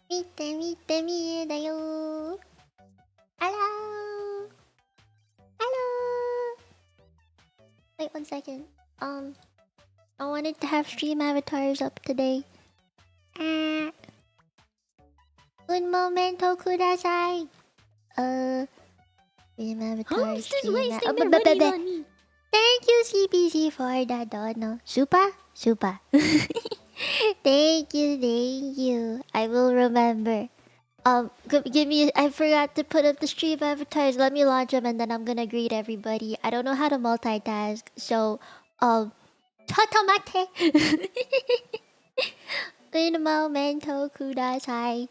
Mite Mite Mie da yo. Hello. Hello. Wait 1 second. I wanted to have stream avatars up today. Un momento kudasai. Stream avatars. Homster's wasting their money on me. Thank you, CBC, for that dono. Super. Thank you. I will remember. Give me. I forgot to put up the stream avatars. Let me launch them, and then I'm gonna greet everybody. I don't know how to multitask, so tatamate. Un momento kudasai.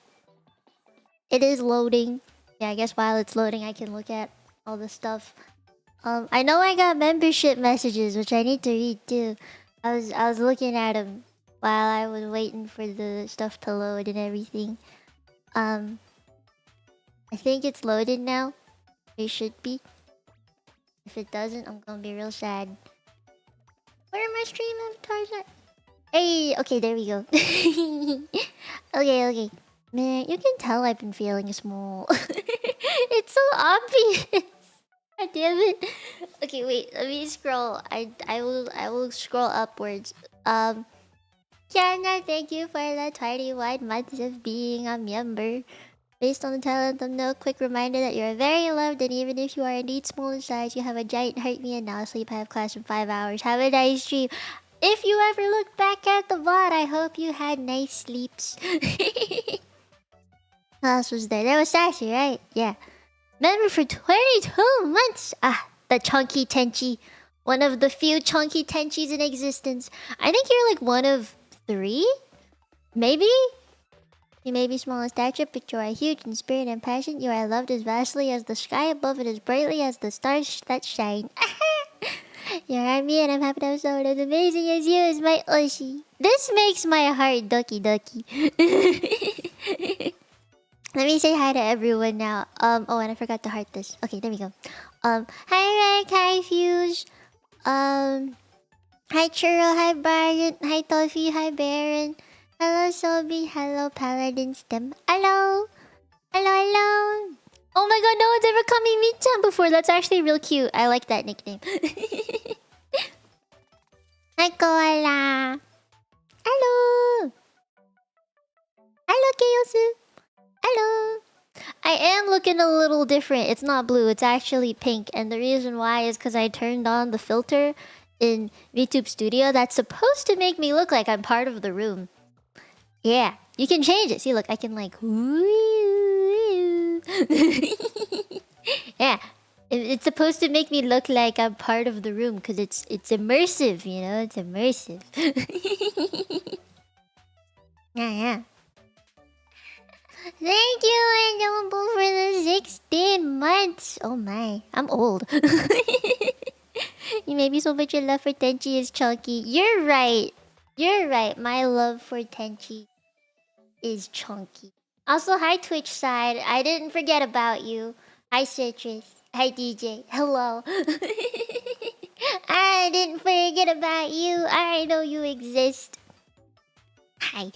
It is loading. Yeah, I guess while it's loading, I can look at all the stuff. I know I got membership messages, which I need to read too. I was looking at them while I was waiting for the stuff to load and everything. I think it's loaded now. It should be. If it doesn't, I'm gonna be real sad. Where are my stream avatars at? Hey, okay, there we go. Okay. Man, you can tell I've been feeling small. It's so obvious. God damn it. Okay, wait. Let me scroll. I will scroll upwards. Kiana, thank you for the 21 months of being a member. Based on the talent of no quick reminder that you're very loved, and even if you are indeed small in size, you have a giant heart. Me and now sleep. I have class in 5 hours. Have a nice stream. If you ever look back at the VOD, I hope you had nice sleeps. Who else was there? There was Sashi, right? Yeah. Member for 22 months! Ah, the Chunky Tenchi. One of the few Chunky Tenchis in existence. I think you're like one of 3? Maybe? You may be small in stature, but you are huge in spirit and passion. You are loved as vastly as the sky above and as brightly as the stars that shine. You are me, and I'm happy to have someone as amazing as you is my Oshi. This makes my heart ducky. Let me say hi to everyone now. Oh, and I forgot to heart this. Okay, there we go. Hi Rank, hi Fuse. Hi Churro, hi Brian, hi Toffee, hi Baron. Hello Sobi, hello Paladin Stem. Hello. Oh my god, no one's ever called me Meat-chan before. That's actually real cute. I like that nickname. Hi Koala. Hello. Hello Keiosu. Hello. I am looking a little different. It's not blue, it's actually pink. And the reason why is because I turned on the filter in VTube Studio that's supposed to make me look like I'm part of the room. Yeah, you can change it. See, look, I can like... Yeah, it's supposed to make me look like I'm part of the room because it's immersive, you know? It's immersive. Yeah. Thank you, Angel, for the 16 months. Oh my, I'm old. You made me so much your love for Tenchi is chunky. You're right. My love for Tenchi is chunky. Also, hi Twitch side. I didn't forget about you. Hi Citrus. Hi DJ. Hello. I didn't forget about you. I know you exist. Hi.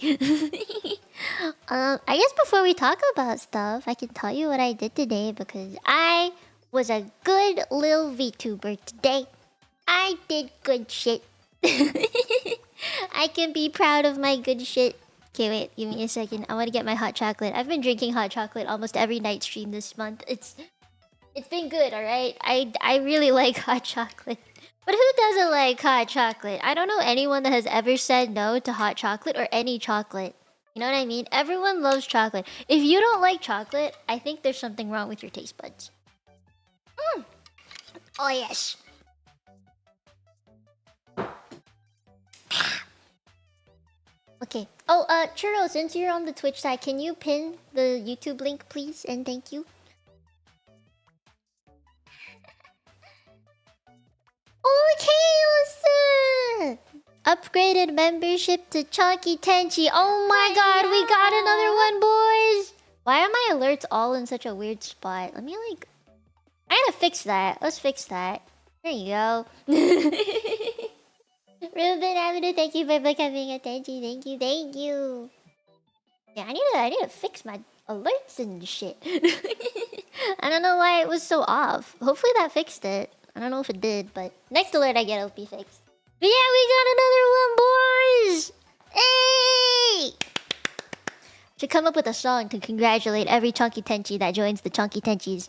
I guess before we talk about stuff, I can tell you what I did today because I was a good little VTuber today. I did good shit. I can be proud of my good shit. Okay, wait, give me a second. I want to get my hot chocolate. I've been drinking hot chocolate almost every night stream this month. It's been good, alright? I really like hot chocolate. But who doesn't like hot chocolate? I don't know anyone that has ever said no to hot chocolate or any chocolate. You know what I mean? Everyone loves chocolate. If you don't like chocolate, I think there's something wrong with your taste buds. Oh yes. Okay. Oh, Churro, since you're on the Twitch side, can you pin the YouTube link, please? And thank you. Okay, upgraded membership to Chunky Tenchi. Oh my god, we got another one, boys! Why are my alerts all in such a weird spot? Let me like... I gotta fix that. Let's fix that. There you go. Ruben Avenue, thank you for becoming a Tenchi. Thank you. Yeah, I need to fix my alerts and shit. I don't know why it was so off. Hopefully that fixed it. I don't know if it did, but next alert I get it'll be fixed. But yeah, we got another one, boys! Hey! Should come up with a song to congratulate every Chunky Tenchi that joins the Chunky Tenchis.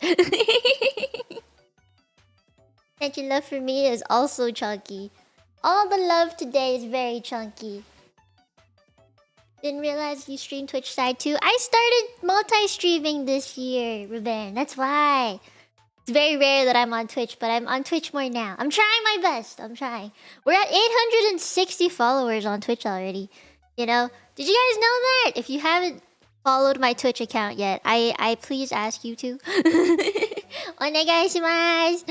Tenchi love for me is also chunky. All the love today is very chunky. Didn't realize you stream Twitch side too. I started multi-streaming this year, Ruben. That's why. It's very rare that I'm on Twitch, but I'm on Twitch more now. I'm trying my best. I'm trying. We're at 860 followers on Twitch already. You know? Did you guys know that? If you haven't followed my Twitch account yet, I please ask you to. Onegaishimasu.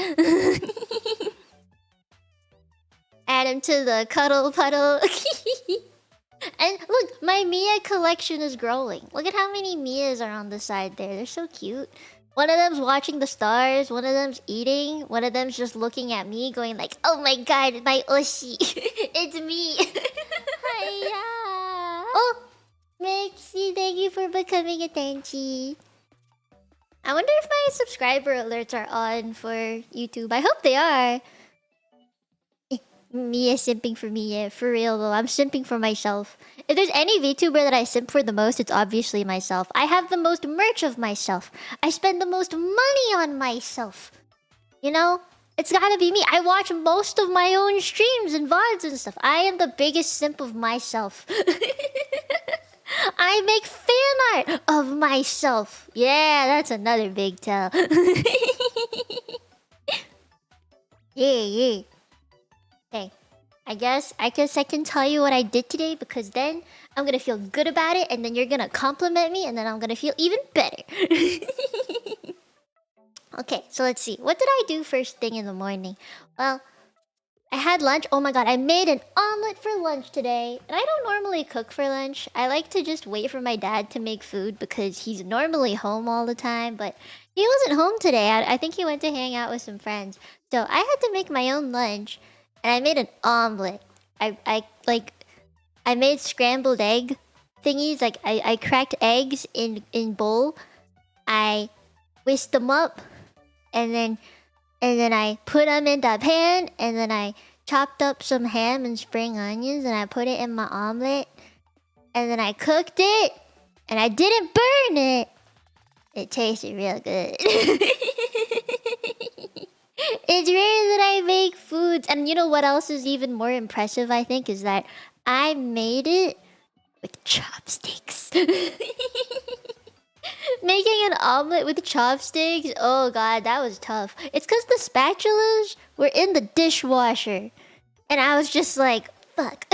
Add him to the cuddle puddle. And look, my Mia collection is growing. Look at how many Mias are on the side there. They're so cute. One of them's watching the stars, one of them's eating, one of them's just looking at me going like, oh my god, my Oshi. It's me. Hiya. Oh, Mixie, thank you for becoming a Tenchi. I wonder if my subscriber alerts are on for YouTube. I hope they are. Mia simping for Mia. For real though, I'm simping for myself. If there's any VTuber that I simp for the most, it's obviously myself. I have the most merch of myself. I spend the most money on myself. You know? It's gotta be me. I watch most of my own streams and VODs and stuff. I am the biggest simp of myself. I make fan art of myself. Yeah, that's another big tell. Yeah. Okay, I guess I can tell you what I did today because then I'm gonna feel good about it and then you're gonna compliment me and then I'm gonna feel even better. Okay, so let's see. What did I do first thing in the morning? Well, I had lunch. Oh my god, I made an omelet for lunch today. And I don't normally cook for lunch. I like to just wait for my dad to make food because he's normally home all the time, but he wasn't home today. I think he went to hang out with some friends. So I had to make my own lunch. And I made an omelet. I made scrambled egg thingies. Like I cracked eggs in bowl. I whisked them up, and then I put them in the pan, and then I chopped up some ham and spring onions, and I put it in my omelet, and then I cooked it, and I didn't burn it. It tasted real good. It's rare that I make foods. And you know what else is even more impressive, I think, is that I made it with chopsticks. Making an omelet with chopsticks? Oh god, that was tough. It's because the spatulas were in the dishwasher. And I was just like, fuck.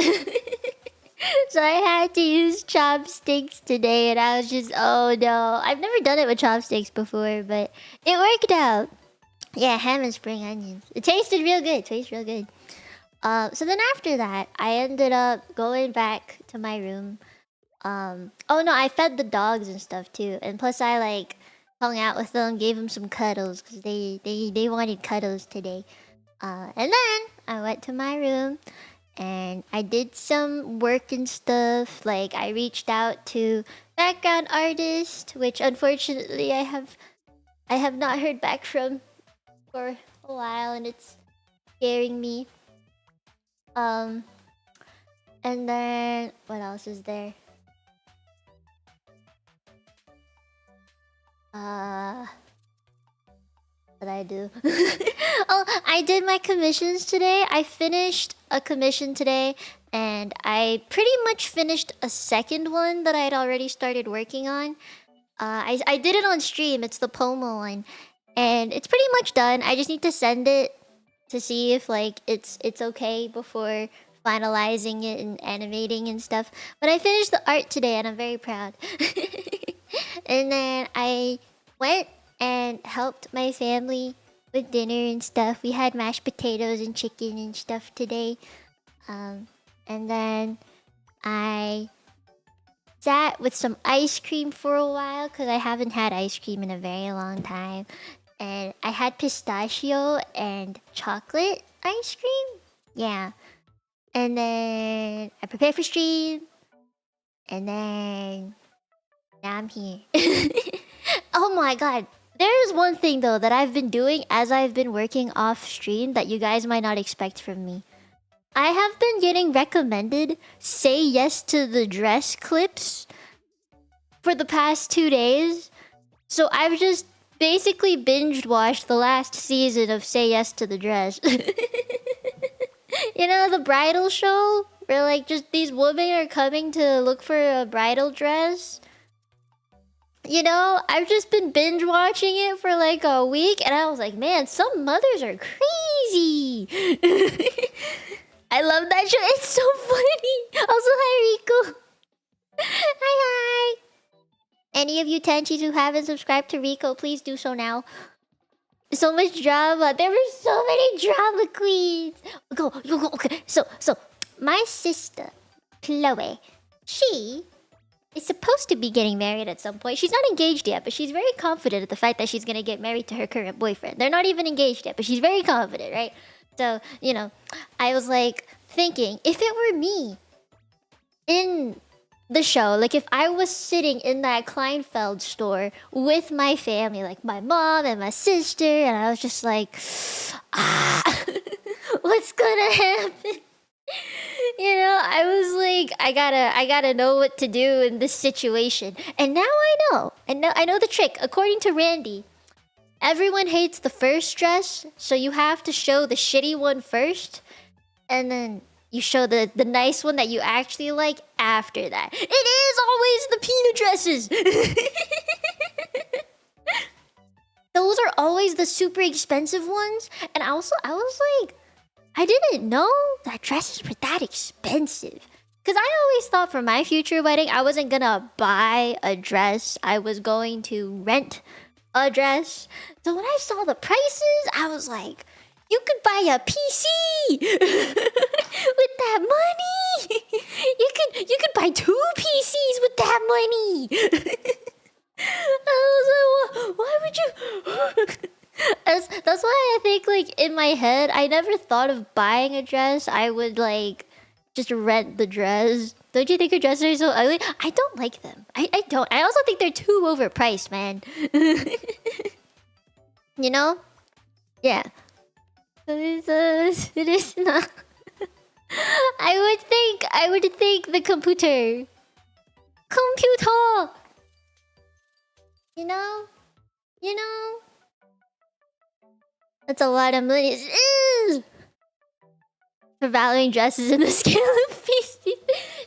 So I had to use chopsticks today, and I was just, oh no. I've never done it with chopsticks before, but it worked out. Yeah, ham and spring onions. It tasted real good. Tastes real good. So then after that, I ended up going back to my room. Oh no, I fed the dogs and stuff too. And plus I like hung out with them, gave them some cuddles because they wanted cuddles today. And then I went to my room and I did some work and stuff. Like I reached out to background artist, which unfortunately I have not heard back from for a while, and it's scaring me. And then what else is there? What did I do? Oh, I did my commissions today. I finished a commission today, and I pretty much finished a second one that I'd already started working on. I did it on stream. It's the Pomo one. And it's pretty much done. I just need to send it to see if like it's okay before finalizing it and animating and stuff. But I finished the art today and I'm very proud. And then I went and helped my family with dinner and stuff. We had mashed potatoes and chicken and stuff today. And then I sat with some ice cream for a while because I haven't had ice cream in a very long time. And I had pistachio and chocolate ice cream. Yeah. And then I prepared for stream. And then Now I'm here. Oh my god. There is one thing though that I've been doing as I've been working off stream that you guys might not expect from me. I have been getting recommended say yes to the dress clips for the past 2 days. So I've just basically binged watched the last season of Say Yes to the Dress. You know, the bridal show where like just these women are coming to look for a bridal dress. You know, I've just been binge watching it for like a week and I was like, man, some mothers are crazy. I love that show. It's so funny. Also, hi Rico. Hi. Any of you Tenchis who haven't subscribed to Rico, please do so now. So much drama. There were so many drama queens. Go. Okay. So my sister, Chloe, she is supposed to be getting married at some point. She's not engaged yet, but she's very confident at the fact that she's gonna get married to her current boyfriend. They're not even engaged yet, but she's very confident, right? So, you know, I was like thinking, if it were me in the show, like if I was sitting in that Kleinfeld store with my family, like my mom and my sister, and I was just like, what's gonna happen? You know, I was like, I gotta know what to do in this situation. And now I know. I know the trick. According to Randy, everyone hates the first dress, so you have to show the shitty one first, and then you show the nice one that you actually like after that. It is always the peanut dresses. Those are always the super expensive ones. And I was like, I didn't know that dresses were that expensive. Because I always thought for my future wedding, I wasn't gonna buy a dress. I was going to rent a dress. So when I saw the prices, I was like, you could buy a PC with that money. You could buy 2 PCs with that money. I was like, why would you? That's why I think like in my head, I never thought of buying a dress. I would like just rent the dress. Don't you think your dresses are so ugly? I don't like them. I don't. I also think they're too overpriced, man. You know? Yeah. It is not. I would think the computer. You know? That's a lot of money. For valuing dresses in the scale of pieces.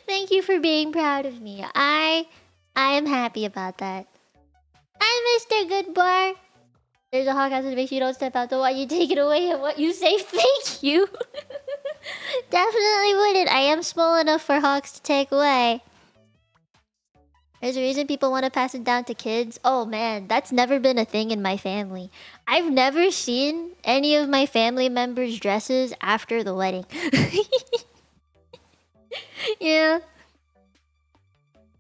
Thank you for being proud of me. I am happy about that. Hi, Mr. Goodbar. There's a hawk outside that makes you don't step out. Don't want you take it away and what you say. Thank you. Definitely wouldn't. I am small enough for hawks to take away. There's a reason people want to pass it down to kids. Oh man, that's never been a thing in my family. I've never seen any of my family members' dresses after the wedding. Yeah.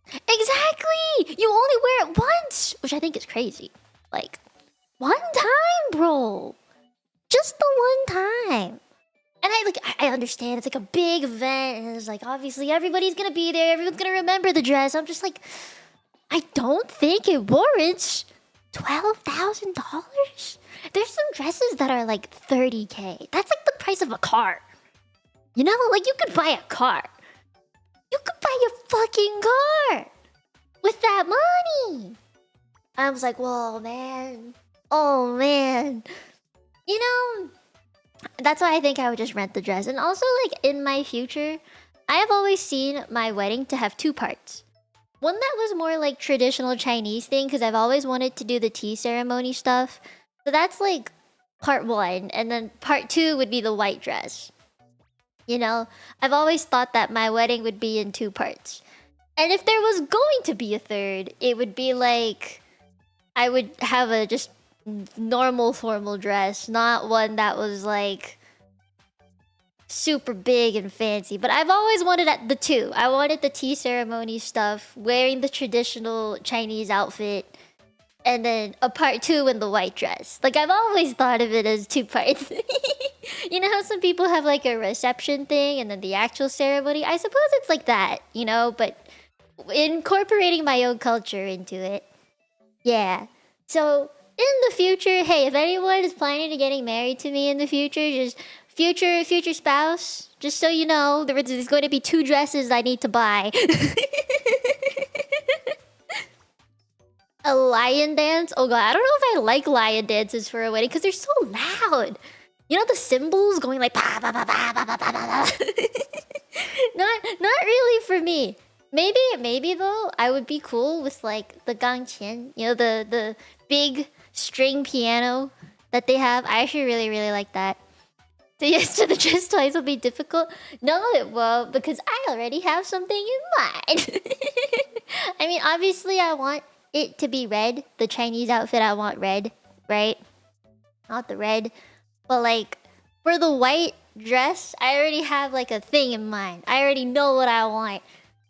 Exactly! You only wear it once! Which I think is crazy. Like, one time, bro! Just the one time. And I understand it's like a big event and it's like obviously everybody's gonna be there, everyone's gonna remember the dress. I'm just like, I don't think it warrants $12,000. There's some dresses that are like 30K. That's like the price of a car. You know, like you could buy a car. You could buy a fucking car with that money. I was like, whoa, man. Oh man. You know, that's why I think I would just rent the dress. And also, like, in my future, I have always seen my wedding to have 2 parts. One that was more like traditional Chinese thing, because I've always wanted to do the tea ceremony stuff. So that's like part 1. And then part 2 would be the white dress. You know, I've always thought that my wedding would be in 2 parts. And if there was going to be a third, it would be like I would have a just normal formal dress, not one that was like super big and fancy. But I've always wanted the 2. I wanted the tea ceremony stuff, wearing the traditional Chinese outfit, and then a part 2 in the white dress. Like I've always thought of it as 2 parts. You know how some people have like a reception thing and then the actual ceremony? I suppose it's like that, you know, but incorporating my own culture into it. Yeah. So in the future, hey, if anyone is planning to getting married to me in the future, just future spouse, just so you know, there's going to be 2 dresses I need to buy. A lion dance? Oh god, I don't know if I like lion dances for a wedding because they're so loud. You know the cymbals going like ba ba ba ba ba ba ba ba. Not really for me. Maybe though I would be cool with like the gangqian, you know, the big string piano that they have. I actually really like that. So yes, to the dress twice will be difficult. No, it won't, because I already have something in mind. I mean, obviously I want it to be red. The Chinese outfit, I want red, right? Not the red. But like, for the white dress, I already have like a thing in mind. I already know what I want.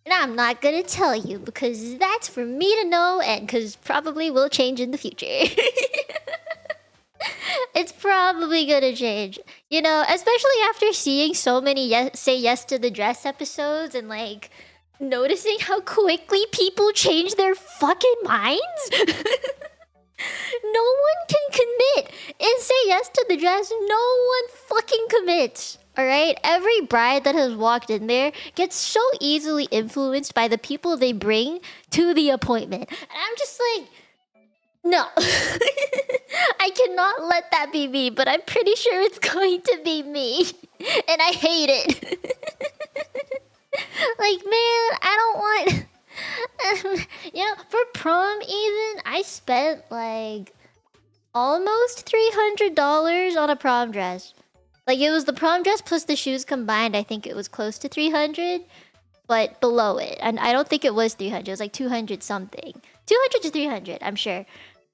And I'm not gonna tell you because that's for me to know and because probably will change in the future. It's probably gonna change. You know, especially after seeing so many say yes to the dress episodes and like noticing how quickly people change their fucking minds. No one can commit and say yes to the dress. No one fucking commits. Alright? Every bride that has walked in there gets so easily influenced by the people they bring to the appointment. And I'm just like, no. I cannot let that be me, but I'm pretty sure it's going to be me. And I hate it. Like, man, I don't want... You know, for prom even, I spent like almost $300 on a prom dress. Like, it was the prom dress plus the shoes combined. I think it was close to 300, but below it. And I don't think it was 300. It was like 200 something. 200 to 300, I'm sure.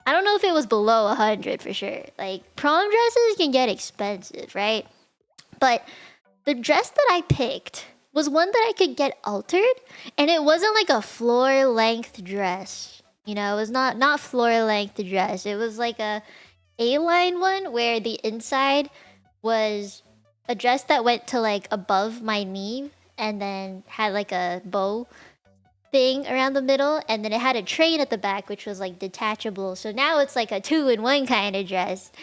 I don't know if it was below 100 for sure. Like, prom dresses can get expensive, right? But the dress that I picked was one that I could get altered, and it wasn't like a floor-length dress. You know, it was not floor-length dress. It was like a A-line one where the inside was a dress that went to like above my knee and then had like a bow thing around the middle, and then it had a train at the back which was like detachable. So now it's like a 2-in-1 kind of dress.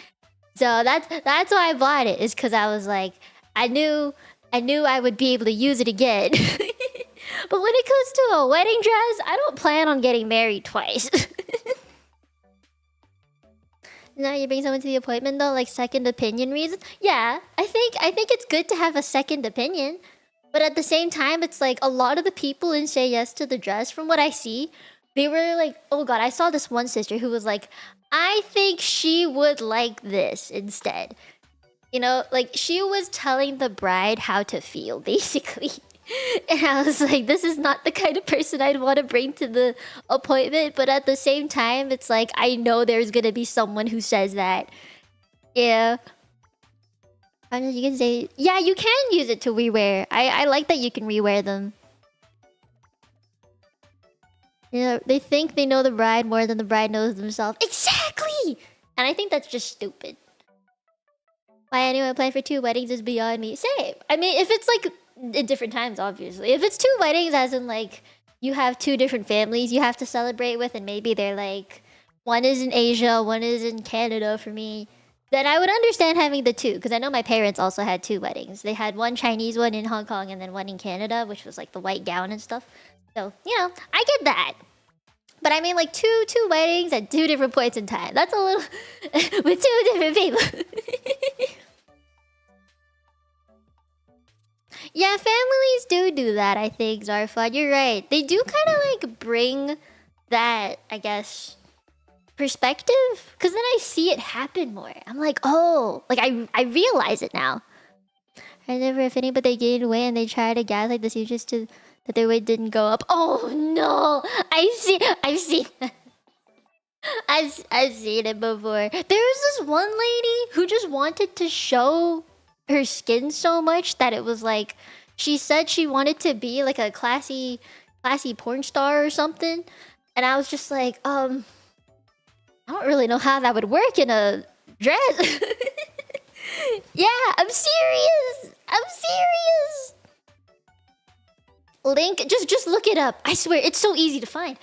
So that's why I bought it, is because I was like, I knew I would be able to use it again. But when it comes to a wedding dress, I don't plan on getting married twice. No, you bring someone to the appointment though, like second opinion reasons. Yeah, I think it's good to have a second opinion. But at the same time, it's like a lot of the people in Say Yes to the Dress, from what I see, they were like, oh god, I saw this one sister who was like, I think she would like this instead. You know, like she was telling the bride how to feel, basically. And I was like, this is not the kind of person I'd want to bring to the appointment. But at the same time, it's like, I know there's going to be someone who says that. Yeah. You can say, yeah, you can use it to rewear. I like that you can rewear them. You know, they think they know the bride more than the bride knows themselves. Exactly! And I think that's just stupid. Why anyone plan for 2 weddings is beyond me. Same. I mean, if it's like in different times, obviously. If it's 2 weddings, as in like you have 2 different families you have to celebrate with, and maybe they're like, one is in Asia, one is in Canada for me, then I would understand having the 2, because I know my parents also had 2 weddings. They had one Chinese one in Hong Kong and then one in Canada, which was like the white gown and stuff. So, you know, I get that. But I mean, like two weddings at 2 different points in time. That's a little... with 2 different people. Yeah, families do that, I think, Zarfad. You're right. They do kind of like bring that, I guess, perspective. Because then I see it happen more. I'm like, oh, like I realize it now. I never, if any, but they gained weight and they tried to gaslight the suitors to that their weight didn't go up. Oh no! I've seen I've seen it before. There was this one lady who just wanted to show her skin so much that it was like, she said she wanted to be like a classy porn star or something, and I was just like, I don't really know how that would work in a dress. Yeah, I'm serious. link. Just look it up. I swear, it's so easy to find.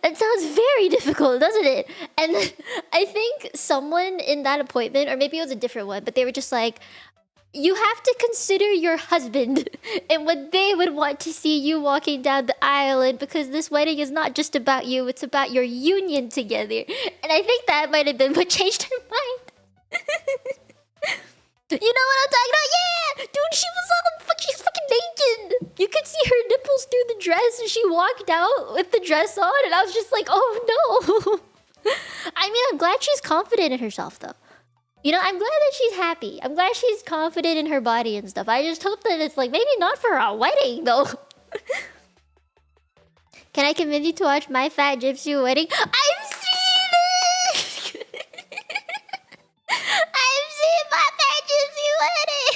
That sounds very difficult, doesn't it? And then I think someone in that appointment, or maybe it was a different one, but they were just like, you have to consider your husband and what they would want to see you walking down the aisle in, because this wedding is not just about you, it's about your union together. And I think that might have been what changed her mind. You know what I'm talking about? Yeah! Dude, she's fucking naked! You could see her nipples through the dress, and she walked out with the dress on, and I was just like, oh no! I mean, I'm glad she's confident in herself, though. You know, I'm glad that she's happy. I'm glad she's confident in her body and stuff. I just hope that it's like, maybe not for a wedding, though. Can I convince you to watch My Fat Gypsy Wedding? I've seen it! I've seen My Fat Gypsy Wedding!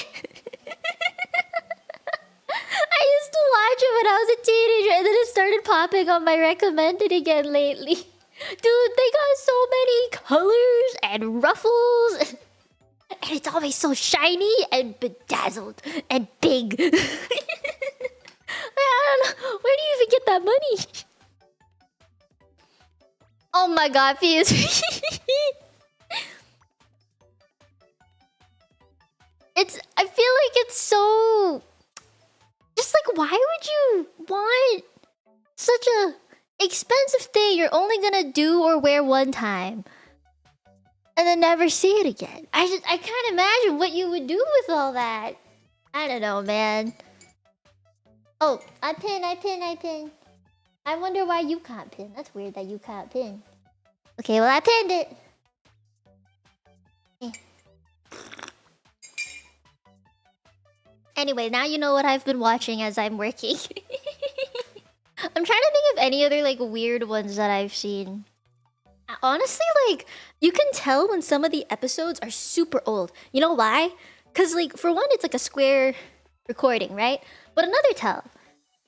I used to watch it when I was a teenager, and then it started popping on my recommended again lately. Dude, they got so many colors and ruffles. And it's always so shiny and bedazzled and big. I don't know. Where do you even get that money? Oh my god, Fuse. I feel like it's so... Just like, why would you want such a expensive thing you're only gonna do or wear one time and then never see it again? I can't imagine what you would do with all that. I don't know, man. Oh, I pin. I wonder why you can't pin. That's weird that you can't pin. Okay, well, I pinned it. Anyway, now you know what I've been watching as I'm working. I'm trying to think of any other, like, weird ones that I've seen. Honestly, like, you can tell when some of the episodes are super old. You know why? Because, like, for one, it's like a square recording, right? But another tell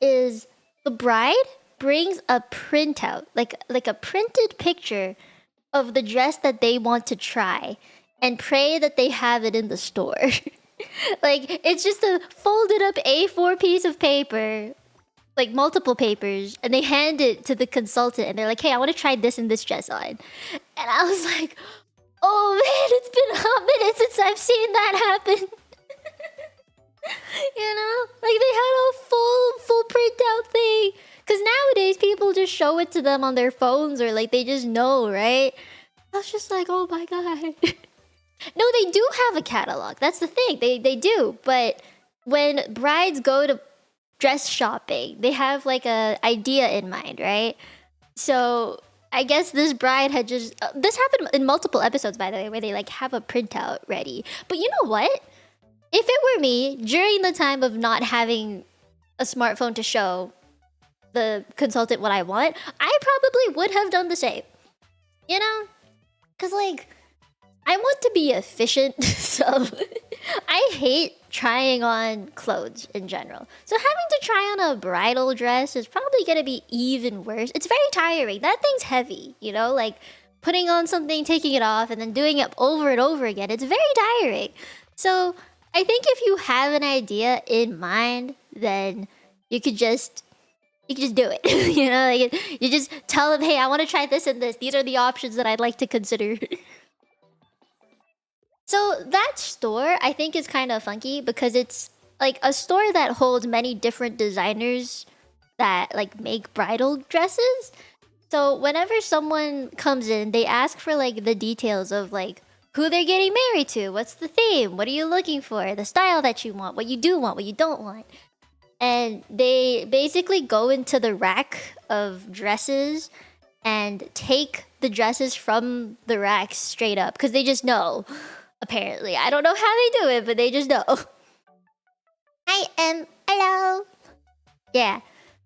is the bride brings a printout, like a printed picture of the dress that they want to try and pray that they have it in the store. Like, it's just a folded up A4 piece of paper, like multiple papers, and they hand it to the consultant and they're like, hey, I want to try this and this dress on. And I was like, oh man, it's been a hot minute since I've seen that happen. You know, like they had a full printout thing, because nowadays people just show it to them on their phones, or like they just know, right? I was just like, oh my god. No, they do have a catalog. That's the thing. They do. But when brides go to dress shopping, they have like a idea in mind, right? So I guess this bride had just... this happened in multiple episodes, by the way, where they like have a printout ready. But you know what? If it were me, during the time of not having a smartphone to show the consultant what I want, I probably would have done the same. You know? Because like... I want to be efficient, so I hate trying on clothes in general. So having to try on a bridal dress is probably going to be even worse. It's very tiring. That thing's heavy, you know? Like, putting on something, taking it off, and then doing it over and over again. It's very tiring. So I think if you have an idea in mind, then you could just do it. You know? Like, you just tell them, hey, I want to try this and this. These are the options that I'd like to consider. So that store, I think, is kind of funky because it's like a store that holds many different designers that like make bridal dresses. So whenever someone comes in, they ask for like the details of like who they're getting married to, what's the theme, what are you looking for, the style that you want, what you do want, what you don't want. And they basically go into the rack of dresses and take the dresses from the rack straight up because they just know. Apparently. I don't know how they do it, but they just know. Hello. Yeah.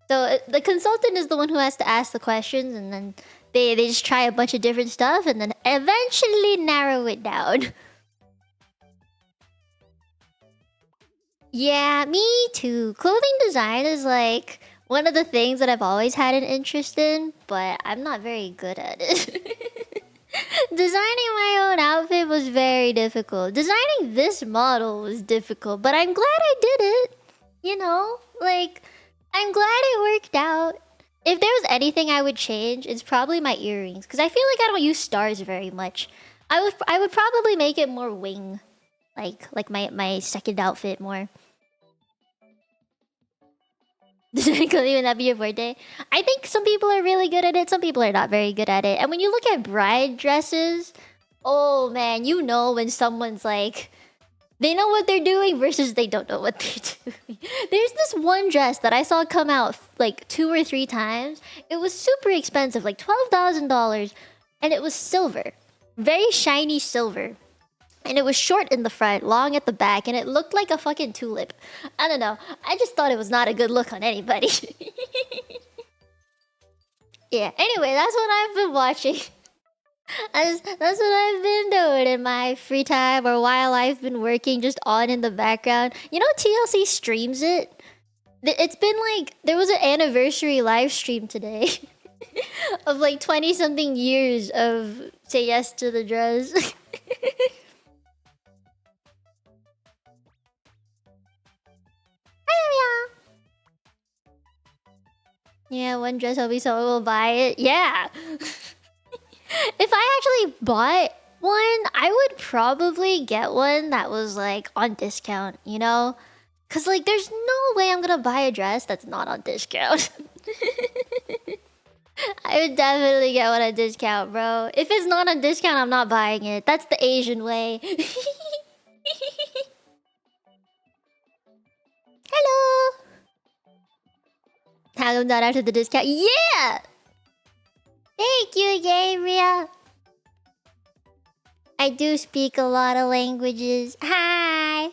So the consultant is the one who has to ask the questions, and then they just try a bunch of different stuff and then eventually narrow it down. Yeah, me too. Clothing design is like one of the things that I've always had an interest in, but I'm not very good at it. Designing my own outfit was very difficult. Designing this model was difficult, but I'm glad I did it. You know? Like, I'm glad it worked out. If there was anything I would change, it's probably my earrings. Because I feel like I don't use stars very much. I would probably make it more wing. Like my second outfit more. Couldn't even that be your forte? I think some people are really good at it, some people are not very good at it. And when you look at bride dresses, oh man, you know when someone's like, they know what they're doing versus they don't know what they're doing. There's this one dress that I saw come out like 2 or 3 times. It was super expensive, like $12,000, and it was silver, very shiny silver. And it was short in the front, long at the back, and it looked like a fucking tulip. I don't know. I just thought it was not a good look on anybody. Yeah, anyway, that's what I've been watching. That's what I've been doing in my free time or while I've been working just on in the background. You know, TLC streams it. It's been like, there was an anniversary live stream today of like 20 something years of Say Yes to the Dress. Yeah, one dress hoping someone will buy it. Yeah. If I actually bought one, I would probably get one that was like on discount, you know? Cause like there's no way I'm gonna buy a dress that's not on discount. I would definitely get one on discount, bro. If it's not on discount, I'm not buying it. That's the Asian way. Hello! Tag them down after the discount. Yeah! Thank you, Gabriel. I do speak a lot of languages. Hi!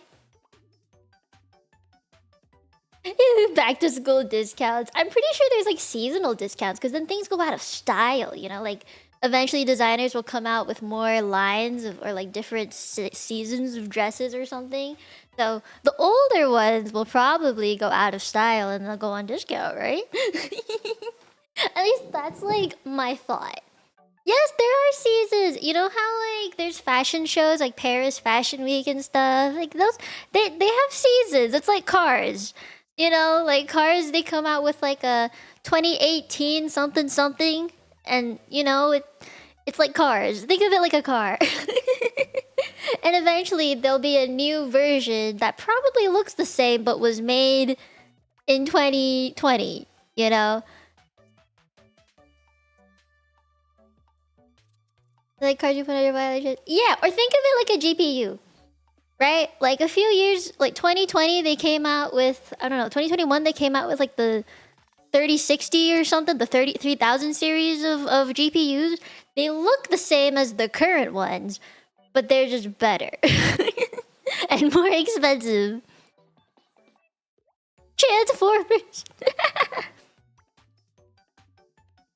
Back to school discounts. I'm pretty sure there's like seasonal discounts because then things go out of style, you know? Like eventually designers will come out with more lines of, or like different seasons of dresses or something. So the older ones will probably go out of style and they'll go on discount, right? At least that's like my thought. Yes, there are seasons. You know how like there's fashion shows like Paris Fashion Week and stuff? Like those they have seasons. It's like cars. You know, like cars they come out with like a 2018 something something and you know it's like cars. Think of it like a car. And eventually there'll be a new version that probably looks the same but was made in 2020, you know? Like cards you put on your violation. Yeah, or think of it like a GPU. Right? Like a few years, like 2020, they came out with, I don't know, 2021, they came out with like the 3060 or something, the 30,000 series of GPUs. They look the same as the current ones, but they're just better. And more expensive. Transformers!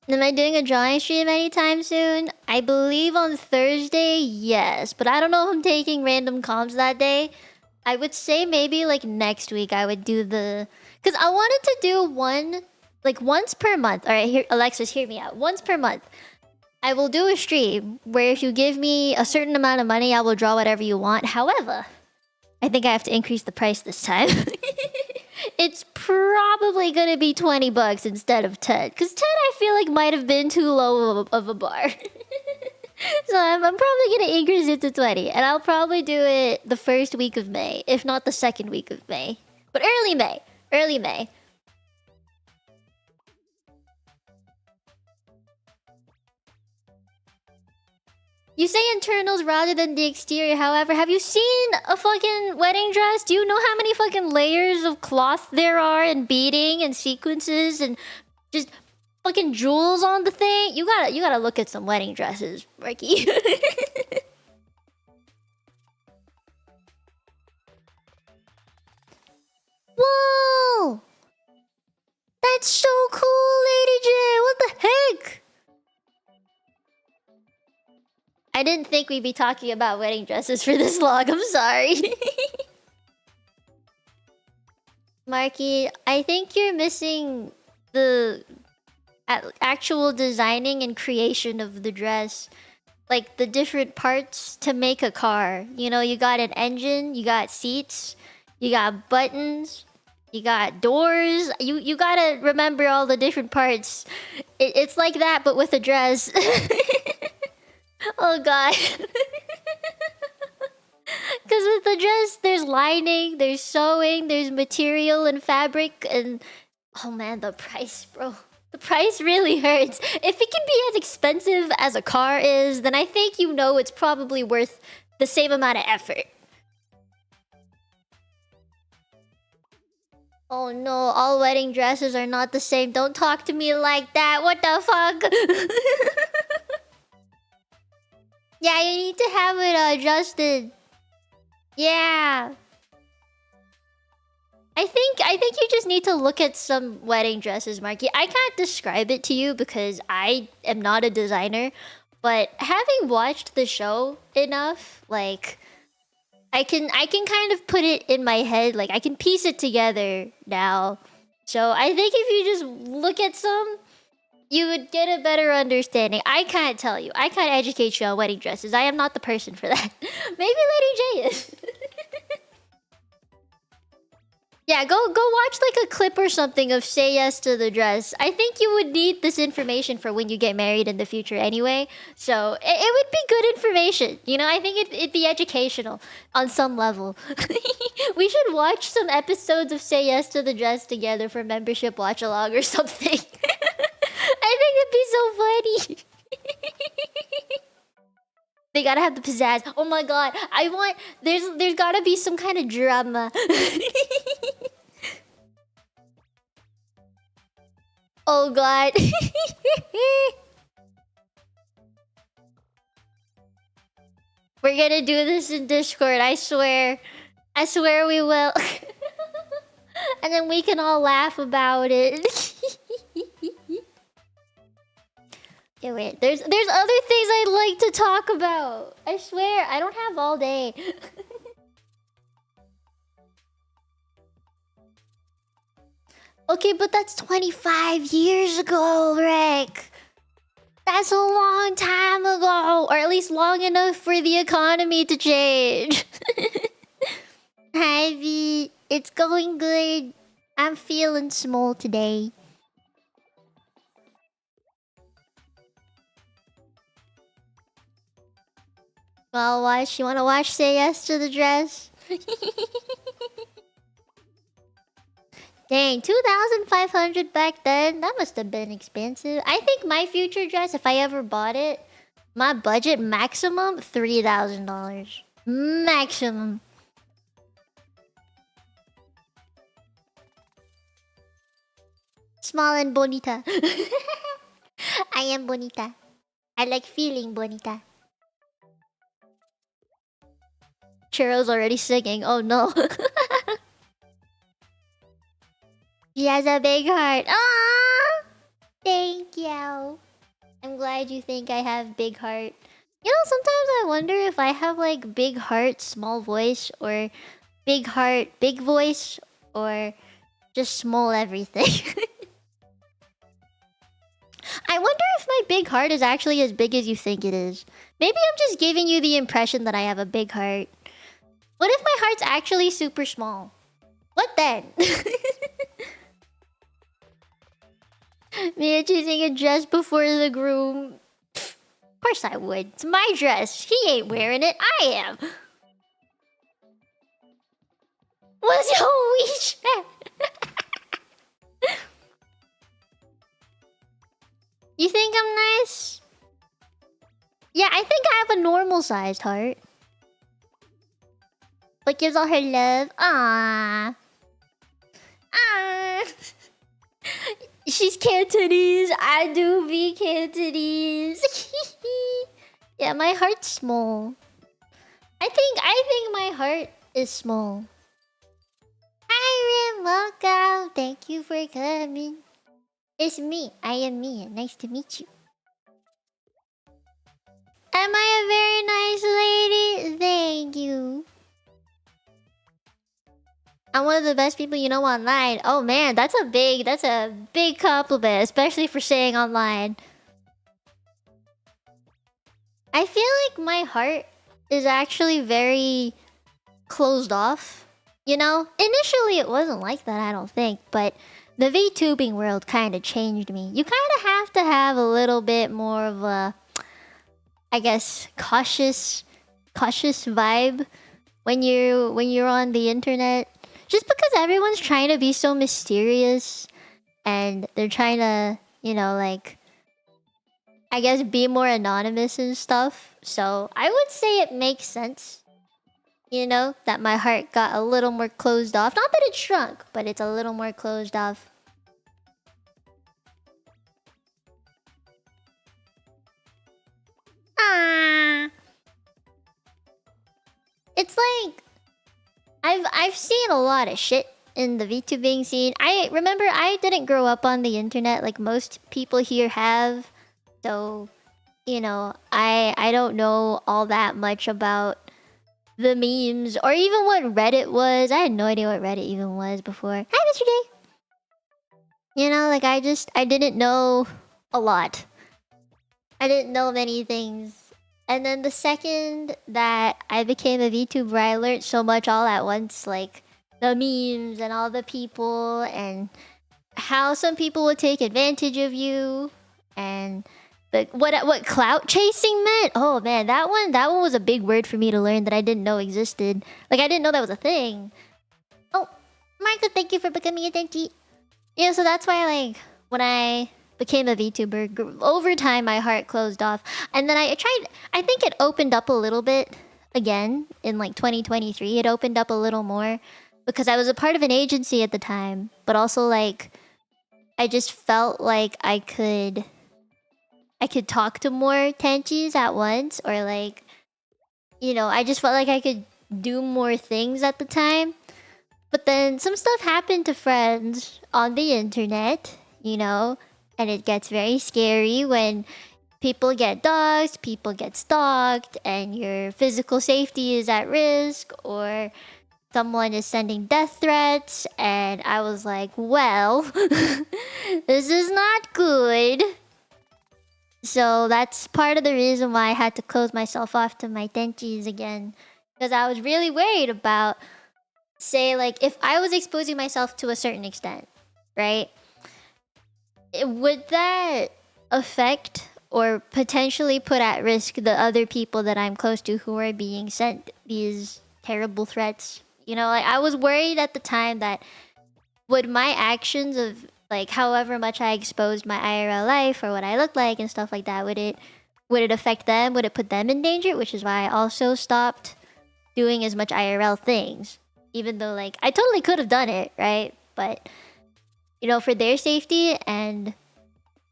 Am I doing a drawing stream anytime soon? I believe on Thursday, yes. But I don't know if I'm taking random comms that day. I would say maybe like next week I would do the... Because I wanted to do one... Like once per month. Alright, here, Alexis, hear me out. Once per month. I will do a stream where if you give me a certain amount of money, I will draw whatever you want. However, I think I have to increase the price this time. It's probably gonna be 20 bucks instead of 10. Because 10 I feel like might have been too low of a bar. So I'm probably gonna increase it to 20. And I'll probably do it the first week of May. If not the second week of May. But early May. Early May. You say internals rather than the exterior, however, have you seen a fucking wedding dress? Do you know how many fucking layers of cloth there are and beading and sequences and just fucking jewels on the thing? You gotta look at some wedding dresses, Ricky. Whoa! That's so cool, Lady J! What the heck? I didn't think we'd be talking about wedding dresses for this long. I'm sorry. Marky, I think you're missing the actual designing and creation of the dress. Like the different parts to make a car. You know, you got an engine, you got seats, you got buttons, You got doors. You gotta remember all the different parts. It's like that, but with a dress. Oh god. Because with the dress, there's lining, there's sewing, there's material and fabric, and oh man, the price, bro. The price really hurts. If it can be as expensive as a car is, then I think you know it's probably worth the same amount of effort. Oh no, all wedding dresses are not the same. Don't talk to me like that. What the fuck? Yeah, you need to have it adjusted. Yeah. I think you just need to look at some wedding dresses, Marky. I can't describe it to you because I am not a designer, but having watched the show enough, like I can kind of put it in my head, like I can piece it together now. So I think if you just look at some, you would get a better understanding. I can't tell you. I can't educate you on wedding dresses. I am not the person for that. Maybe Lady J is. Yeah, go watch like a clip or something of Say Yes to the Dress. I think you would need this information for when you get married in the future anyway. So it would be good information. You know, I think it'd be educational on some level. We should watch some episodes of Say Yes to the Dress together for membership watch along or something. I think it'd be so funny. They gotta have the pizzazz. Oh my god, I want... There's gotta be some kind of drama. Oh god. We're gonna do this in Discord, I swear. I swear we will. And then we can all laugh about it. Yeah, wait. There's other things I'd like to talk about. I swear, I don't have all day. Okay, but that's 25 years ago, Rick. That's a long time ago. Or at least long enough for the economy to change. Hi, V. It's going good. I'm feeling small today. Well, watch. You wanna watch Say Yes to the Dress? Dang, 2,500 back then? That must have been expensive. I think my future dress, if I ever bought it, my budget maximum, $3,000. Maximum. Small and bonita. I am bonita. I like feeling bonita. Churro's already singing. Oh no. She has a big heart. Aww! Thank you. I'm glad you think I have big heart. You know, sometimes I wonder if I have like big heart, small voice, or big heart, big voice, or just small everything. I wonder if my big heart is actually as big as you think it is. Maybe I'm just giving you the impression that I have a big heart. What if my heart's actually super small? What then? Me choosing a dress before the groom. Of course I would. It's my dress. He ain't wearing it. I am. What's your wish? You think I'm nice? Yeah, I think I have a normal sized heart. But gives all her love. Aww. Aww. She's Cantonese. I do be Cantonese. Yeah, my heart's small. I think my heart is small. Hi, Rim. Welcome. Thank you for coming. It's me. I am Mia. Nice to meet you. Am I a very nice lady? Thank you. I'm one of the best people you know online. Oh man, that's a big compliment, especially for saying online. I feel like my heart is actually very closed off. You know, initially it wasn't like that, I don't think, but the VTubing world kind of changed me. You kind of have to have a little bit more of a, I guess, cautious vibe when you're on the internet. Just because everyone's trying to be so mysterious and they're trying to, you know, like, I guess be more anonymous and stuff. So I would say it makes sense, you know, that my heart got a little more closed off. Not that it shrunk, but it's a little more closed off. Ah, it's like I've seen a lot of shit in the VTubing scene. I remember I didn't grow up on the internet like most people here have, so you know, I don't know all that much about the memes or even what Reddit was. I had no idea what Reddit even was before. Hi, Mr. J. You know, like I didn't know a lot. I didn't know many things. And then the second that I became a VTuber, I learned so much all at once, like the memes and all the people and how some people would take advantage of you and what clout chasing meant. Oh man, that one was a big word for me to learn that I didn't know existed. Like I didn't know that was a thing. Oh, Marco, thank you for becoming a Denji. Yeah, so that's why like when I became a VTuber, over time my heart closed off. And then I think it opened up a little bit again in like 2023. It opened up a little more because I was a part of an agency at the time, but also like I just felt like I could talk to more Tenchis at once, or like, you know, I just felt like I could do more things at the time. But then some stuff happened to friends on the internet, you know, and it gets very scary when people get doxxed, people get stalked, and your physical safety is at risk, or someone is sending death threats, and I was like, well, this is not good. So that's part of the reason why I had to close myself off to my Tenchis again. Because I was really worried about, say, like, if I was exposing myself to a certain extent, right? Would that affect or potentially put at risk the other people that I'm close to who are being sent these terrible threats? You know, like, I was worried at the time that would my actions of, like, however much I exposed my IRL life or what I look like and stuff like that, would it affect them? Would it put them in danger? Which is why I also stopped doing as much IRL things. Even though, like, I totally could have done it, right? But, you know, for their safety and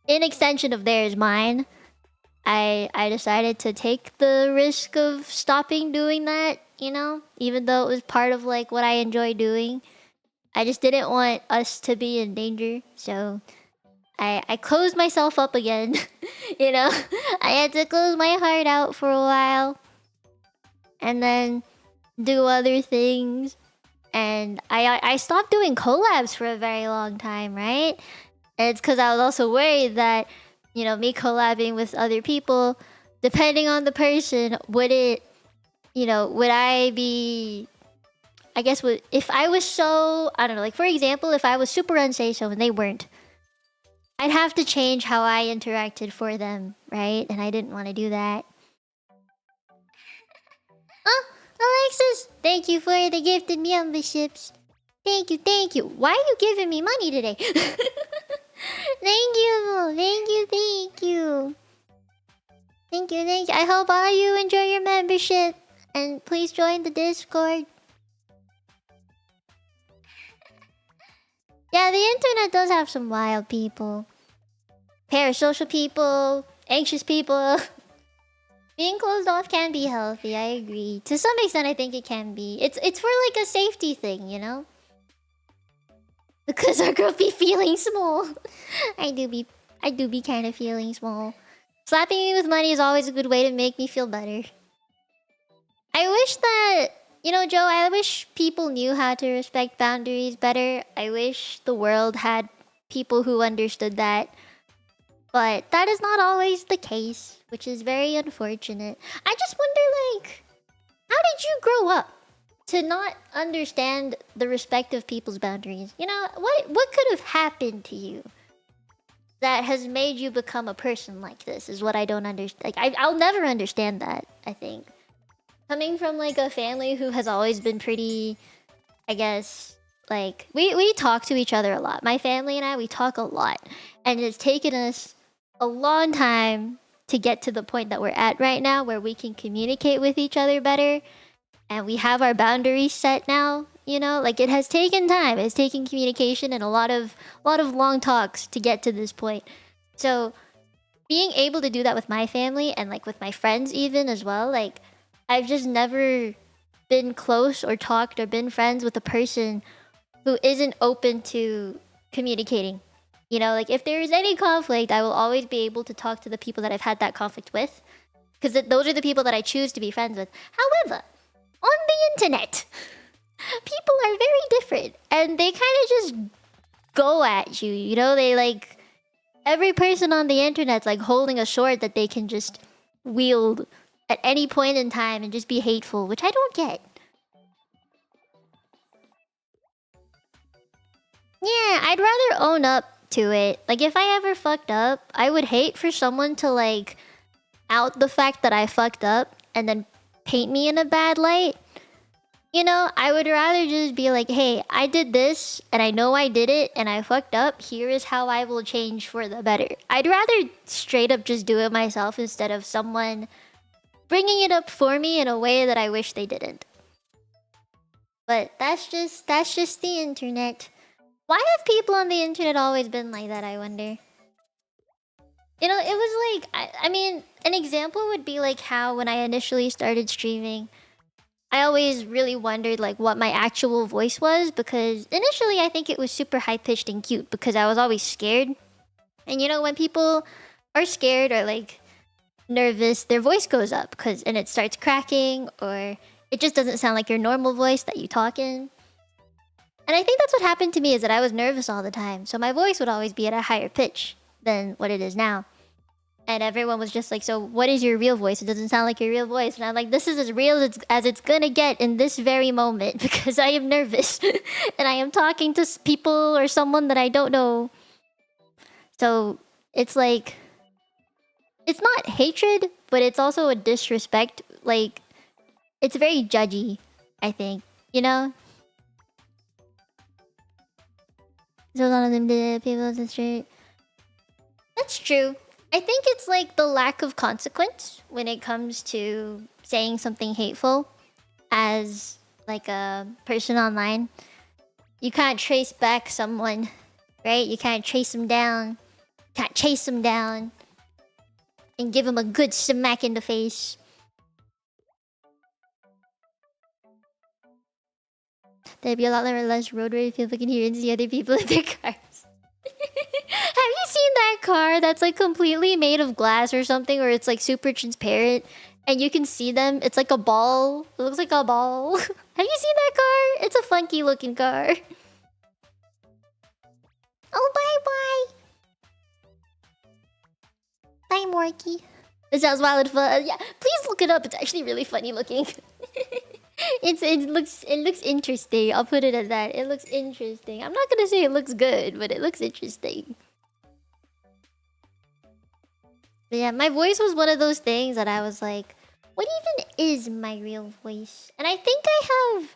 in extension of theirs, mine, I decided to take the risk of stopping doing that, you know? Even though it was part of, like, what I enjoy doing. I just didn't want us to be in danger, so I closed myself up again. You know, I had to close my heart out for a while, and then do other things. And I stopped doing collabs for a very long time, right? And it's because I was also worried that, you know, me collabing with other people, depending on the person, would it, you know, would I be, I guess, if I was so, I don't know, like, for example, if I was super unsay-so and they weren't, I'd have to change how I interacted for them, right? And I didn't want to do that. Oh, Alexis, thank you for the gifted memberships. Thank you, thank you. Why are you giving me money today? Thank you, thank you, thank you. Thank you, thank you. I hope all you enjoy your membership. And please join the Discord. Yeah, the internet does have some wild people. Parasocial people, anxious people. Being closed off can be healthy, I agree. To some extent, I think it can be. It's for like a safety thing, you know? Because our girl be feeling small. I do be kind of feeling small. Slapping me with money is always a good way to make me feel better. I wish that, you know, Joe, I wish people knew how to respect boundaries better. I wish the world had people who understood that. But that is not always the case, which is very unfortunate. I just wonder, like, how did you grow up? to not understand the respect of people's boundaries. You know, what could have happened to you that has made you become a person like this is what I don't understand. Like, I'll never understand that, I think. Coming from, like, a family who has always been pretty, I guess, like, we talk to each other a lot. My family and I, we talk a lot. And it's taken us a long time to get to the point that we're at right now, where we can communicate with each other better. And we have our boundaries set now, you know? Like, it has taken time. It's taken communication and a lot of long talks to get to this point. So, being able to do that with my family and, like, with my friends even as well, like, I've just never been close or talked or been friends with a person who isn't open to communicating. You know, like, if there is any conflict, I will always be able to talk to the people that I've had that conflict with, because those are the people that I choose to be friends with. However, on the internet, people are very different, and they kind of just go at you, you know? They, like, every person on the internet's like holding a sword that they can just wield at any point in time and just be hateful, which I don't get. Yeah, I'd rather own up to it. Like, if I ever fucked up, I would hate for someone to, like, out the fact that I fucked up and then paint me in a bad light. You know, I would rather just be like, hey, I did this and I know I did it and I fucked up. Here is how I will change for the better. I'd rather straight up just do it myself instead of someone bringing it up for me in a way that I wish they didn't. But that's just the internet. Why have people on the internet always been like that, I wonder? You know, it was like, I mean, an example would be like how when I initially started streaming, I always really wondered like what my actual voice was, because initially I think it was super high-pitched and cute because I was always scared. And you know, when people are scared or like nervous, their voice goes up and it starts cracking, or it just doesn't sound like your normal voice that you talk in. And I think that's what happened to me, is that I was nervous all the time. So my voice would always be at a higher pitch than what it is now. And everyone was just like, so what is your real voice? It doesn't sound like your real voice. And I'm like, this is as real as it's gonna get in this very moment, because I am nervous. And I am talking to people or someone that I don't know. So it's like, it's not hatred, but it's also a disrespect. Like, it's very judgy, I think. You know? So a lot of them did people on the street. That's true. I think it's like the lack of consequence when it comes to saying something hateful as like a person online. You can't trace back someone, right? You can't trace them down. Can't chase them down and give them a good smack in the face. There'd be a lot less road rage if people can hear and see other people in their cars. Have you seen that car that's like completely made of glass or something, or it's like super transparent and you can see them? It's like a ball. It looks like a ball. Have you seen that car? It's a funky looking car. Oh, bye bye. Bye, Morky. It sounds wild fun. Yeah, please look it up. It's actually really funny looking. It looks interesting. I'll put it at that. It looks interesting. I'm not gonna say it looks good, but it looks interesting. But yeah, my voice was one of those things that I was like, what even is my real voice? And I think I have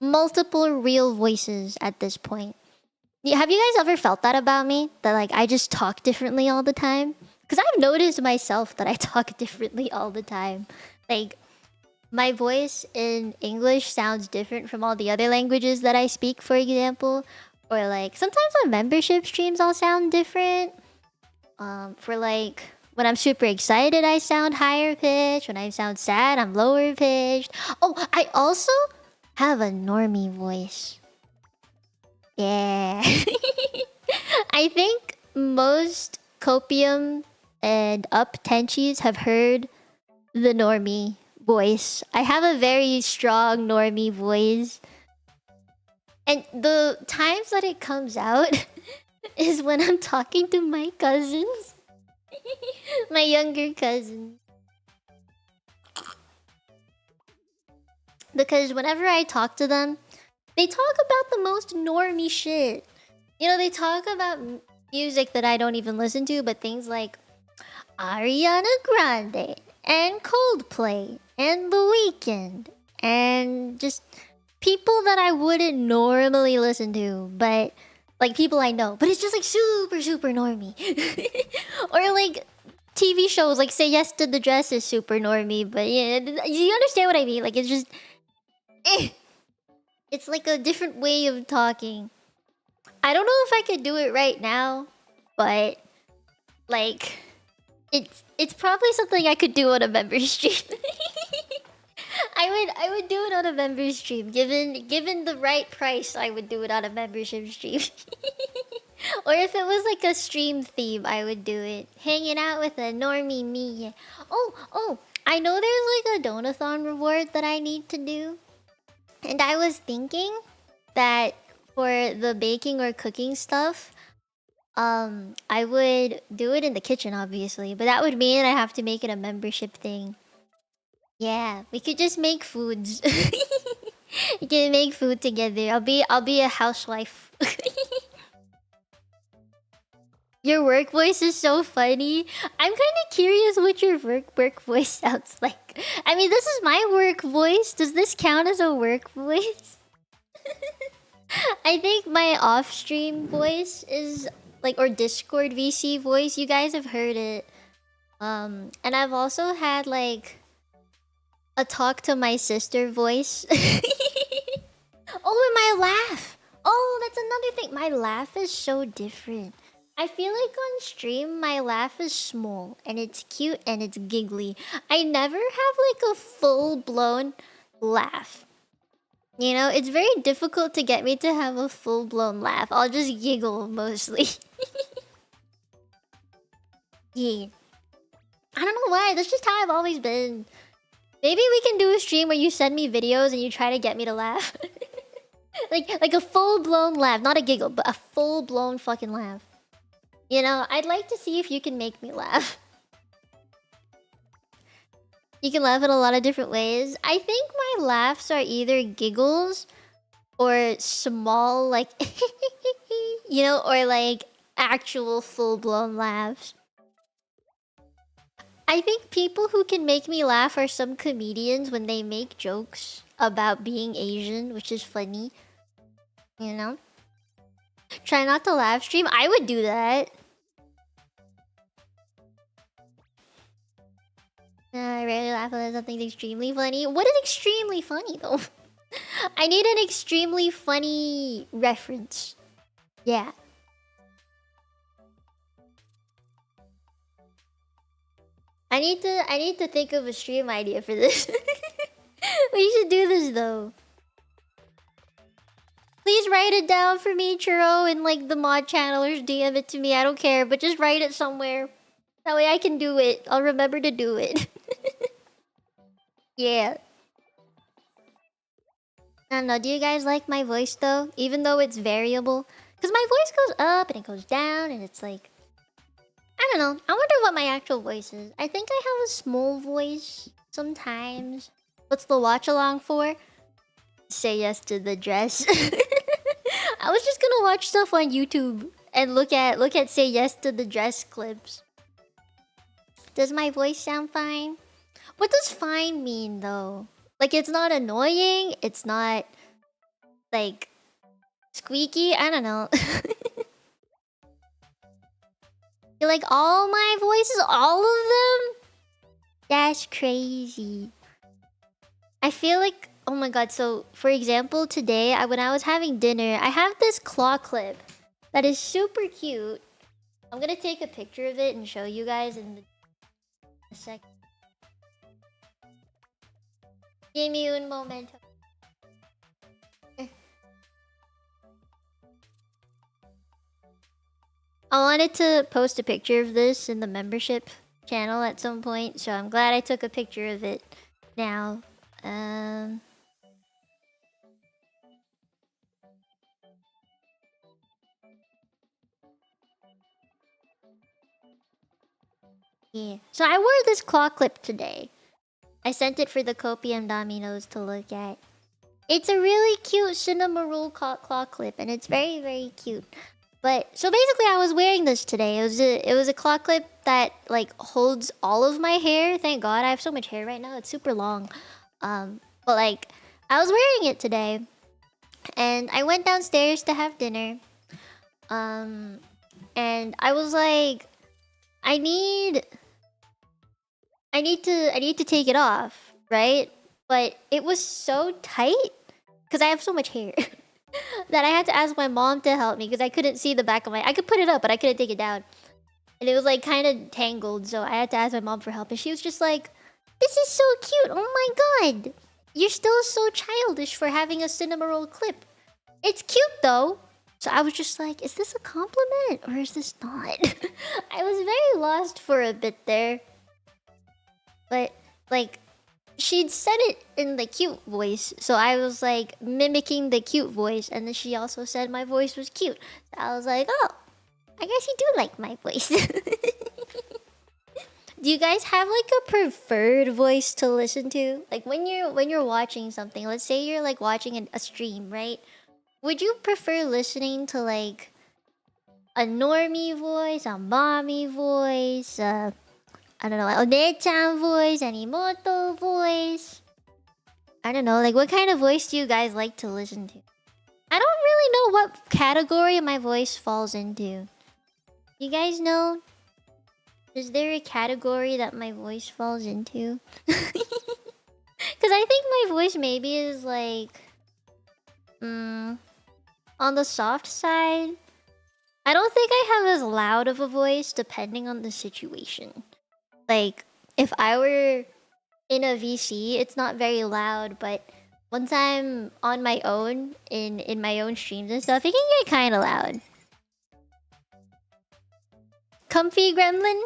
multiple real voices at this point. Yeah, have you guys ever felt that about me? That like I just talk differently all the time? Because I've noticed myself that I talk differently all the time. Like, my voice in English sounds different from all the other languages that I speak, for example. Or like, sometimes on membership streams I'll sound different. For like, when I'm super excited I sound higher pitched. When I sound sad I'm lower pitched. Oh, I also have a normie voice. Yeah. I think most Copium and Up Tenchis have heard the normie voice. I have a very strong normie voice. And the times that it comes out is when I'm talking to my cousins. My younger cousins. because whenever I talk to them, they talk about the most normie shit. You know, they talk about music that I don't even listen to, but things like Ariana Grande and Coldplay and The Weeknd and just people that I wouldn't normally listen to, but like people I know, but it's just like super normie. Or like TV shows like Say Yes to the Dress is super normie, but yeah, you understand what I mean? Like it's just it's like a different way of talking. I don't know if I could do it right now, but like it's probably something I could do on a member stream. I would do it on a member stream. Given the right price, I would do it on a membership stream. Or if it was like a stream theme, I would do it. Hanging out with a normie me. Oh, I know there's like a donathon reward that I need to do. And I was thinking that for the baking or cooking stuff, I would do it in the kitchen, obviously, but that would mean I have to make it a membership thing. Yeah, we could just make foods. We can make food together. I'll be a housewife. Your work voice is so funny. I'm kind of curious what your work voice sounds like. I mean, this is my work voice. Does this count as a work voice? I think my off-stream voice is like, or Discord VC voice. You guys have heard it. And I've also had like a talk to my sister voice. Oh, and my laugh. Oh, that's another thing. My laugh is so different. I feel like on stream, my laugh is small and it's cute and it's giggly. I never have like a full-blown laugh. You know, it's very difficult to get me to have a full-blown laugh. I'll just giggle mostly. Yeah. I don't know why. That's just how I've always been. Maybe we can do a stream where you send me videos and you try to get me to laugh. like a full-blown laugh. Not a giggle, but a full-blown fucking laugh. You know, I'd like to see if you can make me laugh. You can laugh in a lot of different ways. I think my laughs are either giggles or small, like, you know, or like actual full-blown laughs. I think people who can make me laugh are some comedians when they make jokes about being Asian, which is funny. You know? Try not to laugh stream. I would do that. I rarely laugh at something extremely funny. What is extremely funny though? I need an extremely funny reference. Yeah. I need to think of a stream idea for this. We should do this though. Please write it down for me, Churro, in like the mod channelers. DM it to me. I don't care, but just write it somewhere. That way I can do it. I'll remember to do it. Yeah. I don't know. Do you guys like my voice though? Even though it's variable? Because my voice goes up and it goes down and it's like... I don't know. I wonder what my actual voice is. I think I have a small voice sometimes. What's the watch along for? Say yes to the dress. I was just gonna watch stuff on YouTube and look at say yes to the dress clips. Does my voice sound fine? What does fine mean though? Like it's not annoying, it's not like squeaky, I don't know. You like all my voices? All of them? That's crazy. I feel like, oh my god, so for example, today, when I was having dinner, I have this claw clip that is super cute. I'm gonna take a picture of it and show you guys in a sec. Give me un momento. I wanted to post a picture of this in the membership channel at some point, so I'm glad I took a picture of it now. Yeah. So I wore this claw clip today. I sent it for the Copium Dominos to look at. It's a really cute cinema roll claw clip, and it's very, very cute. But so basically, I was wearing this today. It was a claw clip that like holds all of my hair. Thank God, I have so much hair right now. It's super long. But like I was wearing it today, and I went downstairs to have dinner. And I was like, I need, I need to take it off, right? But it was so tight because I have so much hair that I had to ask my mom to help me because I couldn't see the back of my. I could put it up, but I couldn't take it down, and it was like kind of tangled. So I had to ask my mom for help, and she was just like, "This is so cute! Oh my god, you're still so childish for having a cinema roll clip. It's cute though." So I was just like, "Is this a compliment or is this not?" I was very lost for a bit there, but like she'd said it in the cute voice, so I was like mimicking the cute voice, and then she also said my voice was cute. So I was like, oh, I guess you do like my voice. Do you guys have like a preferred voice to listen to? Like when you're watching something, let's say you're like watching a stream, right? Would you prefer listening to like a normie voice, a mommy voice, I don't know, like One-chan voice, an immortal voice? I don't know, like what kind of voice do you guys like to listen to? I don't really know what category my voice falls into. You guys know? Is there a category that my voice falls into? Because I think my voice maybe is like... on the soft side. I don't think I have as loud of a voice depending on the situation. Like, if I were in a VC, it's not very loud, but once I'm on my own, in my own streams and stuff, it can get kind of loud. Comfy Gremlin?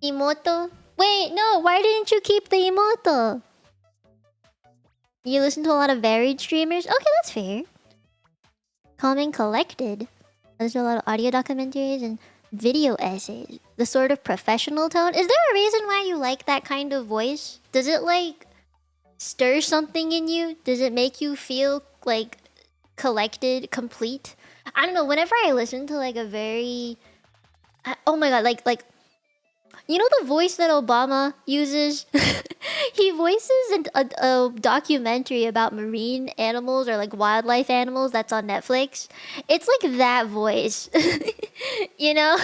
Emoto? Wait, no, why didn't you keep the emoto? You listen to a lot of varied streamers? Okay, that's fair. Calm and collected. There's a lot of audio documentaries and video essays. The sort of professional tone. Is there a reason why you like that kind of voice? Does it like stir something in you? Does it make you feel like collected, complete? I don't know. Whenever I listen to like a very... oh my god, like... You know the voice that Obama uses? He voices a documentary about marine animals or like wildlife animals that's on Netflix. It's like that voice. You know?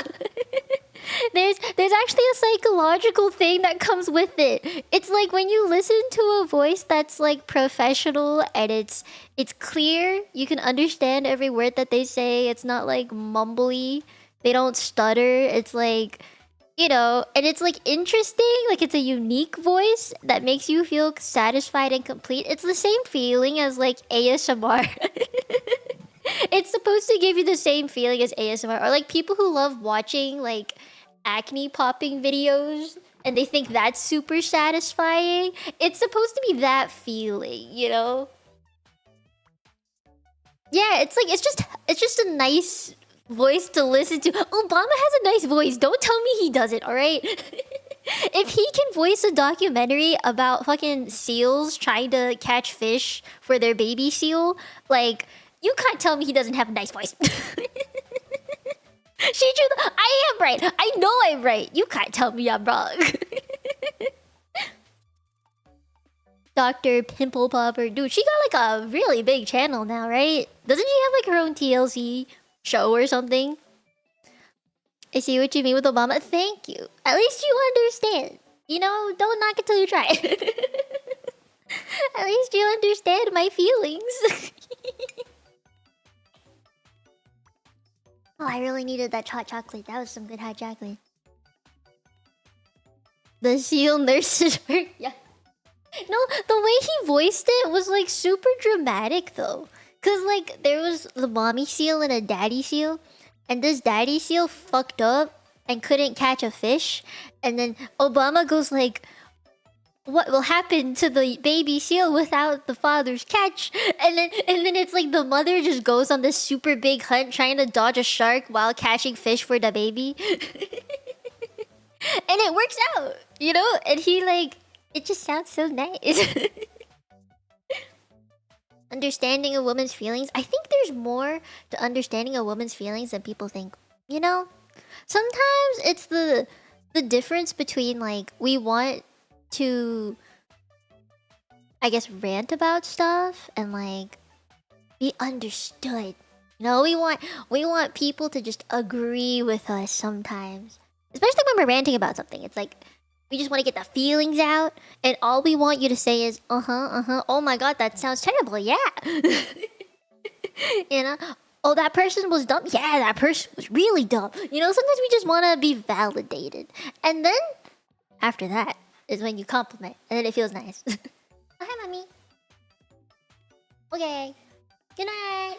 There's actually a psychological thing that comes with it. It's like when you listen to a voice that's like professional and it's clear, you can understand every word that they say. It's not like mumbly. They don't stutter. It's like, you know, and it's like interesting, like it's a unique voice that makes you feel satisfied and complete. It's the same feeling as like ASMR. It's supposed to give you the same feeling as ASMR, or like people who love watching like acne popping videos and they think that's super satisfying. It's supposed to be that feeling, you know? Yeah, it's like it's just a nice voice to listen to. Obama has a nice voice. Don't tell me he doesn't, alright? If he can voice a documentary about fucking seals trying to catch fish for their baby seal, like, you can't tell me he doesn't have a nice voice. I am right. I know I'm right. You can't tell me I'm wrong. Dr. Pimple Popper. Dude, she got like a really big channel now, right? Doesn't she have like her own TLC show or something? I see what you mean with Obama. Thank you. At least you understand. You know, don't knock it till you try. At least you understand my feelings. Oh, I really needed that hot chocolate. That was some good hot chocolate. The seal nurses are... Yeah. No, the way he voiced it was like super dramatic though. Cause like there was the mommy seal and a daddy seal. And this daddy seal fucked up and couldn't catch a fish. And then Obama goes like, what will happen to the baby seal without the father's catch? And then it's like the mother just goes on this super big hunt trying to dodge a shark while catching fish for the baby. And it works out, you know? And he like, it just sounds so nice. understanding a woman's feelings. I think there's more to understanding a woman's feelings than people think. You know, sometimes it's the difference between like we want to, I guess, rant about stuff and like be understood. You know, we want people to just agree with us sometimes, especially when we're ranting about something. It's like we just want to get the feelings out, and all we want you to say is oh my god, that sounds terrible. Yeah. You know, oh, that person was dumb. Yeah, that person was really dumb. You know, sometimes we just want to be validated, and then after that is when you compliment, and then it feels nice. Oh, hi, mommy. Okay. Good night.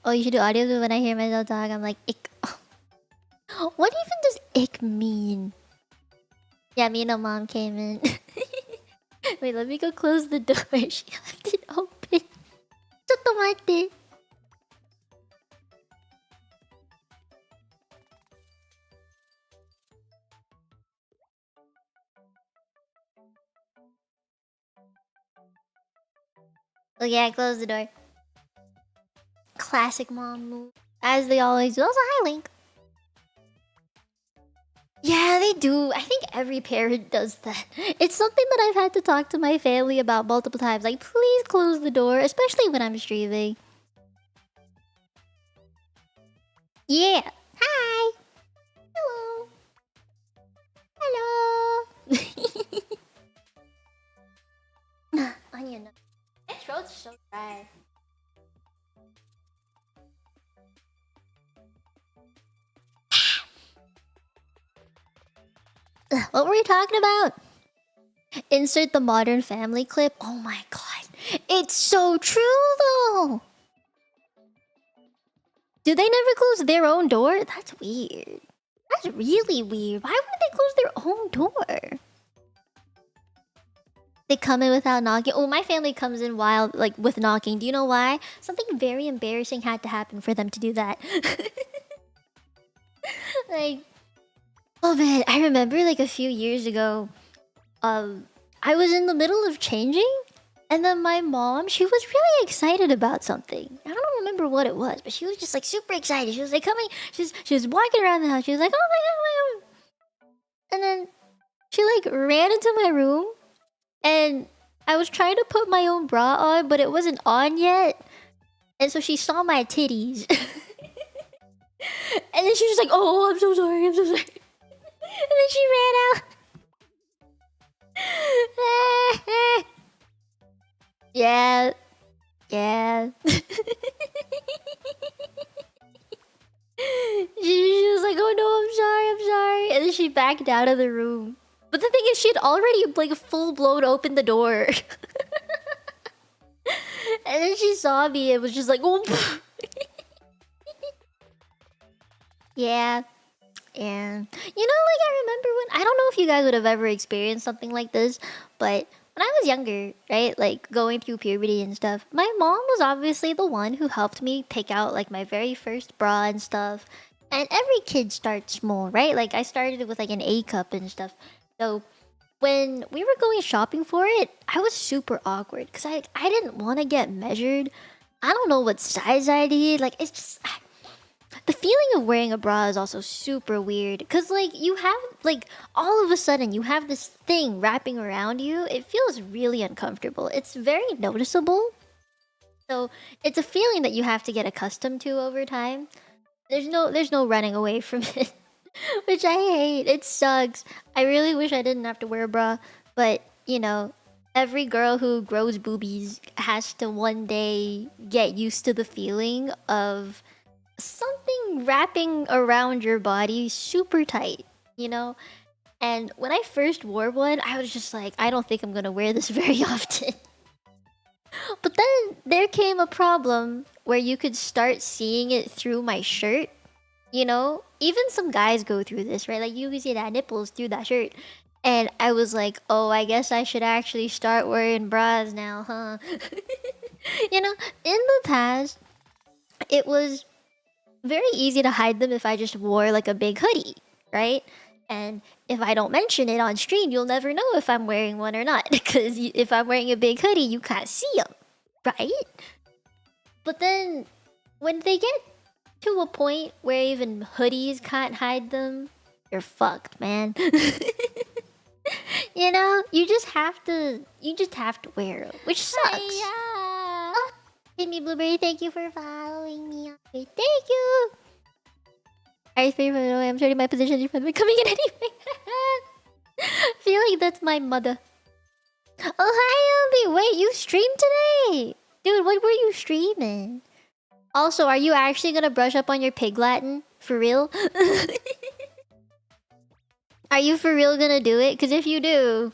Oh, you should do audio when I hear myself talk. I'm like, ick. What even does ick mean? Yeah, Mino mom came in. Wait, let me go close the door. She left it open. ちょっと待って. Okay, I closed the door. Classic mom move. As they always do. Also, hi, Link. Yeah, they do. I think every parent does that. It's something that I've had to talk to my family about multiple times. Like, please close the door, especially when I'm streaming. Yeah. Hi. Hello. Hello. Onion. My throat's so dry. What were we talking about? Insert the Modern Family clip. Oh my god. It's so true though. Do they never close their own door? That's weird. That's really weird. Why wouldn't they close their own door? They come in without knocking. Oh, my family comes in wild, like with knocking. Do you know why? Something very embarrassing had to happen for them to do that. Like, oh man, I remember like a few years ago, I was in the middle of changing, and then my mom, she was really excited about something. I don't remember what it was, but she was just like super excited. She was like coming, she was walking around the house. She was like, oh my god, oh my god. And then she like ran into my room, and I was trying to put my own bra on, but it wasn't on yet. And so she saw my titties. And then she was like, oh, I'm so sorry, I'm so sorry. And then she ran out. Yeah. Yeah. She was like, oh no, I'm sorry. And then she backed out of the room. But the thing is, she had already like full-blown opened the door. And then she saw me and was just like, oh. Yeah. Yeah. You know, like, I remember when... I don't know if you guys would have ever experienced something like this, but when I was younger, right, like, going through puberty and stuff, my mom was obviously the one who helped me pick out, like, my very first bra and stuff. And every kid starts small, right? Like, I started with, like, an A cup and stuff. So, when we were going shopping for it, I was super awkward, because I didn't want to get measured. I don't know what size I need. Like, it's just... The feeling of wearing a bra is also super weird, because like you have like all of a sudden you have this thing wrapping around you. It feels really uncomfortable. It's very noticeable. So it's a feeling that you have to get accustomed to over time. There's no running away from it. Which I hate. It sucks. I really wish I didn't have to wear a bra, but you know, every girl who grows boobies has to one day get used to the feeling of something wrapping around your body super tight, you know? And when I first wore one, I was just like, I don't think I'm gonna wear this very often. But then there came a problem where you could start seeing it through my shirt, you know? Even some guys go through this, right? Like, you can see that nipples through that shirt. And I was like, oh, I guess I should actually start wearing bras now, huh? You know, in the past, it was very easy to hide them if I just wore like a big hoodie, right? And if I don't mention it on stream, you'll never know if I'm wearing one or not. Because if I'm wearing a big hoodie, you can't see them, right? But then when they get to a point where even hoodies can't hide them, you're fucked, man. You know, you just have to wear them, which sucks. Hiya. Oh, Timmy Blueberry, thank you for following me on Twitter. Thank you. I I'm starting my position in front of coming in anyway. Feel like that's my mother. Oh hi Elby, wait, you streamed today? Dude, what were you streaming? Also, are you actually gonna brush up on your pig Latin? For real? Are you for real gonna do it? Because if you do,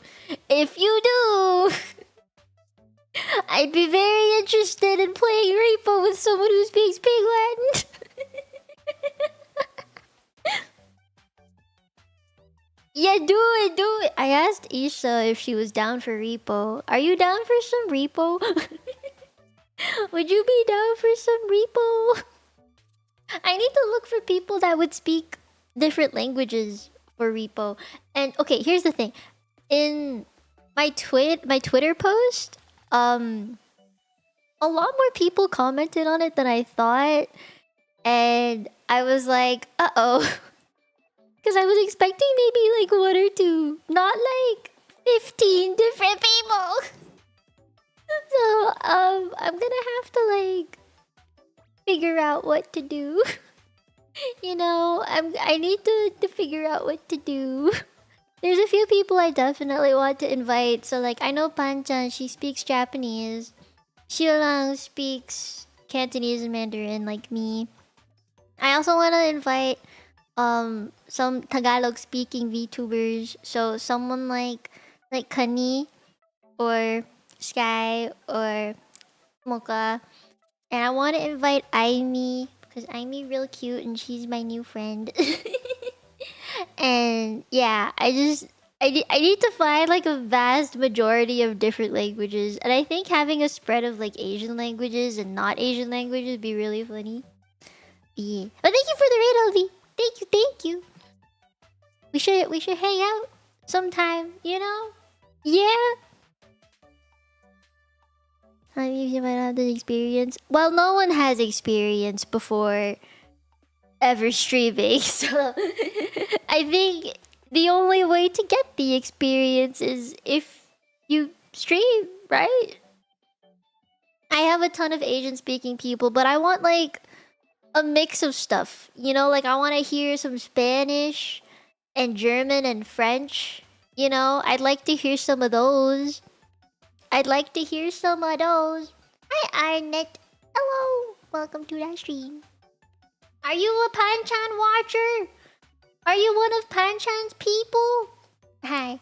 I'd be very interested in playing Repo with someone who speaks pig Latin. Yeah, do it. I asked Isha if she was down for Repo. Are you down for some Repo? Would you be down for some Repo? I need to look for people that would speak different languages for Repo. And okay, here's the thing. In my Twitter post, a lot more people commented on it than I thought. And I was like, uh-oh. Because I was expecting maybe like 1 or 2, not like 15 different people. So, I'm gonna have to like figure out what to do. You know, I need to figure out what to do. There's a few people I definitely want to invite. So like, I know Panchan, she speaks Japanese. Xiaolang speaks Cantonese and Mandarin like me. I also want to invite some Tagalog speaking VTubers. So someone like Kani or Sky or Mocha. And I want to invite Aimi because Aimi real cute and she's my new friend. And yeah, I need to find like a vast majority of different languages. And I think having a spread of like Asian languages and not Asian languages would be really funny. Yeah. But thank you for the raid, Elvie. Thank you. We should hang out sometime, you know? Yeah. I mean, you might have the experience. Well, no one has experience before ever streaming, so I think the only way to get the experience is if you stream, right? I have a ton of Asian speaking people, but I want like a mix of stuff. You know, like I want to hear some Spanish and German and French. You know, I'd like to hear some of those. Hi, Arnett. Hello. Welcome to that stream. Are you a Panchan watcher? Are you one of Panchan's people? Hi.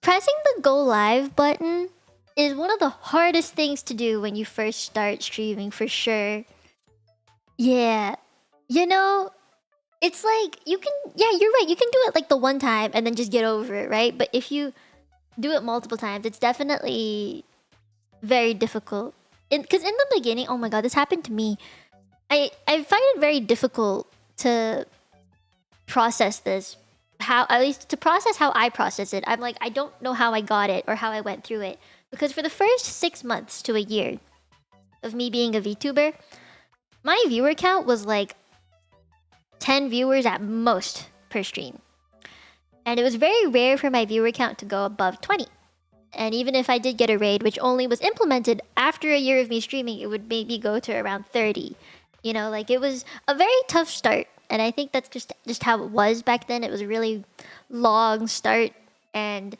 Pressing the go live button is one of the hardest things to do when you first start streaming, for sure. Yeah. You know, it's like you can... Yeah, you're right. You can do it like the one time and then just get over it, right? But if you do it multiple times, it's definitely very difficult. Because in the beginning, oh my god, this happened to me. I find it very difficult to process this. At least to process how I process it. I'm like, I don't know how I got it or how I went through it. Because for the first 6 months to a year of me being a VTuber, my viewer count was like 10 viewers at most per stream. And it was very rare for my viewer count to go above 20. And even if I did get a raid, which only was implemented after a year of me streaming, it would maybe go to around 30. You know, like it was a very tough start. And I think that's just how it was back then. It was a really long start. And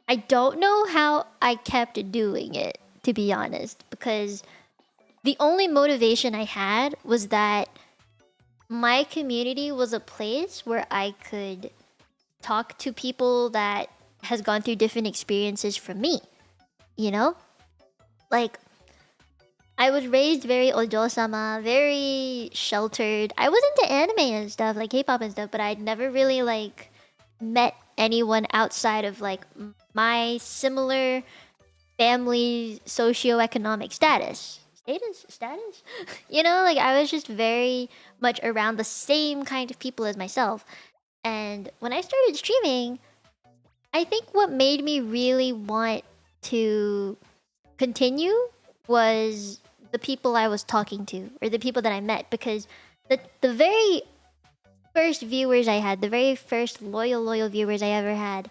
I don't know how I kept doing it, to be honest. Because the only motivation I had was that my community was a place where I could talk to people that has gone through different experiences from me. You know? Like, I was raised very ojo-sama, very sheltered. I was into anime and stuff, like K-pop and stuff, but I'd never really like met anyone outside of like my similar family socioeconomic status. status. You know, like I was just very much around the same kind of people as myself. And when I started streaming, I think what made me really want to continue was the people I was talking to or the people that I met, because the very first viewers I had, the very first loyal viewers I ever had,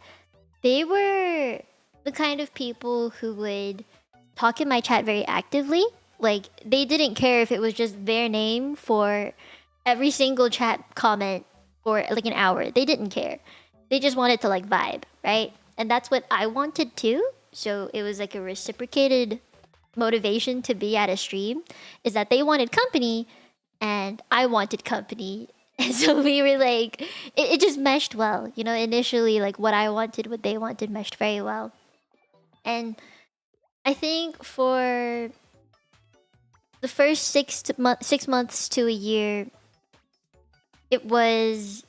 they were the kind of people who would talk in my chat very actively. Like they didn't care if it was just their name for every single chat comment for like an hour. They didn't care. They just wanted to like vibe, right? And that's what I wanted too. So it was like a reciprocated motivation to be at a stream, is that they wanted company and I wanted company. And so we were like, it just meshed well. You know, initially, like what I wanted, what they wanted meshed very well. And I think for the first 6 months to a year, it was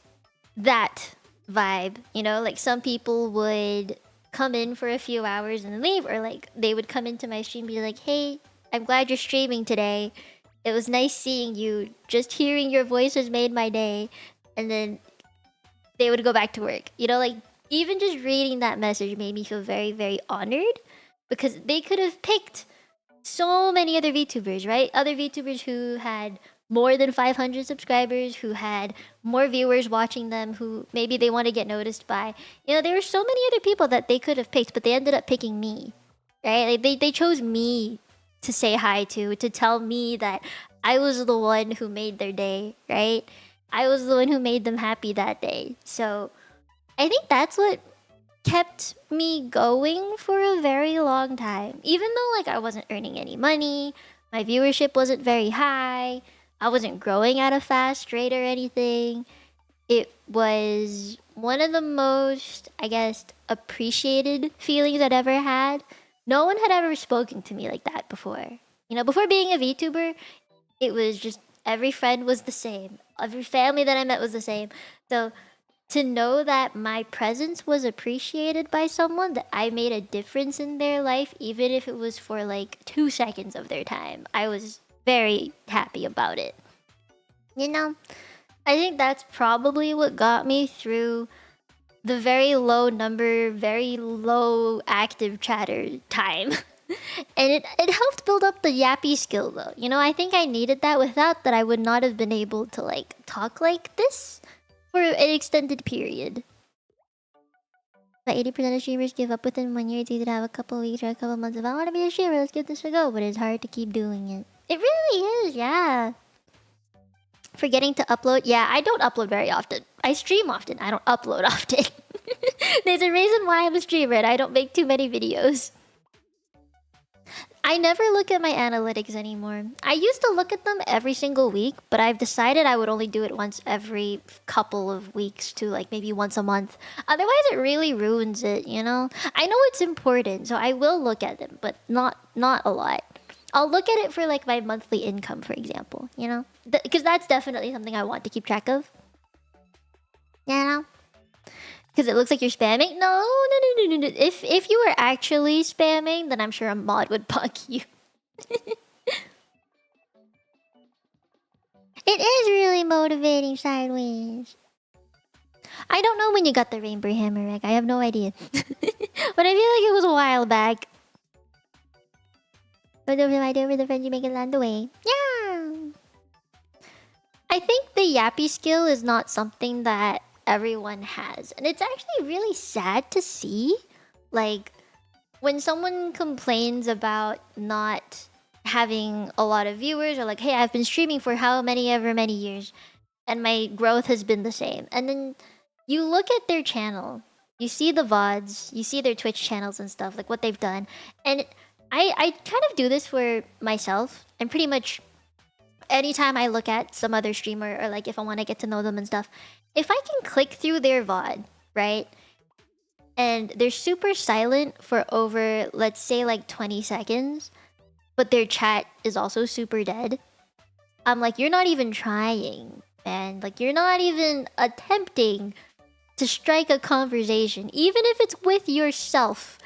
that vibe. You know, like some people would come in for a few hours and leave, or like they would come into my stream and be like, hey, I'm glad you're streaming today. It was nice seeing you. Just hearing your voice has made my day. And then they would go back to work. You know, like even just reading that message made me feel very, very honored, because they could have picked so many other VTubers, right? Other VTubers who had more than 500 subscribers, who had more viewers watching them, who maybe they want to get noticed by. You know, there were so many other people that they could have picked, but they ended up picking me, right? Like they chose me to say hi to tell me that I was the one who made their day, right? I was the one who made them happy that day. So I think that's what kept me going for a very long time. Even though like I wasn't earning any money, my viewership wasn't very high, I wasn't growing at a fast rate or anything. It was one of the most, I guess, appreciated feelings I'd ever had. No one had ever spoken to me like that before. You know, before being a VTuber, it was just every friend was the same. Every family that I met was the same. So to know that my presence was appreciated by someone, that I made a difference in their life, even if it was for like 2 seconds of their time, I was very happy about it. You know, I think that's probably what got me through the very low number, very low active chatter time. And it helped build up the yappy skill though. You know, I think I needed that. Without that, I would not have been able to like talk like this for an extended period. But 80% of streamers give up within 1 year. It's either to have a couple weeks or a couple months of I want to be a streamer, let's give this a go. But it's hard to keep doing it. It really is, yeah. Forgetting to upload. Yeah, I don't upload very often. I stream often. I don't upload often. There's a reason why I'm a streamer and I don't make too many videos. I never look at my analytics anymore. I used to look at them every single week, but I've decided I would only do it once every couple of weeks to like maybe once a month. Otherwise, it really ruins it, you know? I know it's important, so I will look at them, but not a lot. I'll look at it for like my monthly income, for example, you know? Because that's definitely something I want to keep track of. You know? Because it looks like you're spamming? No. If you were actually spamming, then I'm sure a mod would bug you. It is really motivating sideways. I don't know when you got the rainbow hammer, Rick. I have no idea. But I feel like it was a while back. But over the friend you make it land away. Yeah. I think the yappy skill is not something that everyone has, and it's actually really sad to see. Like when someone complains about not having a lot of viewers, or like, hey, I've been streaming for how many years and my growth has been the same, and then you look at their channel, you see the VODs, you see their Twitch channels and stuff, like what they've done, and I kind of do this for myself, and pretty much anytime I look at some other streamer, or like if I want to get to know them and stuff, if I can click through their VOD, right? And they're super silent for over, let's say like 20 seconds, but their chat is also super dead. I'm like, you're not even trying, man. Like, you're not even attempting to strike a conversation, even if it's with yourself.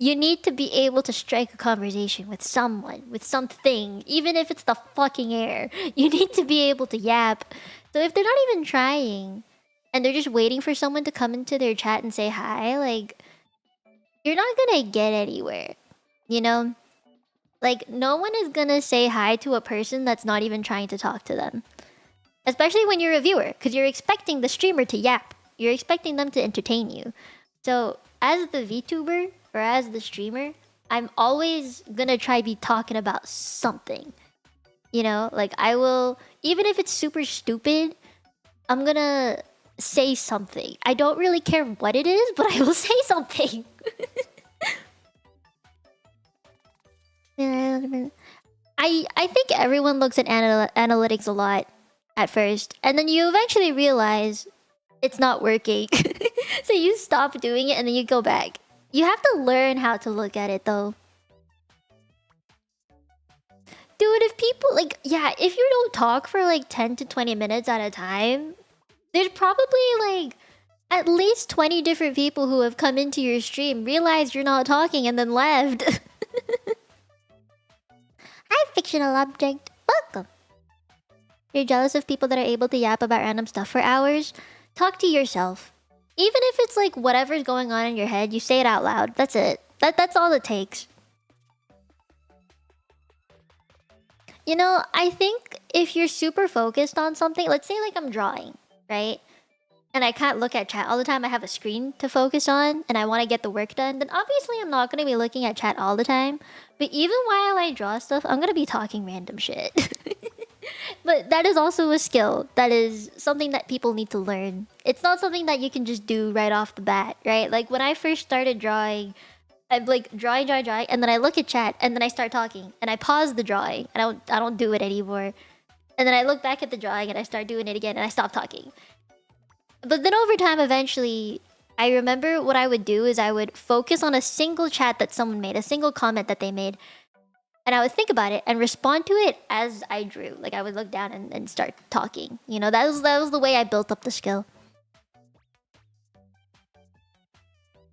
You need to be able to strike a conversation with someone, with something, even if it's the fucking air. You need to be able to yap. So if they're not even trying, and they're just waiting for someone to come into their chat and say hi, like, you're not gonna get anywhere, you know? Like, no one is gonna say hi to a person that's not even trying to talk to them. Especially when you're a viewer, because you're expecting the streamer to yap. You're expecting them to entertain you. So, as the VTuber, or as the streamer, I'm always gonna try be talking about something. You know, like, I will, even if it's super stupid, I'm gonna say something. I don't really care what it is, but I will say something. I think everyone looks at analytics a lot at first, and then you eventually realize it's not working. So you stop doing it and then you go back. You have to learn how to look at it though. Dude, if people like, yeah, if you don't talk for like 10 to 20 minutes at a time, there's probably like at least 20 different people who have come into your stream, realized you're not talking, and then left. Hi, fictional object. Welcome. You're jealous of people that are able to yap about random stuff for hours? Talk to yourself. Even if it's like whatever's going on in your head, you say it out loud. That's it. That's all it takes. You know, I think if you're super focused on something, let's say like I'm drawing, right? And I can't look at chat all the time. I have a screen to focus on and I want to get the work done, then obviously I'm not going to be looking at chat all the time. But even while I draw stuff, I'm going to be talking random shit. But that is also a skill. That is something that people need to learn. It's not something that you can just do right off the bat, right? Like when I first started drawing, I'm like drawing, and then I look at chat and then I start talking and I pause the drawing and I don't do it anymore. And then I look back at the drawing and I start doing it again and I stop talking. But then over time, eventually, I remember what I would do is I would focus on a single chat that someone made, a single comment that they made. And I would think about it and respond to it as I drew. Like I would look down and start talking. You know, that was the way I built up the skill.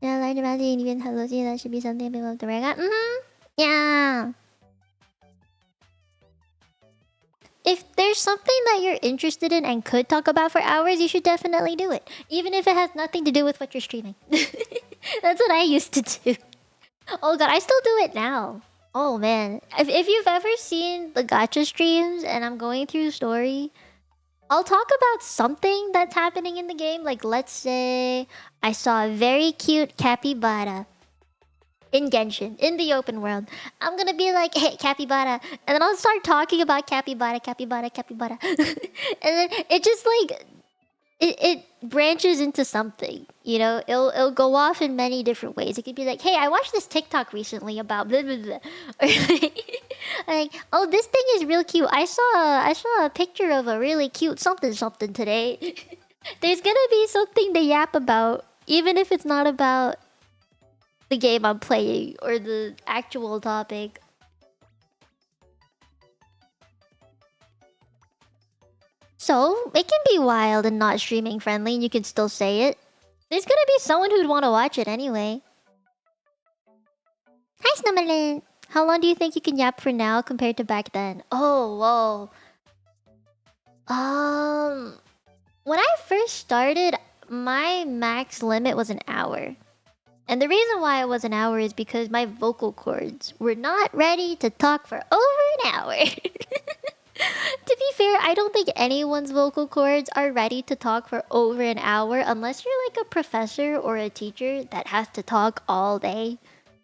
Yeah, large amount of even hello, that should be something people have to work on. Yeah. If there's something that you're interested in and could talk about for hours, you should definitely do it. Even if it has nothing to do with what you're streaming. That's what I used to do. Oh god, I still do it now. Oh man. If you've ever seen the gacha streams and I'm going through story, I'll talk about something that's happening in the game. Like let's say I saw a very cute capybara in Genshin, in the open world. I'm gonna be like, hey, capybara. And then I'll start talking about capybara. And then it just like, it branches into something. You know, it'll go off in many different ways. It could be like, hey, I watched this TikTok recently about blah, blah, blah. Or like, oh, this thing is real cute. I saw a picture of a really cute something today. There's gonna be something to yap about, even if it's not about the game I'm playing or the actual topic. So, it can be wild and not streaming friendly and you can still say it. There's gonna be someone who'd want to watch it anyway. Hi, Snowmelon! How long do you think you can yap for now compared to back then? Oh, whoa. When I first started, my max limit was an hour. And the reason why it was an hour is because my vocal cords were not ready to talk for over an hour. To be fair, I don't think anyone's vocal cords are ready to talk for over an hour unless you're like a professor or a teacher that has to talk all day.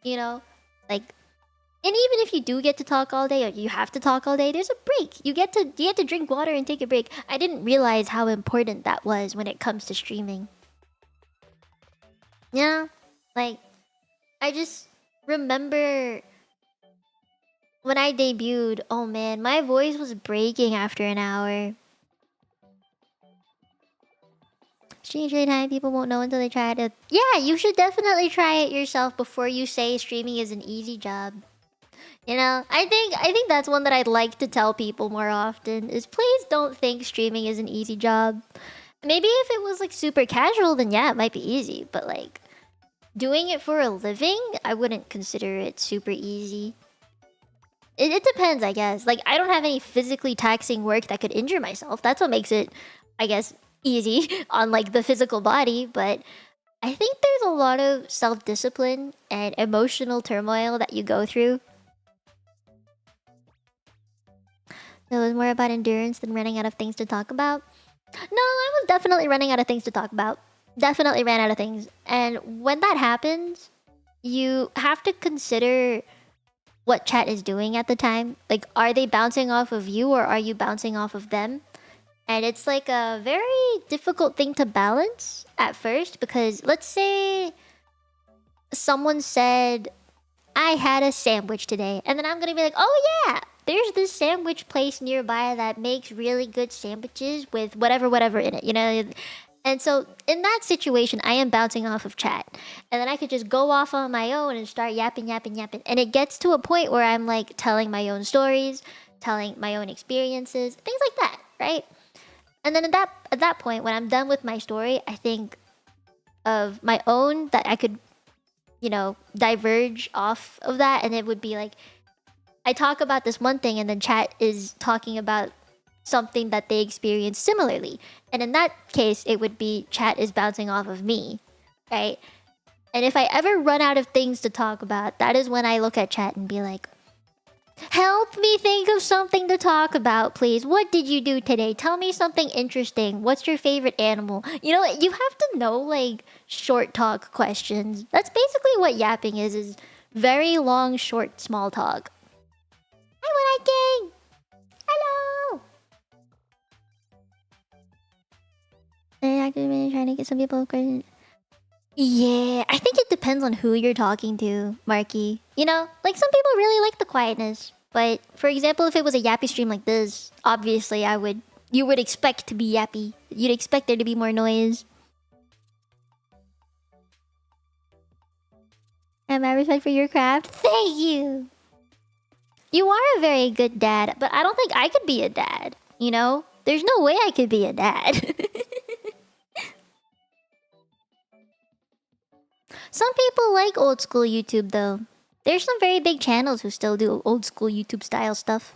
You know? Like, and even if you do get to talk all day or you have to talk all day, there's a break. You get to drink water and take a break. I didn't realize how important that was when it comes to streaming. Yeah. Like, I just remember when I debuted, oh man, my voice was breaking after an hour. Stream time, people won't know until they try it. Yeah, you should definitely try it yourself before you say streaming is an easy job. You know, I think that's one that I'd like to tell people more often is please don't think streaming is an easy job. Maybe if it was like super casual, then yeah, it might be easy, but like Doing it for a living, I wouldn't consider it super easy. It depends, I guess. Like, I don't have any physically taxing work that could injure myself. That's what makes it, I guess, easy on like the physical body. But I think there's a lot of self-discipline and emotional turmoil that you go through. So it was more about endurance than running out of things to talk about. No, I was definitely running out of things to talk about. Definitely ran out of things. And when that happens, you have to consider what chat is doing at the time. Like, are they bouncing off of you or are you bouncing off of them? And it's like a very difficult thing to balance at first, because let's say someone said, I had a sandwich today, and then I'm gonna be like, oh yeah, there's this sandwich place nearby that makes really good sandwiches with whatever in it, you know? And so in that situation, I am bouncing off of chat. And then I could just go off on my own and start yapping. And it gets to a point where I'm like telling my own stories, telling my own experiences, things like that, right? And then at that point, when I'm done with my story, I think of my own that I could, you know, diverge off of that. And it would be like, I talk about this one thing and then chat is talking about something that they experience similarly. And in that case, it would be chat is bouncing off of me, right? And if I ever run out of things to talk about, that is when I look at chat and be like, help me think of something to talk about, please. What did you do today? Tell me something interesting. What's your favorite animal? You know, you have to know, like, short talk questions. That's basically what yapping is very long, short, small talk. Hi, What King! Hello! They're actively trying to get some people questions. Yeah, I think it depends on who you're talking to, Marky. You know, like some people really like the quietness. But for example, if it was a yappy stream like this, obviously you would expect to be yappy. You'd expect there to be more noise. And my respect for your craft. Thank you! You are a very good dad, but I don't think I could be a dad, you know? There's no way I could be a dad. Some people like old school YouTube though. There's some very big channels who still do old school YouTube style stuff.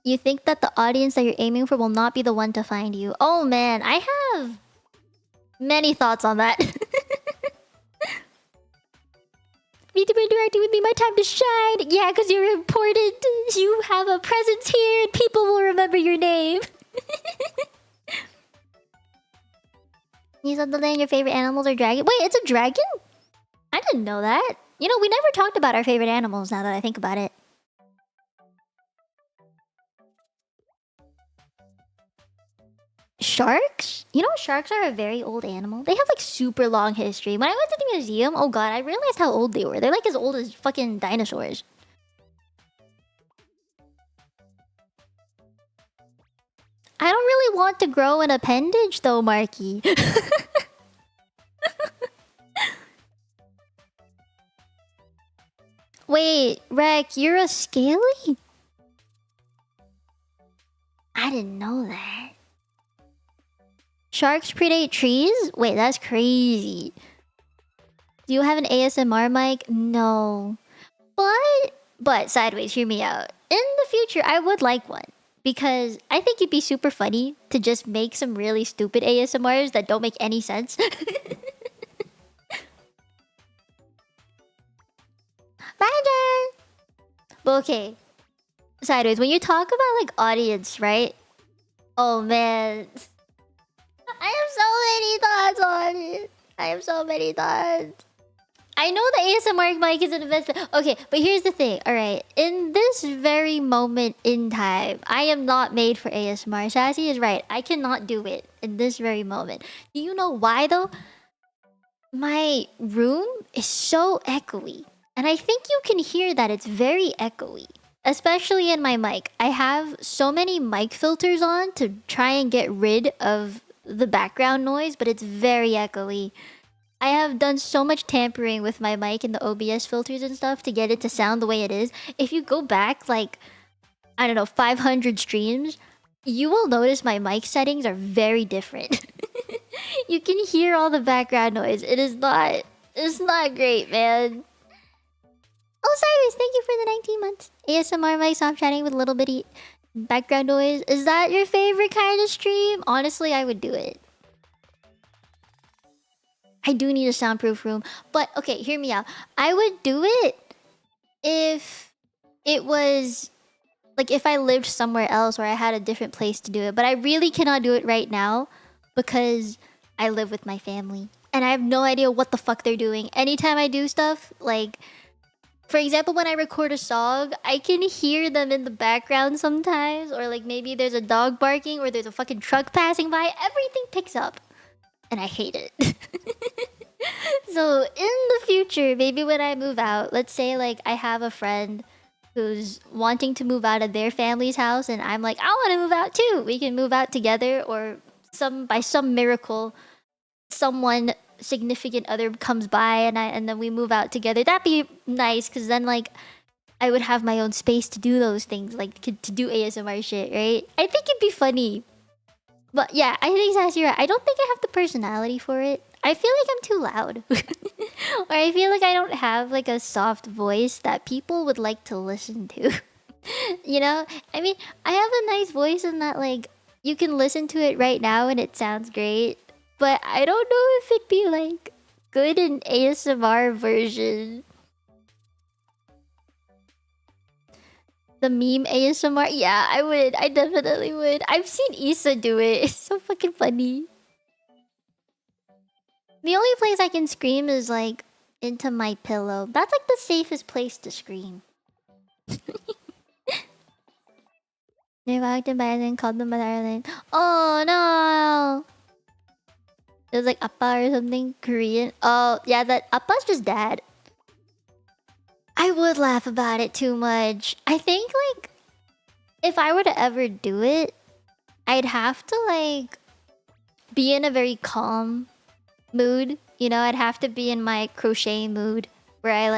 You think that the audience that you're aiming for will not be the one to find you. Oh man, I have many thoughts on that. VTuber interacting with me, my time to shine. Yeah, because you're important. You have a presence here and people will remember your name. You said the name your favorite animals are dragon. Wait, it's a dragon? I didn't know that. You know, we never talked about our favorite animals now that I think about it. Sharks? You know, sharks are a very old animal. They have like super long history. When I went to the museum, oh god, I realized how old they were. They're like as old as fucking dinosaurs. I don't really want to grow an appendage though, Marky. Wait, Rek, you're a scaly? I didn't know that. Sharks predate trees? Wait, that's crazy. Do you have an ASMR mic? No. But sideways, hear me out. In the future, I would like one. Because I think it'd be super funny to just make some really stupid ASMRs that don't make any sense. Bye, Jen! But okay. Sideways, when you talk about like audience, right? Oh man. I have so many thoughts on it. I have so many thoughts. I know the ASMR mic is an investment. Okay, but here's the thing. Alright, in this very moment in time, I am not made for ASMR. Sassy is right. I cannot do it in this very moment. Do you know why though? My room is so echoey. And I think you can hear that it's very echoey. Especially in my mic. I have so many mic filters on to try and get rid of the background noise, but it's very echoey. I have done so much tampering with my mic and the OBS filters and stuff to get it to sound the way it is. If you go back like, I don't know, 500 streams, you will notice my mic settings are very different. You can hear all the background noise. It's not great, man. Oh, Cyrus, thank you for the 19 months. ASMR mic stop chatting with little bitty background noise. Is that your favorite kind of stream? Honestly, I would do it. I do need a soundproof room. But, okay, hear me out. I would do it if it was... like, if I lived somewhere else or I had a different place to do it. But I really cannot do it right now because I live with my family. And I have no idea what the fuck they're doing. Anytime I do stuff, like... for example, when I record a song, I can hear them in the background sometimes. Or like maybe there's a dog barking or there's a fucking truck passing by. Everything picks up. And I hate it. So in the future, maybe when I move out, let's say like I have a friend who's wanting to move out of their family's house and I'm like, I want to move out too. We can move out together, or by some miracle someone significant other comes by and then we move out together. That'd be nice because then like I would have my own space to do those things, like to do ASMR shit, right? I think it'd be funny. But yeah, I think Sassy, right. I don't think I have the personality for it. I feel like I'm too loud. Or I feel like I don't have like a soft voice that people would like to listen to. You know? I mean, I have a nice voice in that like you can listen to it right now and it sounds great. But I don't know if it'd be like good in ASMR version. The meme ASMR? Yeah, I would. I definitely would. I've seen Issa do it. It's so fucking funny. The only place I can scream is like into my pillow. That's like the safest place to scream. They walked in by and then called them by their name. Oh no! It was like Appa or something Korean. Oh yeah, that Appa's just dad. I would laugh about it too much. I think like if I were to ever do it, I'd have to like be in a very calm mood. You know, I'd have to be in my crochet mood where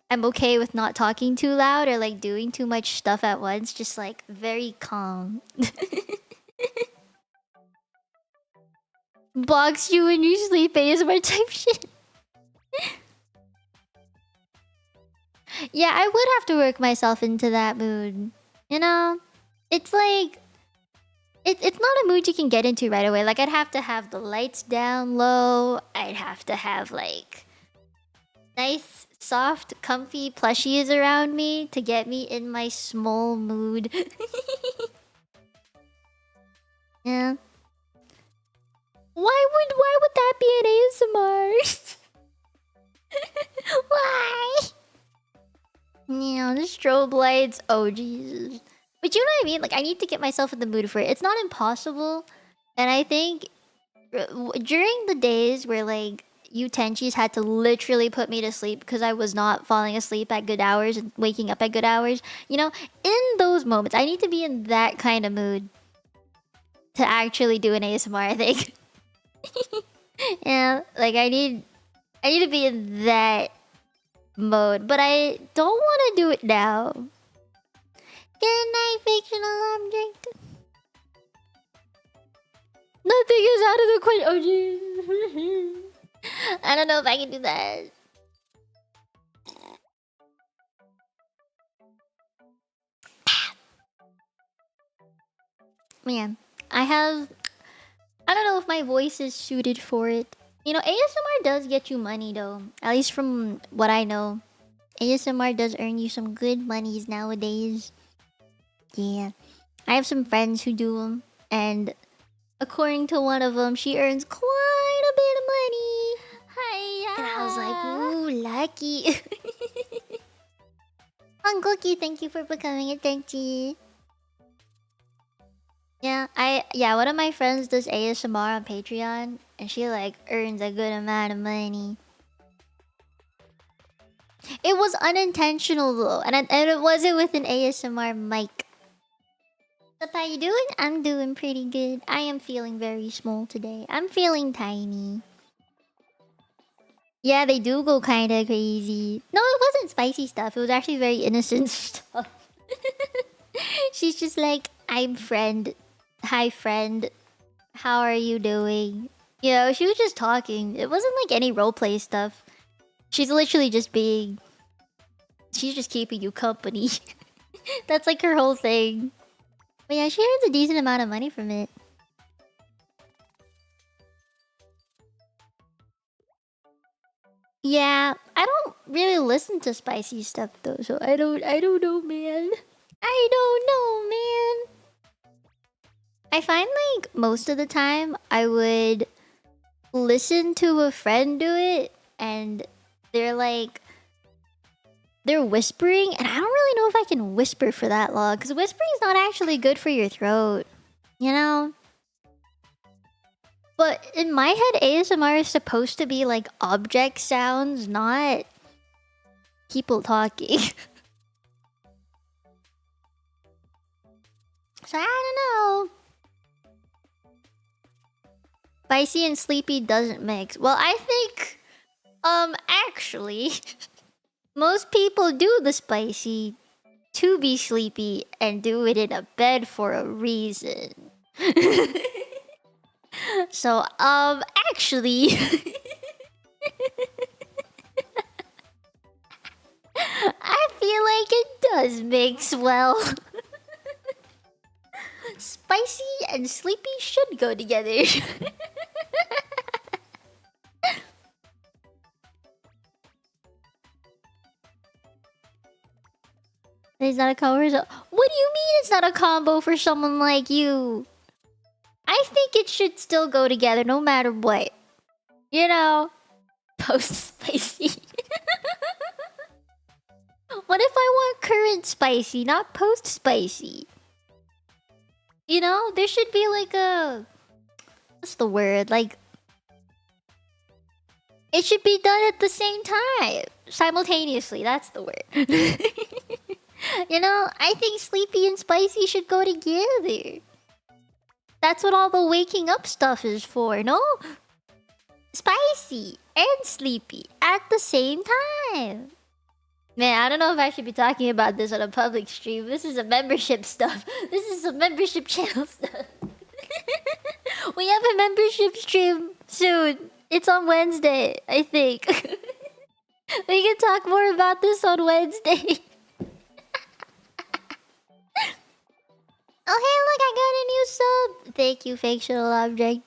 I'm okay with not talking too loud or like doing too much stuff at once. Just like very calm. Box you when you sleep ASMR type shit. Yeah, I would have to work myself into that mood. You know? It's like... It's not a mood you can get into right away. Like, I'd have to have the lights down low. I'd have to have, like... nice, soft, comfy plushies around me to get me in my small mood. Yeah. Why would that be an ASMR? Why? Yeah, the strobe lights. Oh, Jesus. But you know what I mean? Like, I need to get myself in the mood for it. It's not impossible. And I think during the days where, like, you Tenchis had to literally put me to sleep because I was not falling asleep at good hours and waking up at good hours, you know, in those moments, I need to be in that kind of mood to actually do an ASMR, I think. Yeah, like, I need to be in that mode, but I don't want to do it now. Good night, fictional object. Nothing is out of the question. Oh, jeez. I don't know if I can do that. Man, I don't know if my voice is suited for it. You know, ASMR does get you money though. At least from what I know. ASMR does earn you some good monies nowadays. Yeah. I have some friends who do them. And according to one of them, she earns quite a bit of money. Hiya. And I was like, ooh, lucky. Cookie, thank you for becoming a Tenchi. Yeah, one of my friends does ASMR on Patreon, and she like earns a good amount of money. It was unintentional though, and it wasn't with an ASMR mic. So how you doing? I'm doing pretty good. I am feeling very small today. I'm feeling tiny. Yeah, they do go kind of crazy. No, it wasn't spicy stuff. It was actually very innocent stuff. She's just like, I'm friend. Hi, friend. How are you doing? You know, she was just talking. It wasn't like any roleplay stuff. She's literally just being... She's just keeping you company. That's like her whole thing. But yeah, she earns a decent amount of money from it. Yeah, I don't really listen to spicy stuff though, so I don't know, man. I don't know, man. I find like most of the time I would listen to a friend do it and they're whispering, and I don't really know if I can whisper for that long because whispering is not actually good for your throat, you know? But in my head, ASMR is supposed to be like object sounds, not people talking. So I don't know. Spicy and sleepy doesn't mix. Well, I think, actually, most people do the spicy to be sleepy and do it in a bed for a reason. So, actually... I feel like it does mix well. Spicy and sleepy should go together. It's not a combo for what do you mean it's not a combo for someone like you? I think it should still go together no matter what. You know? Post-spicy. What if I want current spicy, not post-spicy? You know? There should be like a... What's the word? Like... It should be done at the same time. Simultaneously, that's the word. You know? I think sleepy and spicy should go together. That's what all the waking up stuff is for, no? Spicy and sleepy at the same time. Man, I don't know if I should be talking about this on a public stream. This is a membership stuff. This is a membership channel stuff. We have a membership stream soon. It's on Wednesday, I think. We can talk more about this on Wednesday. Oh, hey, look, I got a new sub. Thank you, fictional object.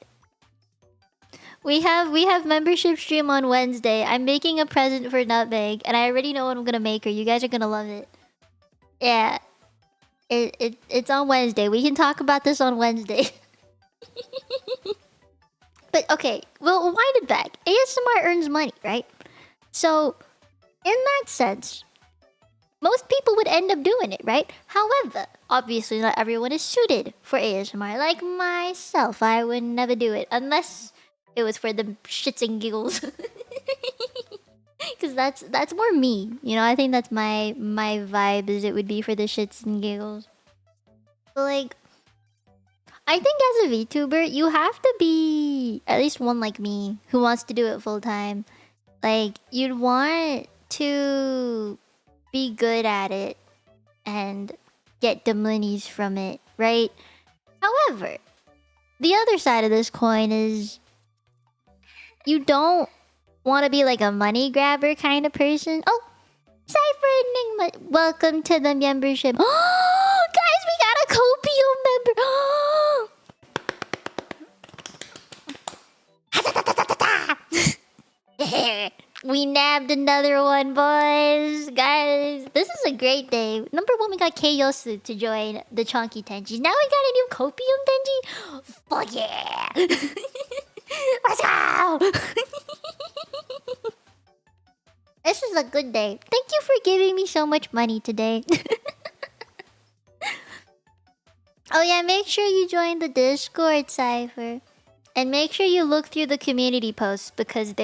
We have membership stream on Wednesday. I'm making a present for Nutmeg, and I already know what I'm gonna make her. You guys are gonna love it. Yeah. It's on Wednesday. We can talk about this on Wednesday. But okay, we'll wind it back. ASMR earns money, right? So, in that sense, most people would end up doing it, right? However, obviously not everyone is suited for ASMR. Like myself, I would never do it unless it was for the shits and giggles. Because that's more me. You know, I think that's my vibe, is it would be for the shits and giggles. But like, I think as a VTuber, you have to be at least one like me who wants to do it full time. Like, you'd want to be good at it and get the monies from it, right? However, the other side of this coin is you don't want to be like a money grabber kind of person. Oh, Cypher Enigma, welcome to the membership. Oh, guys, we got a Copium member. We nabbed another one, boys. Guys, this is a great day. Number one, we got Kyosu to join the Chonky Tenji. Now we got a new Copium Tenji. Fuck yeah. Let's go. This is a good day. Thank you for giving me so much money today. Oh yeah, make sure you join the Discord, Cypher. And make sure you look through the community posts because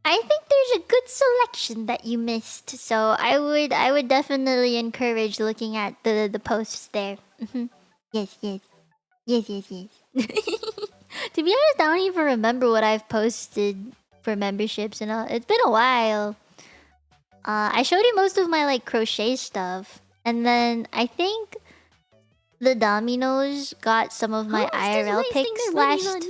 I think there's a good selection that you missed. So I would definitely encourage looking at the posts there. Yes. To be honest, I don't even remember what I've posted for memberships and all. It's been a while. I showed you most of my like crochet stuff, and then I think the Dominoes got some of my IRL pics slashed.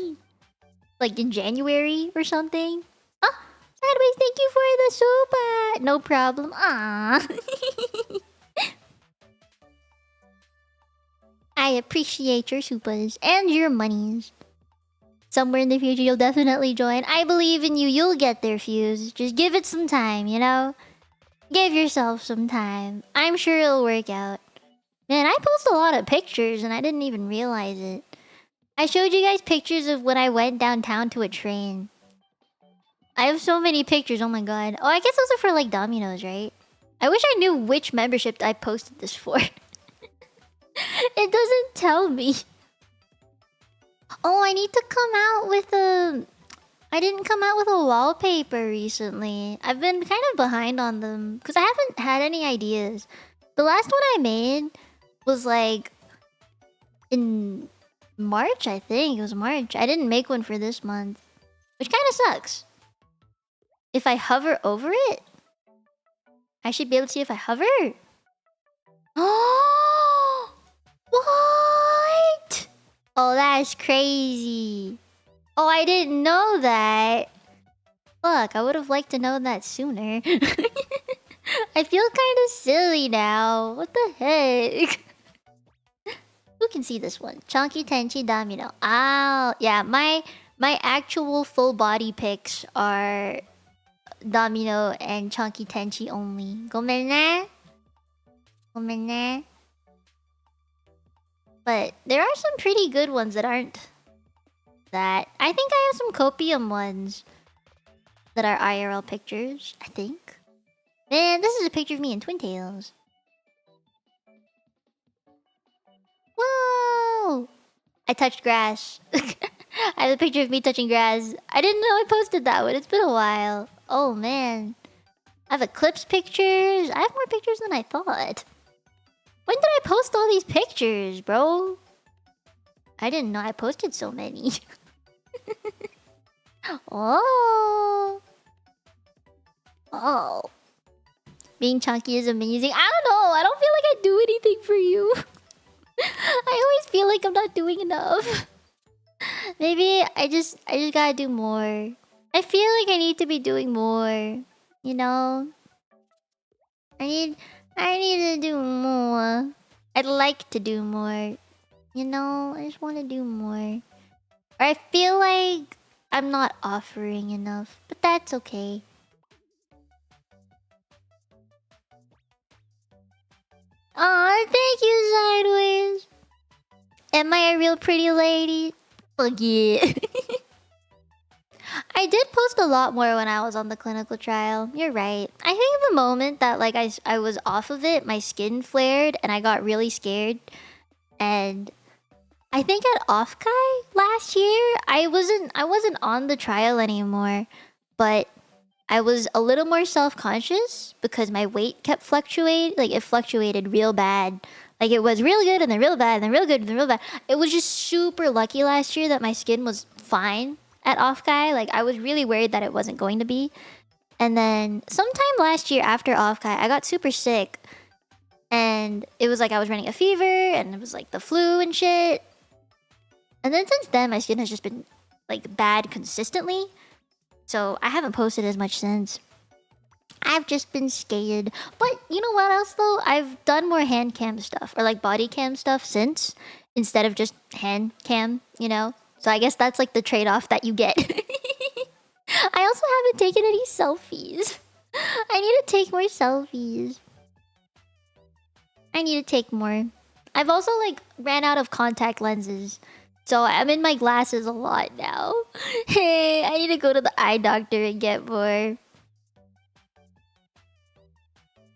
like in January or something. Oh, sideways, thank you for the super. No problem. Ah, I appreciate your supers and your monies. Somewhere in the future, you'll definitely join. I believe in you. You'll get there, Fuse. Just give it some time, you know? Give yourself some time. I'm sure it'll work out. Man, I post a lot of pictures and I didn't even realize it. I showed you guys pictures of when I went downtown to a train. I have so many pictures, oh my god. Oh, I guess those are for like Domino's, right? I wish I knew which membership I posted this for. It doesn't tell me. Oh, I need to come out with a... I didn't come out with a wallpaper recently. I've been kind of behind on them because I haven't had any ideas. The last one I made was like in March, I think. It was March. I didn't make one for this month, which kind of sucks. If I hover over it, I should be able to see if I hover. Oh, what? Oh, that's crazy. Oh, I didn't know that. Fuck, I would have liked to know that sooner. I feel kind of silly now. What the heck? Who can see this one? Chunky Tenchi Domino. Oh, yeah, my actual full body pics are Domino and Chunky Tenchi only. Gomenne. Gomenne. But there are some pretty good ones that aren't that. I think I have some copium ones that are IRL pictures, I think. Man, this is a picture of me in Twin Tails. Whoa! I touched grass. I have a picture of me touching grass. I didn't know I posted that one. It's been a while. Oh, man. I have Eclipse pictures. I have more pictures than I thought. When did I post all these pictures, bro? I didn't know I posted so many. Oh. Oh. Being chunky is amazing. I don't know. I don't feel like I do anything for you. I always feel like I'm not doing enough. Maybe I just gotta do more. I feel like I need to be doing more. You know? I need to do more. I'd like to do more. You know? I just want to do more. Or I feel like I'm not offering enough. But that's okay. Aw, thank you, Sideways. Am I a real pretty lady? Fuck yeah. I did post a lot more when I was on the clinical trial. You're right. I think the moment that like I was off of it, my skin flared and I got really scared. And I think at Offkai last year, I wasn't on the trial anymore, but I was a little more self-conscious because my weight kept fluctuating. Like it fluctuated real bad. Like it was real good and then real bad and then real good and then real bad. It was just super lucky last year that my skin was fine at Offkai. Like I was really worried that it wasn't going to be. And then sometime last year after Offkai, I got super sick. And it was like I was running a fever and it was like the flu and shit. And then since then, my skin has just been like bad consistently. So I haven't posted as much since. I've just been scared. But you know what else though? I've done more hand cam stuff or like body cam stuff since. Instead of just hand cam, you know? So I guess that's like the trade-off that you get. I also haven't taken any selfies. I need to take more selfies. I need to take more. I've also like ran out of contact lenses. So I'm in my glasses a lot now. Hey, I need to go to the eye doctor and get more.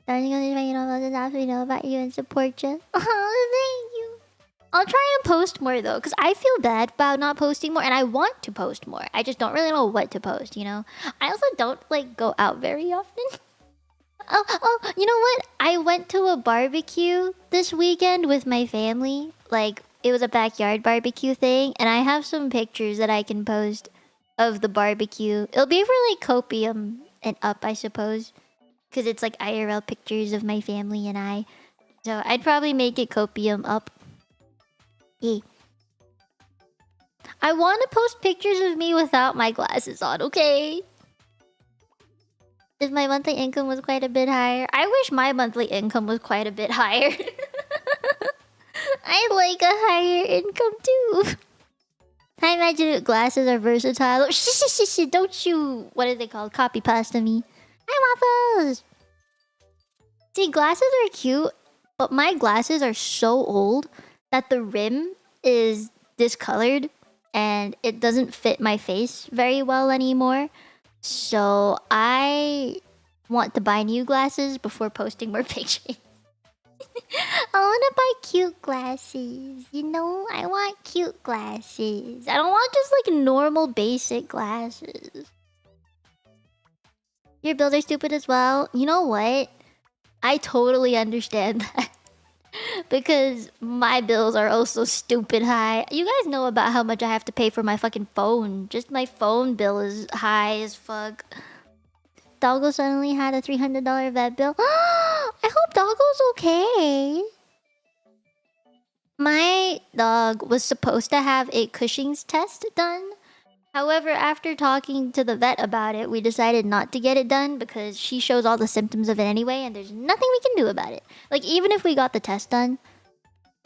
I'm gonna know about you and support you. Oh, thank you. I'll try and post more though, because I feel bad about not posting more, and I want to post more. I just don't really know what to post, you know? I also don't like go out very often. Oh, you know what? I went to a barbecue this weekend with my family. Like, it was a backyard barbecue thing, and I have some pictures that I can post of the barbecue. It'll be for like Copium and up, I suppose. Because it's like IRL pictures of my family and I. So I'd probably make it Copium up. Yeah. I want to post pictures of me without my glasses on, okay? If my monthly income was quite a bit higher. I wish my monthly income was quite a bit higher. I like a higher income too. I imagine glasses are versatile. Don't you... What are they called? Copy pasta me. I want those! See, glasses are cute, but my glasses are so old that the rim is discolored and it doesn't fit my face very well anymore. So I want to buy new glasses before posting more pictures. I want to buy cute glasses. You know, I want cute glasses. I don't want just like normal basic glasses. Your bills are stupid as well. You know what? I totally understand that. Because my bills are also stupid high. You guys know about how much I have to pay for my fucking phone. Just my phone bill is high as fuck. Doggo suddenly had a $300 vet bill. I hope Doggo's okay. My dog was supposed to have a Cushing's test done. However, after talking to the vet about it, we decided not to get it done because she shows all the symptoms of it anyway, and there's nothing we can do about it. Like, even if we got the test done,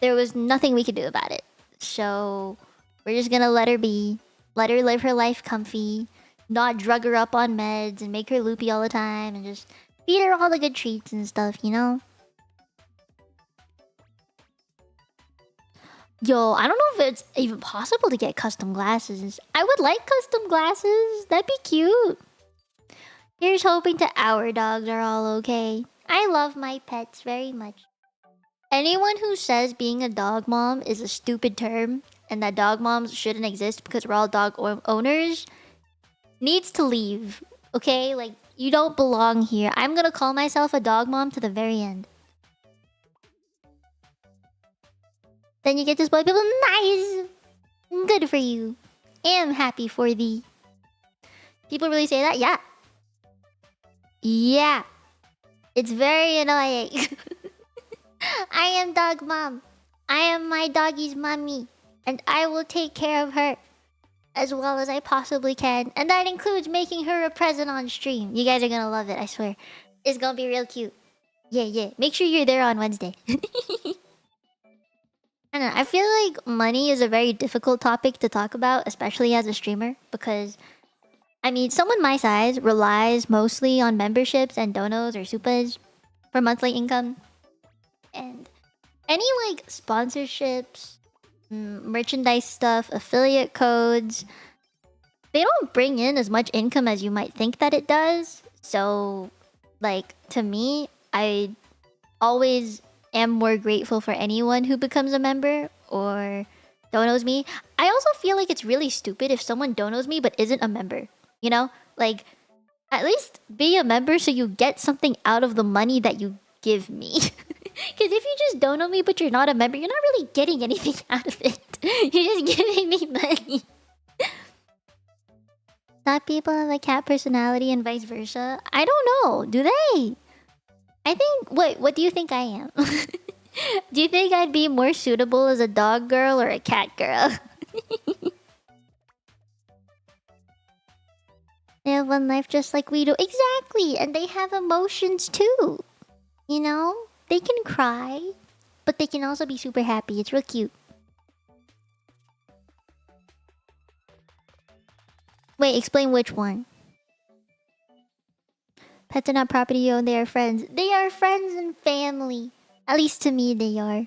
there was nothing we could do about it. So, we're just gonna let her be. Let her live her life comfy. Not drug her up on meds and make her loopy all the time, and just feed her all the good treats and stuff, you know? Yo, I don't know if it's even possible to get custom glasses. I would like custom glasses. That'd be cute. Here's hoping that our dogs are all okay. I love my pets very much. Anyone who says being a dog mom is a stupid term and that dog moms shouldn't exist because we're all dog owners needs to leave. Okay? Like, you don't belong here. I'm gonna call myself a dog mom to the very end. Then you get to spoil people. Nice! Good for you. Am happy for thee. People really say that? Yeah. Yeah. It's very annoying. I am dog mom. I am my doggy's mommy. And I will take care of her as well as I possibly can. And that includes making her a present on stream. You guys are gonna love it, I swear. It's gonna be real cute. Yeah, yeah. Make sure you're there on Wednesday. I don't know. I feel like money is a very difficult topic to talk about, especially as a streamer, because I mean, someone my size relies mostly on memberships and donos or supas for monthly income, and any like sponsorships, merchandise stuff, affiliate codes, they don't bring in as much income as you might think that it does. So, like, to me, I always am more grateful for anyone who becomes a member or donos me. I also feel like it's really stupid if someone donos me but isn't a member. You know? Like, at least be a member so you get something out of the money that you give me. Because if you just dono me but you're not a member, you're not really getting anything out of it. You're just giving me money. Not people have a cat personality and vice versa. I don't know. Do they? I think... Wait, what do you think I am? Do you think I'd be more suitable as a dog girl or a cat girl? They have one life just like we do. Exactly! And they have emotions too. You know? They can cry, but they can also be super happy. It's real cute. Wait, explain which one. Pets are not property you own, they are friends. They are friends and family. At least to me, they are.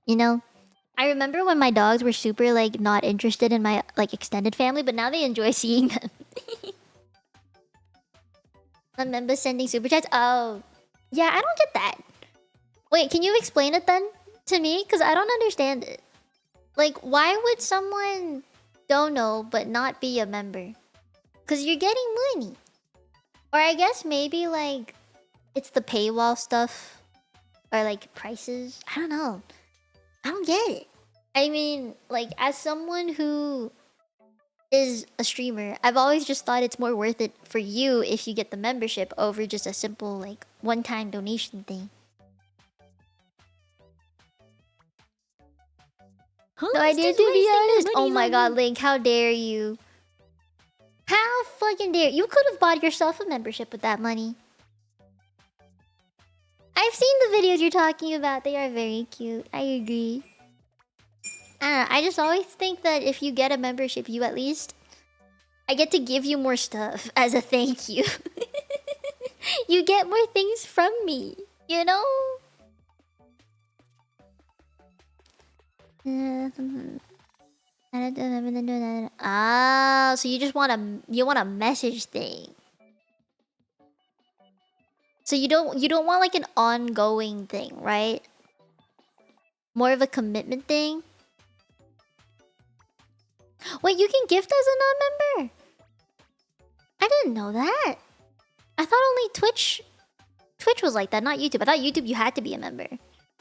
You know? I remember when my dogs were super, like, not interested in my, like, extended family, but now they enjoy seeing them. Remember sending super chats? Oh. Yeah, I don't get that. Wait, can you explain it then? To me? Because I don't understand it. Like, why would someone dono but not be a member? Because you're getting money. Or I guess maybe, like, it's the paywall stuff. Or, like, prices. I don't know. I don't get it. I mean, like, as someone who is a streamer, I've always just thought it's more worth it for you if you get the membership over just a simple, like, one-time donation thing. No idea, to be honest. Oh my god, Link, how dare you? How fucking dare you? You could have bought yourself a membership with that money. I've seen the videos you're talking about. They are very cute. I agree. I don't know. I just always think that if you get a membership, you at least... I get to give you more stuff as a thank you. You get more things from me, you know? Ah, so you just want a message thing. So you don't want like an ongoing thing, right? More of a commitment thing. Wait, you can gift as a non-member? I didn't know that. I thought only Twitch was like that, not YouTube. I thought YouTube you had to be a member.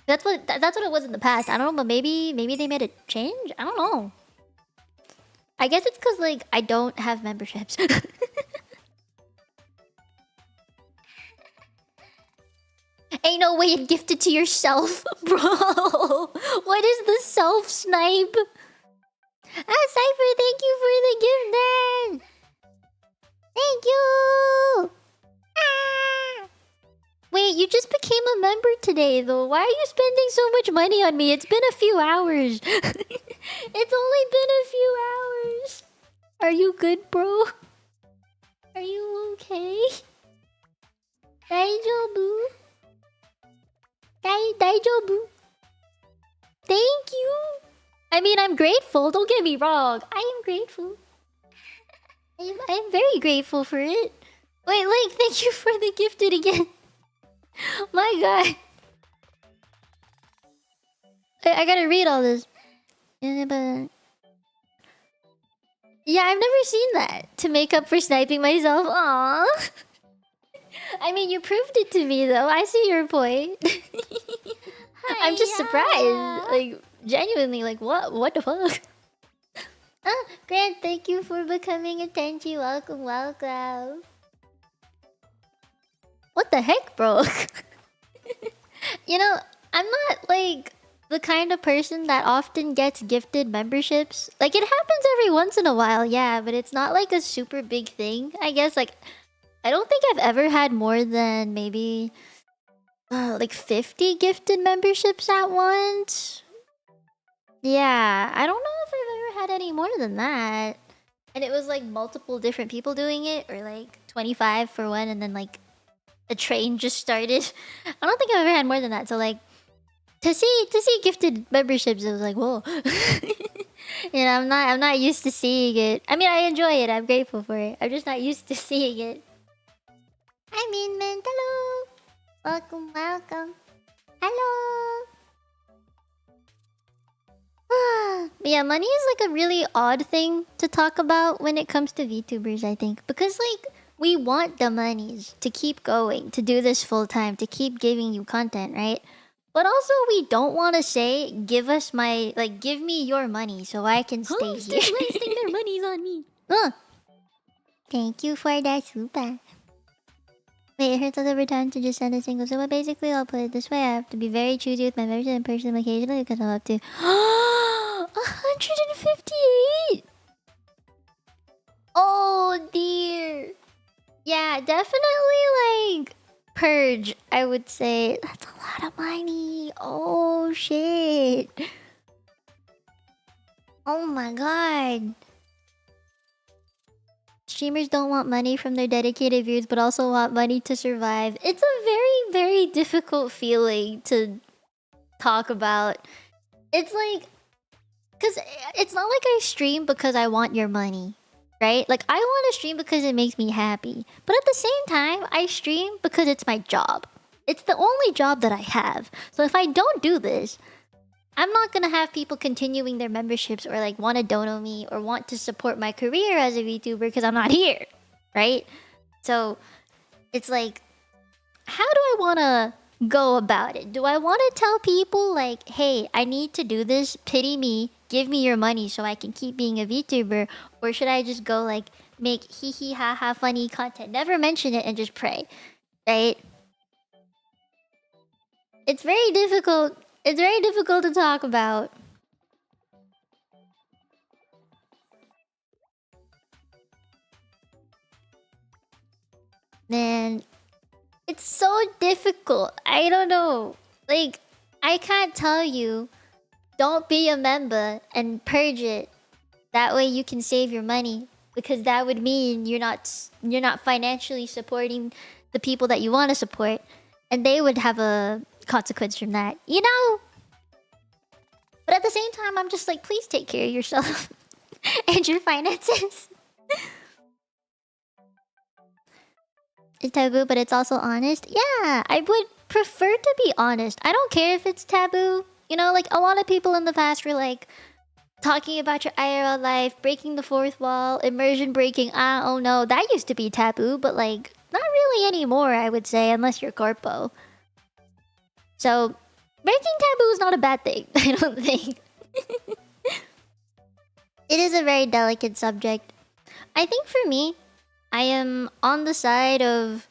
That's what it was in the past. I don't know, but maybe they made a change. I don't know. I guess it's because like I don't have memberships. Ain't no way you gift it to yourself, bro. What is the self snipe? Ah, Cypher, thank you for the gift then. Thank you. Ah. Wait, you just became a member today, though. Why are you spending so much money on me? It's been a few hours. It's only been a few hours. Are you good, bro? Are you okay? Daijobu? Daijobu? Thank you. I mean, I'm grateful. Don't get me wrong. I am grateful. I'm very grateful for it. Wait, Link, thank you for the gifted again. My god. I gotta read all this. Yeah, I've never seen that. To make up for sniping myself. Aww. I mean, you proved it to me, though. I see your point. I'm just surprised. Like, genuinely, like, what the fuck? Ah, Grant, thank you for becoming a Tenchi. Welcome, welcome. What the heck, bro? You know, I'm not, like, the kind of person that often gets gifted memberships. Like, it happens every once in a while, yeah, but it's not, like, a super big thing. I guess, like, I don't think I've ever had more than maybe... like 50 gifted memberships at once. Yeah, I don't know if I've ever had any more than that. And it was like multiple different people doing it, or like 25 for one, and then like a train just started. I don't think I've ever had more than that. So like to see gifted memberships, it was like, whoa. You know, I'm not used to seeing it. I mean, I enjoy it. I'm grateful for it. I'm just not used to seeing it. I mean, hello. Welcome, welcome. Hello. But yeah, money is like a really odd thing to talk about when it comes to VTubers, I think. Because like, we want the monies to keep going, to do this full time, to keep giving you content, right? But also we don't want to say, give me your money so I can stay here. Still wasting their monies on me. Thank you for that super. Wait, it hurts all over time to just send a single. So basically, I'll put it this way. I have to be very choosy with my membership in person occasionally because I'm up to 158. Oh dear. Yeah, definitely like purge, I would say. That's a lot of money. Oh shit. Oh my god. Streamers don't want money from their dedicated viewers, but also want money to survive. It's a very, very difficult feeling to talk about. It's like... Because it's not like I stream because I want your money, right? Like, I want to stream because it makes me happy. But at the same time, I stream because it's my job. It's the only job that I have. So if I don't do this... I'm not gonna have people continuing their memberships or like want to dono me or want to support my career as a VTuber because I'm not here, right? So it's like, how do I want to go about it? Do I want to tell people like, hey, I need to do this, pity me, give me your money so I can keep being a VTuber? Or should I just go like, make hee hee ha ha funny content, never mention it and just pray, right? It's very difficult. It's very difficult to talk about. It's so difficult. I don't know. Like, I can't tell you, don't be a member and purge it. That way you can save your money, because that would mean you're not financially supporting the people that you want to support, and they would have a consequence from that. You know. But at the same time, I'm just like, please take care of yourself and your finances. It's taboo, but it's also honest. Yeah, I would prefer to be honest. I don't care if it's taboo. You know, like a lot of people in the past were like talking about your IRL life, breaking the fourth wall, immersion breaking. Oh no, that used to be taboo, but like not really anymore, I would say, unless you're corpo. So breaking taboo is not a bad thing, I don't think. It is a very delicate subject. I think for me, I am on the side of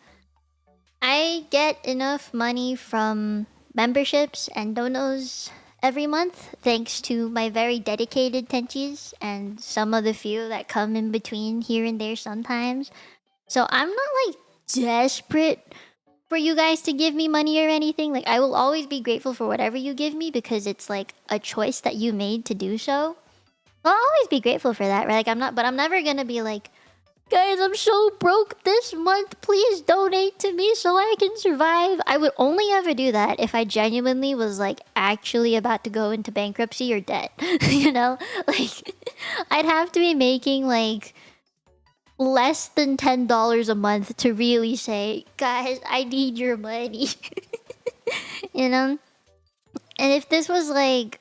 I get enough money from memberships and donos every month, thanks to my very dedicated tenchis and some of the few that come in between here and there sometimes. So I'm not like desperate for you guys to give me money or anything. Like, I will always be grateful for whatever you give me, because it's like a choice that you made to do so. I'll always be grateful for that, right? Like, I'm never gonna be like, guys, I'm so broke this month, please donate to me so I can survive. I would only ever do that if I genuinely was like actually about to go into bankruptcy or debt. You know? Like, I'd have to be making like less than $10 a month to really say, guys, I need your money. You know? And if this was like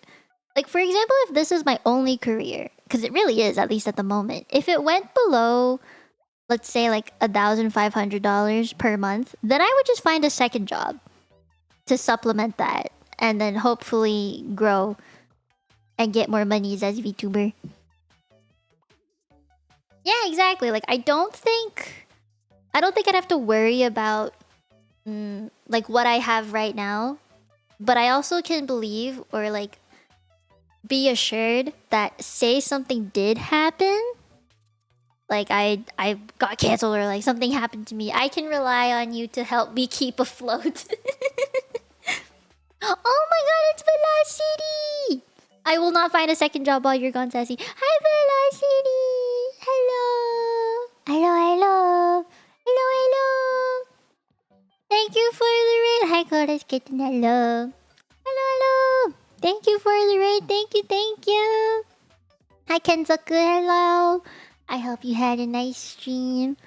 for example, if this is my only career, because it really is, at least at the moment, if it went below, let's say like $1,500 per month, then I would just find a second job to supplement that, and then hopefully grow and get more monies as VTuber. Yeah, exactly. Like, I don't think I'd have to worry about like what I have right now, but I also can believe or like be assured that, say something did happen, like I got canceled or like something happened to me, I can rely on you to help me keep afloat. Oh my god, it's Velocity! I will not find a second job while you're gone, Sassy. Hi, Velocity! Hello! Hello, hello! Hello, hello! Thank you for the raid! Hi, Chorus Kitten, hello! Hello, hello! Thank you for the raid, thank you, thank you! Hi, Kenzoku, hello! I hope you had a nice stream.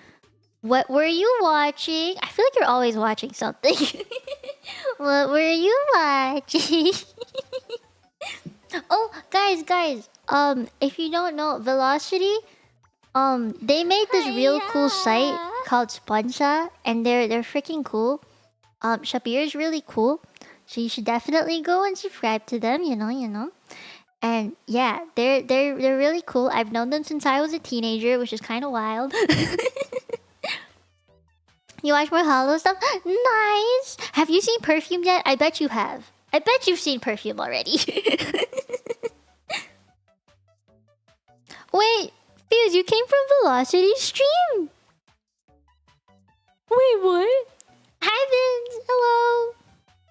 What were you watching? I feel like you're always watching something. What were you watching? Oh, guys. If you don't know, Velocity, they made this real cool site called Sponsa, and they're freaking cool. Shabir is really cool, so you should definitely go and subscribe to them. You know. And yeah, they're really cool. I've known them since I was a teenager, which is kind of wild. You watch more Hollow stuff? Nice! Have you seen Perfume yet? I bet you have. I bet you've seen Perfume already. Wait, Fuse, you came from Velocity's stream! Wait, what? Hi, Vince! Hello!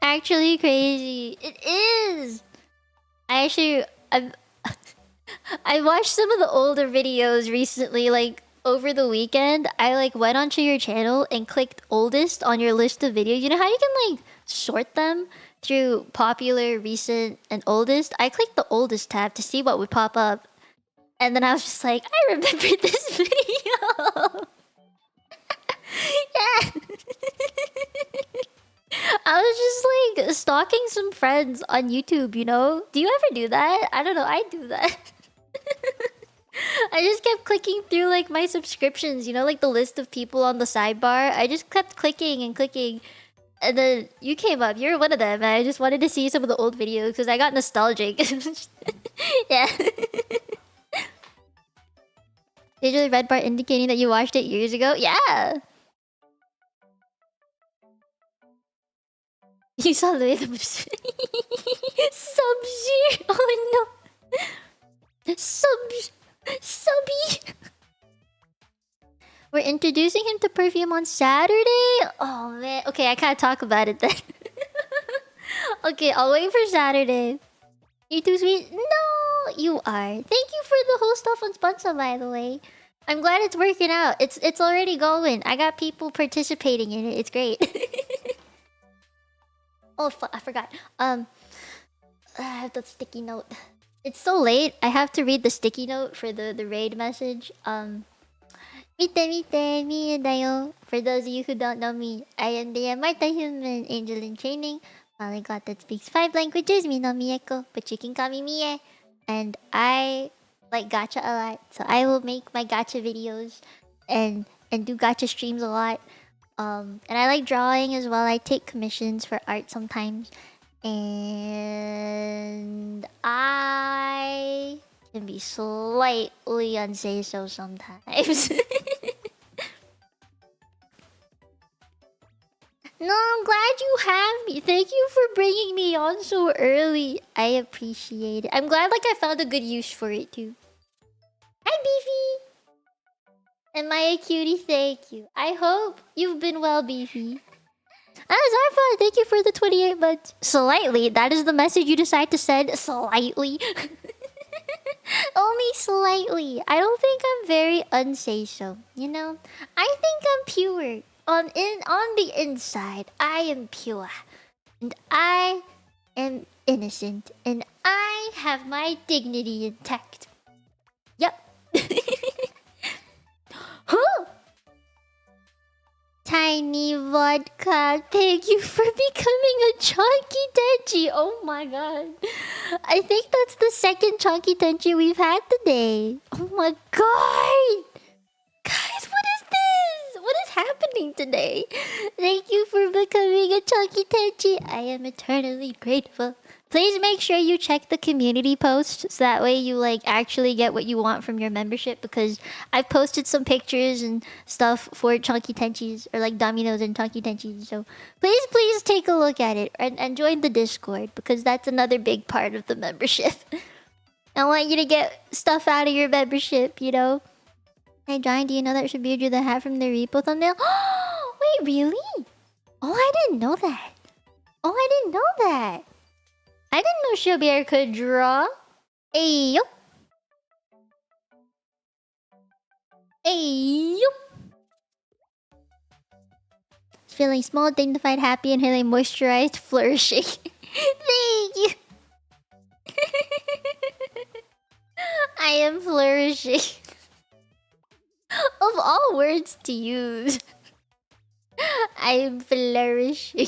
Actually crazy. It is! I watched some of the older videos recently, like over the weekend. I like went onto your channel and clicked oldest on your list of videos. You know how you can like sort them through popular, recent, and oldest? I clicked the oldest tab to see what would pop up. And then I was just like, I remember this video. Yeah. I was just like stalking some friends on YouTube, you know? Do you ever do that? I don't know, I do that. I just kept clicking through like my subscriptions, you know, like the list of people on the sidebar. I just kept clicking and clicking. And then you came up, you're one of them. And I just wanted to see some of the old videos because I got nostalgic. Yeah. Digital red bar indicating that you watched it years ago? Yeah. You saw the Sub-Zero. Oh no. Subby. We're introducing him to perfume on Saturday? Oh man. Okay, I can't talk about it then. Okay, I'll wait for Saturday. You too sweet? No, you are. Thank you for the whole stuff on sponsor, by the way. I'm glad it's working out. It's already going. I got people participating in it. It's great. Oh fuck, I forgot. I have the sticky note. It's so late. I have to read the sticky note for the raid message. Mite Mite, Mie da yo. For those of you who don't know me, I am the immortal human angel in training. Polyglot that speaks 5 languages, Mino Mieko, but you can call me Mie. And I like gacha a lot, so I will make my gacha videos and do gacha streams a lot. And I like drawing as well. I take commissions for art sometimes. And I can be slightly unsay-so sometimes. No, I'm glad you have me. Thank you for bringing me on so early. I appreciate it. I'm glad like I found a good use for it too. Hi, Beefy. Am I a cutie? Thank you. I hope you've been well, Beefy. Zarfa, thank you for the 28 months. Slightly. That is the message you decide to send. Slightly. Only slightly. I don't think I'm very unsay-so. You know, I think I'm pure. On the inside, I am pure, and I am innocent, and I have my dignity intact. Yep. Huh? Tiny vodka, thank you for becoming a chunky tenchi. Oh my god. I think that's the second chunky tenchi we've had today. Oh my god. Guys, what is this? What is happening today? Thank you for becoming a chunky tenchi. I am eternally grateful. Please make sure you check the community post so that way you like actually get what you want from your membership, because I've posted some pictures and stuff for chunky tenchis or like dominoes and chunky tenchis. So please take a look at it and join the Discord, because that's another big part of the membership. I want you to get stuff out of your membership, you know? Hey, John, do you know that Shabir drew the hat from the repo thumbnail? Wait, really? Oh, I didn't know that. Oh, I didn't know that. I didn't know Shabir could draw. Ayo. Ayo. Feeling small, dignified, happy, and feeling moisturized, flourishing. Thank you. I am flourishing. Of all words to use, I am flourishing.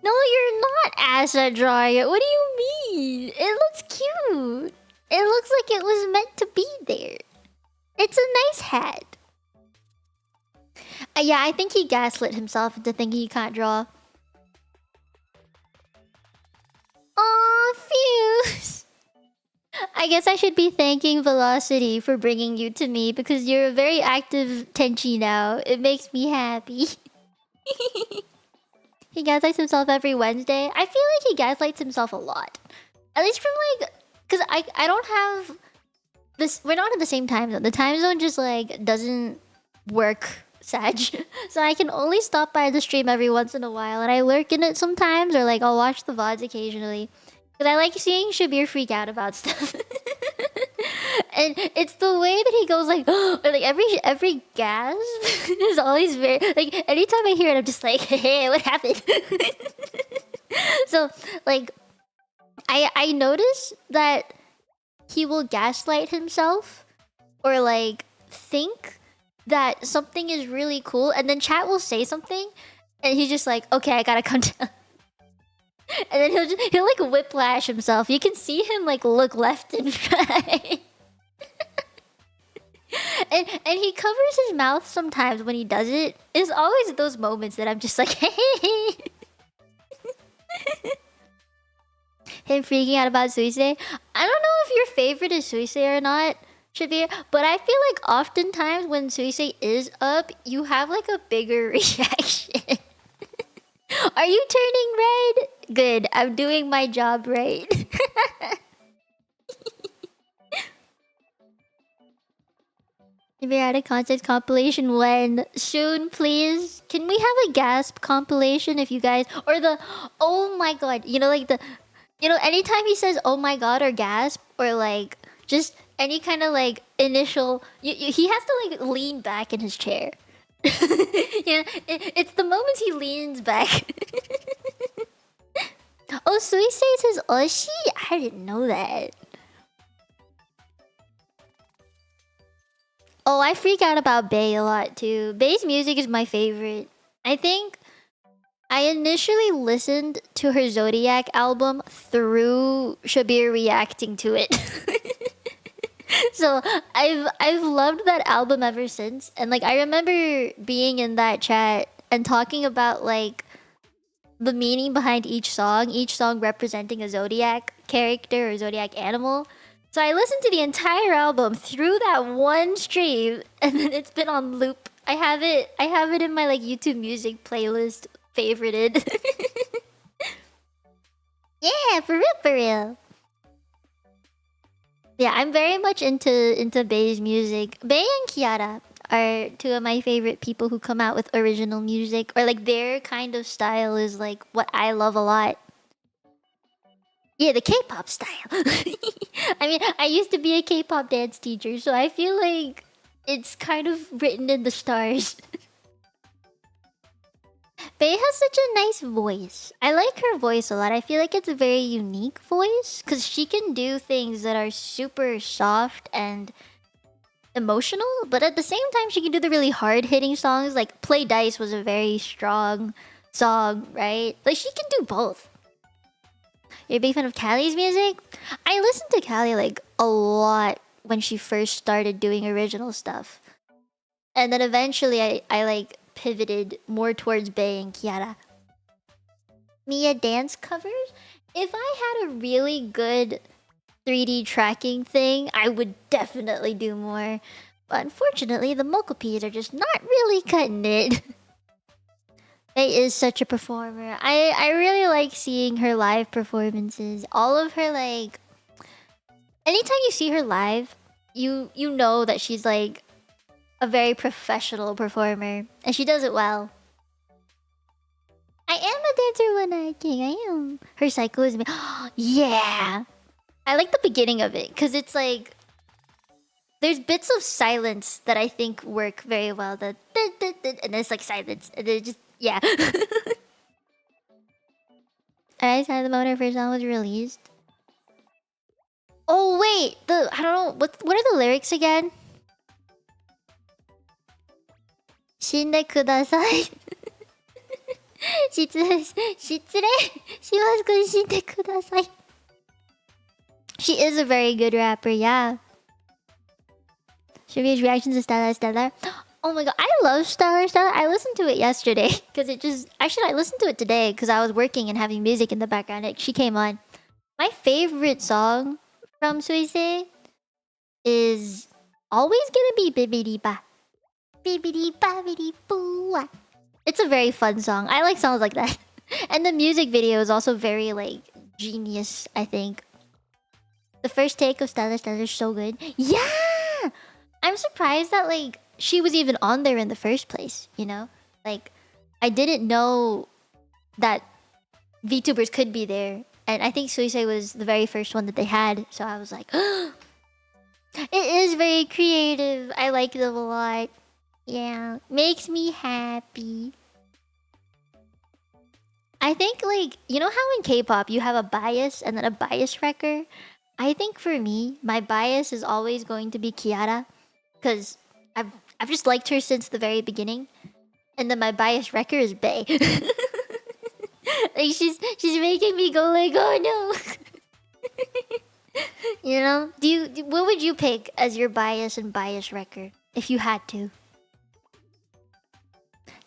No, you're not Asa drawing it. What do you mean? It looks cute. It looks like it was meant to be there. It's a nice hat. Yeah, I think he gaslit himself into thinking he can't draw. Aw, Fuse. I guess I should be thanking Velocity for bringing you to me, because you're a very active Tenchi now. It makes me happy. He gaslights himself every Wednesday. I feel like he gaslights himself a lot. At least from like... Because I don't have... this. We're not in the same time zone. The time zone just like doesn't work, Sag. So I can only stop by the stream every once in a while. And I lurk in it sometimes, or like I'll watch the VODs occasionally. Because I like seeing Shabir freak out about stuff. And it's the way that he goes like... or like every gasp is always very... Like anytime I hear it, I'm just like, hey, what happened? So like... I notice that he will gaslight himself, or like think that something is really cool, and then chat will say something and he's just like, okay, I gotta come down. And then he'll like whiplash himself. You can see him like look left and right. and he covers his mouth sometimes when he does it. It's always those moments that I'm just like, hey. Him freaking out about Suise. I don't know if your favorite is Suise or not, Shabir, but I feel like oftentimes when Suise is up, you have like a bigger reaction. Are you turning red? Good, I'm doing my job right. Erratic content compilation when? Soon, please. Can we have a gasp compilation if you guys or the oh my god, you know like the anytime he says oh my god or gasp or like just any kind of like initial he has to like lean back in his chair. Yeah, it's the moment he leans back. Oh, Suisei says Oshi? I didn't know that. Oh, I freak out about Bae a lot too. Bae's music is my favorite. I think I initially listened to her Zodiac album through Shabir reacting to it. So I've loved that album ever since. And like I remember being in that chat and talking about like the meaning behind each song representing a Zodiac character or Zodiac animal. So I listened to the entire album through that one stream, and then it's been on loop. I have it in my like YouTube music playlist favorited. Yeah, for real, for real. Yeah, I'm very much into Bae's music. Bae and Kiara are two of my favorite people who come out with original music, or like their kind of style is like what I love a lot. Yeah, the K-pop style. I mean, I used to be a K-pop dance teacher, so I feel like it's kind of written in the stars. Bae has such a nice voice. I like her voice a lot. I feel like it's a very unique voice because she can do things that are super soft and emotional, but at the same time, she can do the really hard-hitting songs. Like "Play Dice" was a very strong song, right? Like she can do both. You're a big fan of Callie's music? I listened to Callie like a lot when she first started doing original stuff. And then eventually I like pivoted more towards Bae and Kiara. Mia dance covers? If I had a really good 3D tracking thing, I would definitely do more. But unfortunately, the Mokopies are just not really cutting it. Faye is such a performer. I really like seeing her live performances. All of her like anytime you see her live, you know that she's like a very professional performer and she does it well. I am a dancer when I king. I am. Her cycle is yeah. I like the beginning of it cuz it's like there's bits of silence that I think work very well. The and there's like silence and then just yeah. I said the moment her first song was released. Oh wait, I don't know what are the lyrics again? 死んでください。失礼しますけど死んでください。She is a very good rapper, yeah. Shibuya's reactions to Stellar. Oh my god, I love Stellar. I listened to it yesterday because it just actually I listened to it today because I was working and having music in the background. She came on. My favorite song from Suisei is always gonna be Bibidi Ba. Bibidi Babidi Boo. It's a very fun song. I like songs like that. And the music video is also very like genius, I think. The first take of Stellar is so good. Yeah! I'm surprised that like she was even on there in the first place, you know? Like I didn't know that VTubers could be there. And I think Suisei was the very first one that they had. So I was like, it is very creative. I like them a lot. Yeah, makes me happy. I think like, you know how in K-pop you have a bias and then a bias wrecker? I think for me, my bias is always going to be Kiara. Because I've just liked her since the very beginning. And then my bias wrecker is Bae. Like she's making me go like, oh no. You know? What would you pick as your bias and bias wrecker if you had to?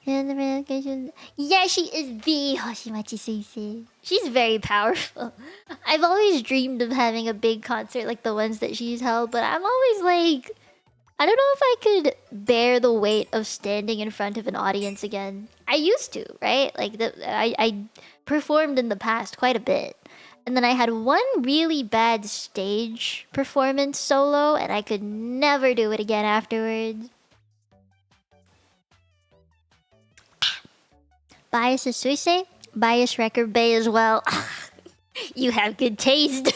Yeah, she is the Hoshimachi Sensei. She's very powerful. I've always dreamed of having a big concert like the ones that she's held, but I'm always like, I don't know if I could bear the weight of standing in front of an audience again. I used to, right? Like I performed in the past quite a bit. And then I had one really bad stage performance solo, and I could never do it again afterwards. Bias is Suisse. Bias Record Bay as well. You have good taste.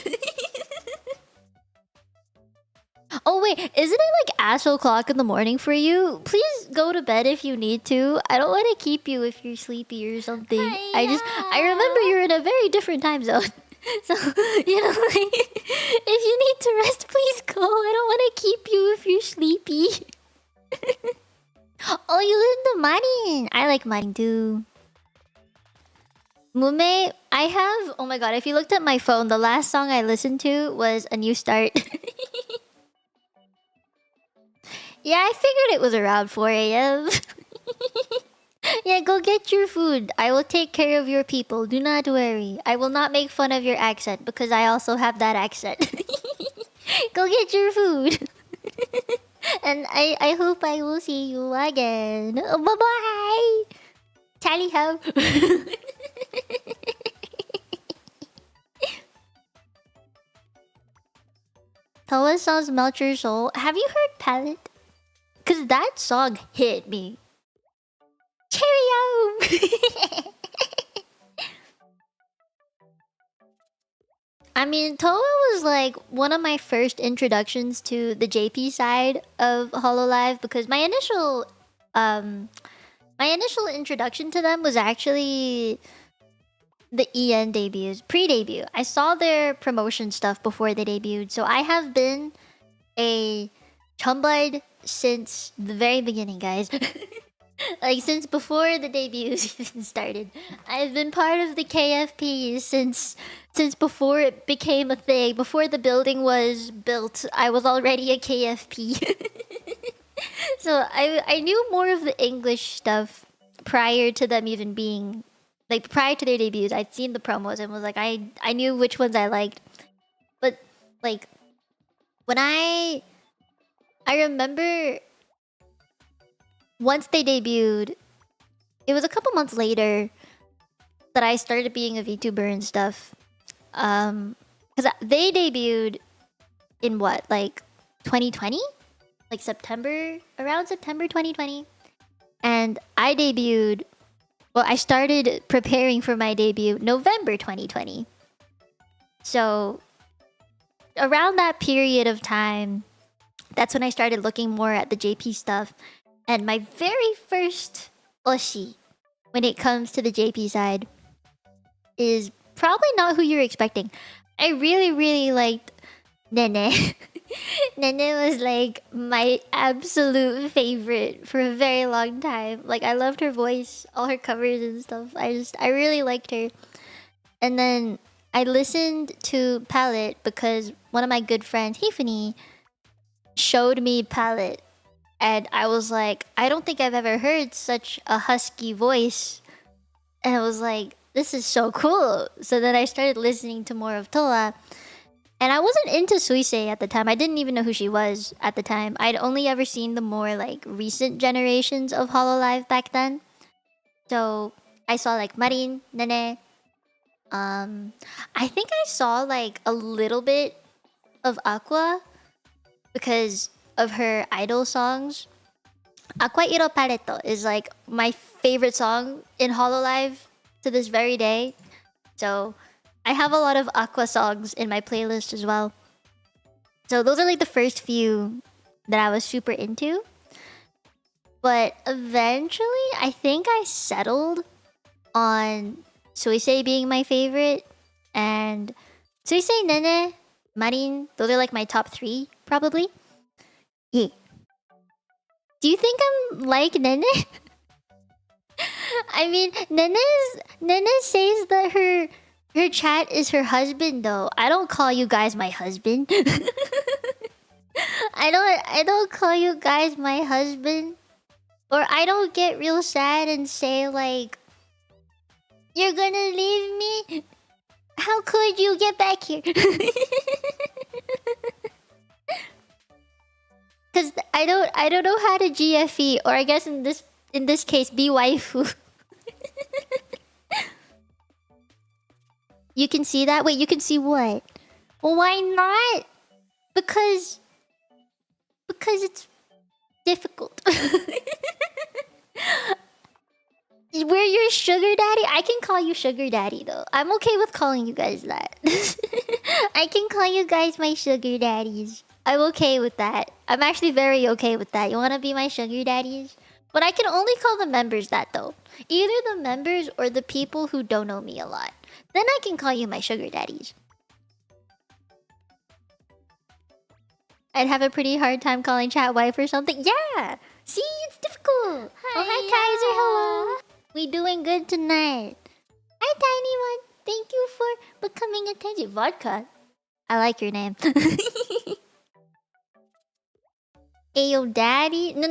Oh wait, isn't it like ass o'clock in the morning for you? Please go to bed if you need to. I don't want to keep you if you're sleepy or something. I remember you're in a very different time zone. So, you know, like, if you need to rest, please go. I don't want to keep you if you're sleepy. Oh, you listen to Marin. I like Marin too. Mume, I have... Oh my god, if you looked at my phone, the last song I listened to was A New Start. Yeah, I figured it was around 4 a.m. Yeah, go get your food. I will take care of your people. Do not worry. I will not make fun of your accent because I also have that accent. Go get your food. And I hope I will see you again. Bye-bye. Tally ho. Toa song's Melt Your Soul. Have you heard Palette? Cause that song hit me. Cheerio! I mean, Toa was like one of my first introductions to the JP side of Hololive because my initial introduction to them was actually the EN debuts, pre-debut. I saw their promotion stuff before they debuted, so I have been a Chumbud since the very beginning, guys. Like, since before the debuts even started. I've been part of the KFP since before it became a thing. Before the building was built, I was already a KFP. So I knew more of the English stuff prior to them even being... Like, prior to their debuts, I'd seen the promos and was like, I knew which ones I liked. But, like, when I remember once they debuted, it was a couple months later that I started being a VTuber and stuff. Because they debuted in what, like 2020? Like September, around September 2020. And I debuted, well, I started preparing for my debut November 2020. So around that period of time, that's when I started looking more at the JP stuff. And my very first Oshi, when it comes to the JP side, is probably not who you're expecting. I really, really liked Nene. Nene was like my absolute favorite for a very long time. Like, I loved her voice, all her covers and stuff. I really liked her. And then I listened to Palette because one of my good friends, Hifany, showed me Palette. And I was like, I don't think I've ever heard such a husky voice. And I was like, this is so cool. So then I started listening to more of Toa. And I wasn't into Suisse at the time. I didn't even know who she was at the time. I'd only ever seen the more like recent generations of Hololive back then. So I saw like Marin, Nene. I think I saw like a little bit of Aqua because of her idol songs. Aqua Iro Pareto is like my favorite song in Hololive to this very day. So I have a lot of Aqua songs in my playlist as well. So those are like the first few that I was super into. But eventually, I think I settled on Suisse being my favorite. And Suisse, Nene, Marin, those are like my top 3, probably. Yeah. Do you think I'm like Nene? I mean, Nene says that her chat is her husband though. I don't call you guys my husband. I don't call you guys my husband. Or I don't get real sad and say like, you're gonna leave me? How could you get back here? Cause I don't know how to GFE, or I guess in this case be waifu. You can see that? Wait, you can see what? Well, why not? Because it's difficult. We're your sugar daddy? I can call you sugar daddy though. I'm okay with calling you guys that. I can call you guys my sugar daddies. I'm okay with that. I'm actually very okay with that. You wanna be my sugar daddies? But I can only call the members that though. Either the members or the people who don't know me a lot. Then I can call you my sugar daddies. I'd have a pretty hard time calling chat wife or something. Yeah! See, it's difficult. Hi, Oh, hi Kaiser, hello. We doing good tonight. Hi, Tiny One. Thank you for becoming attention. Vodka. I like your name. Ayo, daddy? No,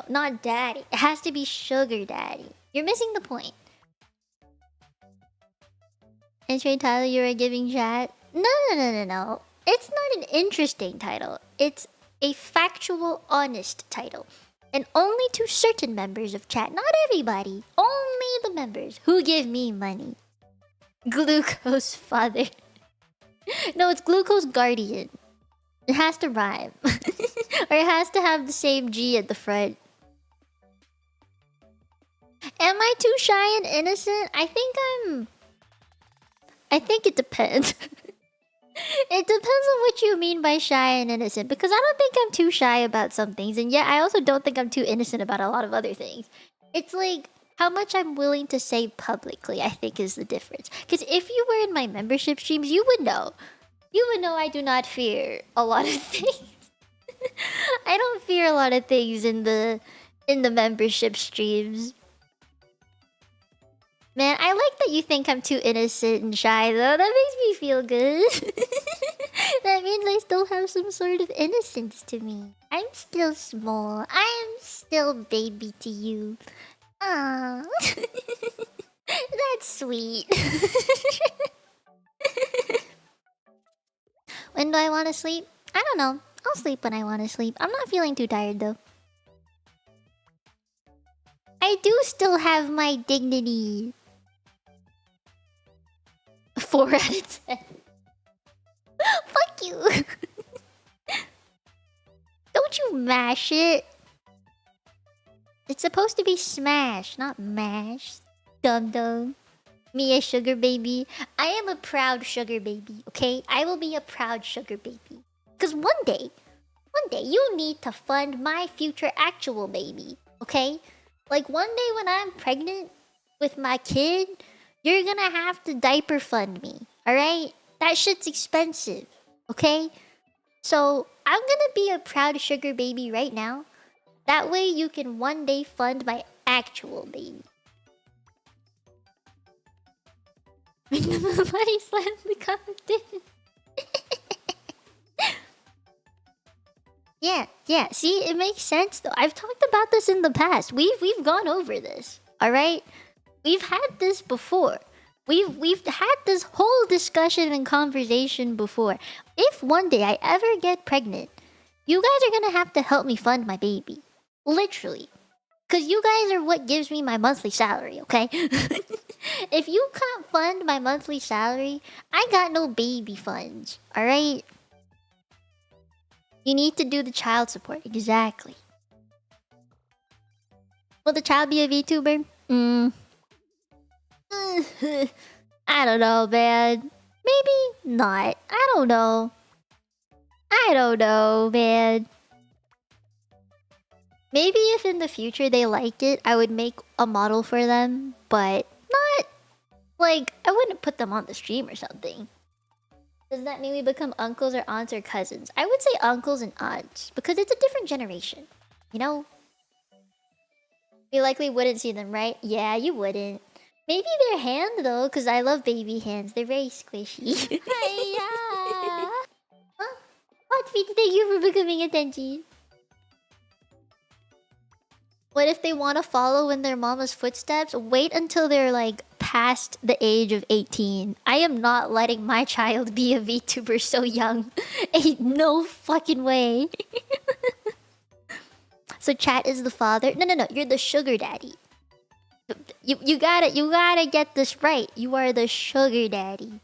not daddy. It has to be sugar daddy. You're missing the point. And Trey Tyler, you were giving chat? No. It's not an interesting title. It's a factual, honest title. And only to certain members of chat, not everybody. Only the members who give me money. Glucose father. No, it's glucose guardian. It has to rhyme. Or it has to have the same G at the front. Am I too shy and innocent? I think it depends. It depends on what you mean by shy and innocent. Because I don't think I'm too shy about some things. And yet I also don't think I'm too innocent about a lot of other things. It's like how much I'm willing to say publicly, I think, is the difference. Because if you were in my membership streams, you would know. You would know I do not fear a lot of things. I don't fear a lot of things in the membership streams. Man, I like that you think I'm too innocent and shy though. That makes me feel good. That means I still have some sort of innocence to me. I'm still small. I am still baby to you. Ah, that's sweet. When do I want to sleep? I don't know. I'll sleep when I want to sleep. I'm not feeling too tired though. I do still have my dignity. 4 out of 10. Fuck you. Don't you mash it. It's supposed to be smash, not mash. Dum-dum. Me a sugar baby. I am a proud sugar baby, okay? I will be a proud sugar baby. Because one day you need to fund my future actual baby, okay? Like one day when I'm pregnant with my kid, you're gonna have to diaper fund me, alright? That shit's expensive, okay? So I'm gonna be a proud sugar baby right now. That way you can one day fund my actual baby. Somebody slammed the competition. Yeah. See, it makes sense though. I've talked about this in the past. We've gone over this. All right, we've had this before. We've had this whole discussion and conversation before. If one day I ever get pregnant, you guys are gonna have to help me fund my baby. Literally. Because you guys are what gives me my monthly salary, okay? If you can't fund my monthly salary, I got no baby funds, alright? You need to do the child support, exactly. Will the child be a VTuber? I don't know, man. Maybe not. I don't know, man. Maybe if in the future they liked it, I would make a model for them, but not like I wouldn't put them on the stream or something. Does that mean we become uncles or aunts or cousins? I would say uncles and aunts because it's a different generation, you know? We likely wouldn't see them, right? Yeah, you wouldn't. Maybe their hand though, because I love baby hands. They're very squishy. Hiya! Huh? What? Thank you for becoming attention. What if they want to follow in their mama's footsteps? Wait until they're like past the age of 18. I am not letting my child be a VTuber so young. Ain't no fucking way. So chat is the father? No. You're the sugar daddy. You gotta get this right. You are the sugar daddy.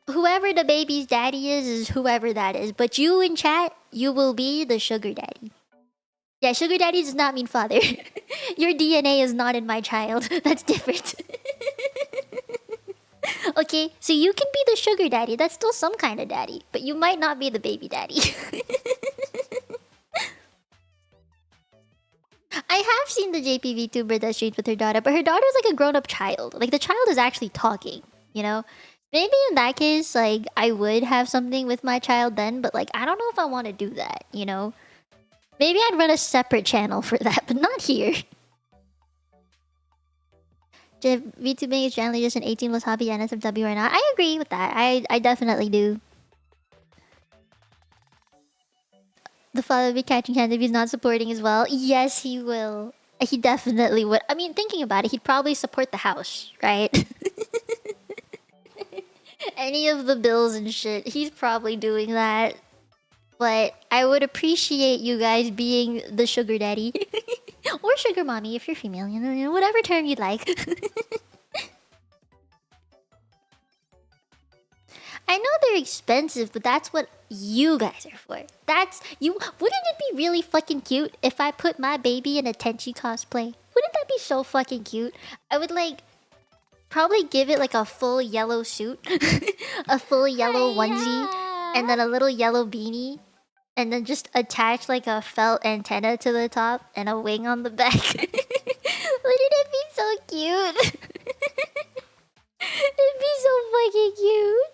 whoever the baby's daddy is whoever that is. But you in chat, you will be the sugar daddy. Yeah, sugar daddy does not mean father. Your DNA is not in my child. That's different. Okay, so you can be the sugar daddy. That's still some kind of daddy. But you might not be the baby daddy. I have seen the JP VTuber that streams with her daughter, but her daughter's like a grown-up child. Like, the child is actually talking, you know? Maybe in that case, like, I would have something with my child then, but like, I don't know if I want to do that, you know? Maybe I'd run a separate channel for that, but not here. VTubing is generally just an 18 plus hobby, NSFW or not. I agree with that. I definitely do. The father will be catching hands if he's not supporting as well. Yes, he will. He definitely would. I mean, thinking about it, he'd probably support the house, right? Any of the bills and shit, he's probably doing that. But I would appreciate you guys being the sugar daddy. Or sugar mommy if you're female, you know, whatever term you'd like. I know they're expensive, but that's what you guys are for. That's you. Wouldn't it be really fucking cute if I put my baby in a Tenchi cosplay? Wouldn't that be so fucking cute? I would like probably give it like a full yellow suit, a full yellow onesie, and then a little yellow beanie, and then just attach like a felt antenna to the top and a wing on the back. Wouldn't it be so cute? It'd be so fucking cute.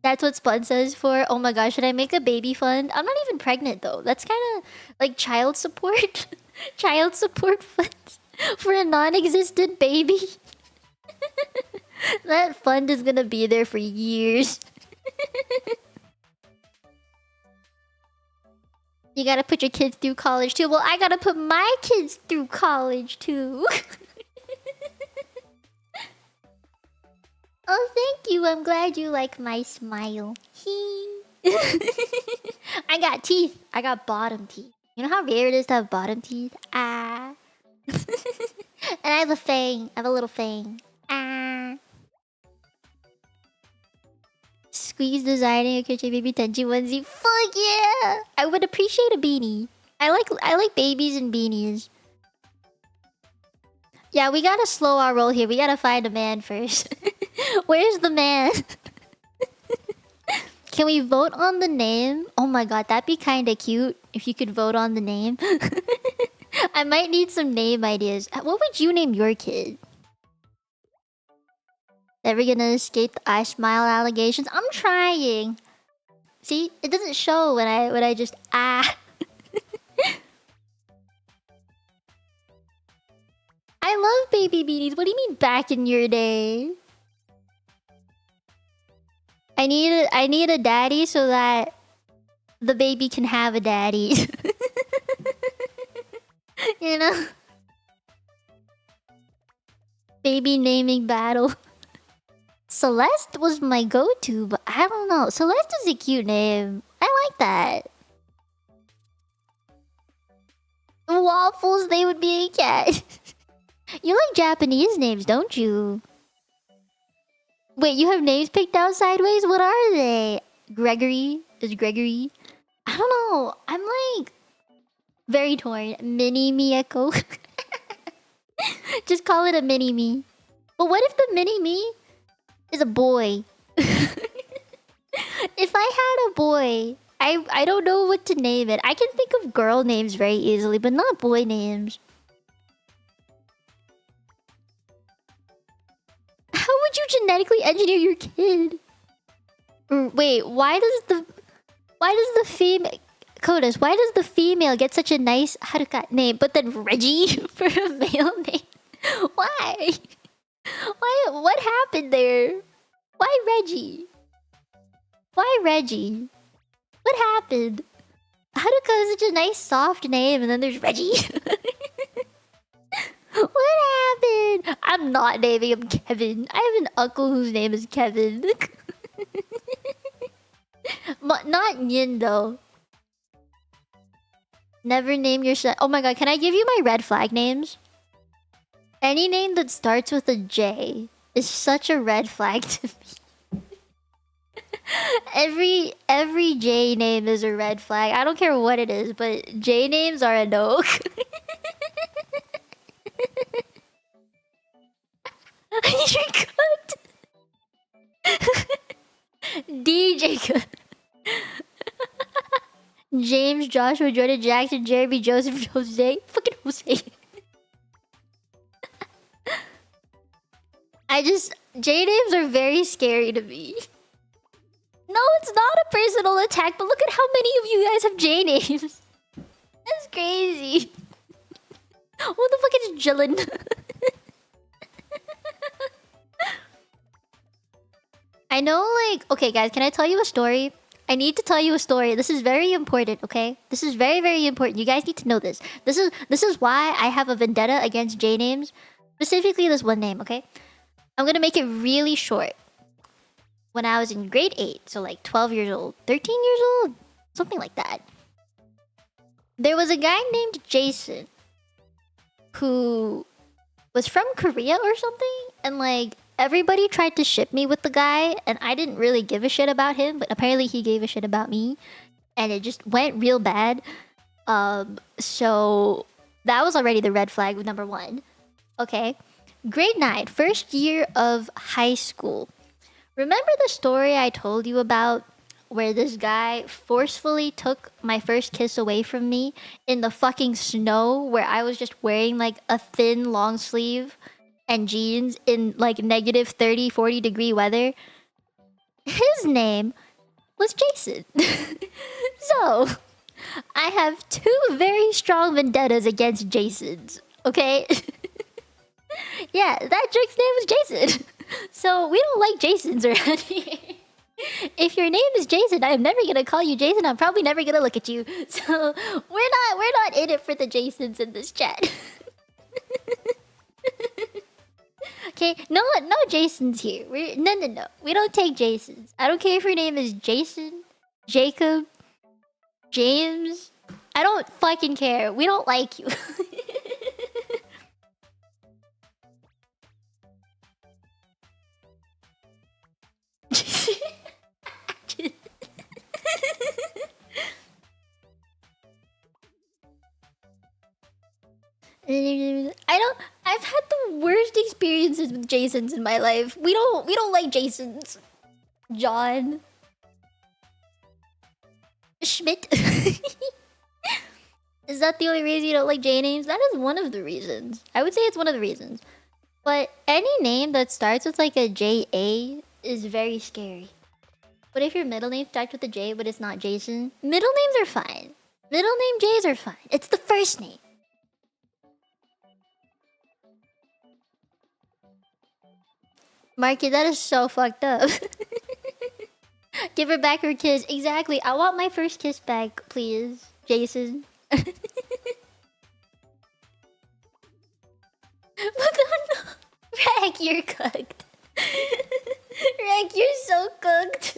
That's what Sponsor is for. Oh my gosh, should I make a baby fund? I'm not even pregnant though. That's kind of like child support. Child support funds for a non-existent baby. That fund is gonna be there for years. You gotta put your kids through college too. Well, I gotta put my kids through college too. Oh, thank you. I'm glad you like my smile. I got teeth. I got bottom teeth. You know how rare it is to have bottom teeth? Ah. And I have a fang. I have a little fang. Ah. Squeeze designing a kitchen baby Tenchi onesie. Fuck yeah! I would appreciate a beanie. I like babies and beanies. Yeah, we gotta slow our roll here. We gotta find a man first. Where's the man? Can we vote on the name? Oh my god, that'd be kinda cute if you could vote on the name. I might need some name ideas. What would you name your kid? Never gonna escape the I smile allegations? I'm trying. See, it doesn't show when I just ah. I love baby beanies. What do you mean back in your day? I need a daddy so that the baby can have a daddy. You know? Baby naming battle. Celeste was my go-to, but I don't know. Celeste is a cute name. I like that. Waffles, they would be a cat. You like Japanese names, don't you? Wait, you have names picked out sideways? What are they? Gregory? Is Gregory? I don't know. I'm like very torn. Mini Mieko. Just call it a mini me. But what if the mini me is a boy? If I had a boy, I don't know what to name it. I can think of girl names very easily, but not boy names. How would you genetically engineer your kid? Wait, why does the female Kodas, why does the female get such a nice Haruka name, but then Reggie for a male name? Why? Why? What happened there? Why Reggie? Why Reggie? What happened? Haruka is such a nice soft name, and then there's Reggie. What happened? I'm not naming him Kevin. I have an uncle whose name is Kevin. Not Yin though. Never name your son. Oh my god, can I give you my red flag names? Any name that starts with a J is such a red flag to me. Every J name is a red flag. I don't care what it is, but J names are a no. You're cooked. DJ cooked. James, Joshua, Jordan, Jackson, Jeremy, Joseph, Jose. Fucking Jose. J names are very scary to me. No, it's not a personal attack, but look at how many of you guys have J names. That's crazy. What the fuck is Jillian? I know, like... Okay, guys, can I tell you a story? I need to tell you a story. This is very important, okay? This is very, very important. You guys need to know this. This is why I have a vendetta against J names. Specifically this one name, okay? I'm gonna make it really short. When I was in grade 8, so like 12 years old, 13 years old, something like that. There was a guy named Jason who was from Korea or something, and like everybody tried to ship me with the guy, and I didn't really give a shit about him, but apparently he gave a shit about me, and it just went real bad. So that was already the red flag with number 1. Okay. Grade 9, first year of high school. Remember the story I told you about where this guy forcefully took my first kiss away from me in the fucking snow, where I was just wearing like a thin long sleeve and jeans in like negative 30, 40 degree weather? His name was Jason. So, I have 2 very strong vendettas against Jasons, okay? Yeah, that jerk's name was Jason. So we don't like Jasons around here. If your name is Jason, I'm never gonna call you Jason. I'm probably never gonna look at you. So we're not in it for the Jasons in this chat. Okay, no Jasons here. No. We don't take Jasons. I don't care if your name is Jason, Jacob, James. I don't fucking care. We don't like you. I've had the worst experiences with Jasons in my life. We don't like Jasons. John Schmidt. Is that the only reason you don't like J names? That is one of the reasons. I would say it's one of the reasons. But any name that starts with like a J-A is very scary. But if your middle name starts with a J but it's not Jason, middle names are fine. Middle name J's are fine. It's the first name. Marky, that is so fucked up. Give her back her kiss. Exactly. I want my first kiss back, please, Jason. Rag, you're cooked. Rag, you're so cooked.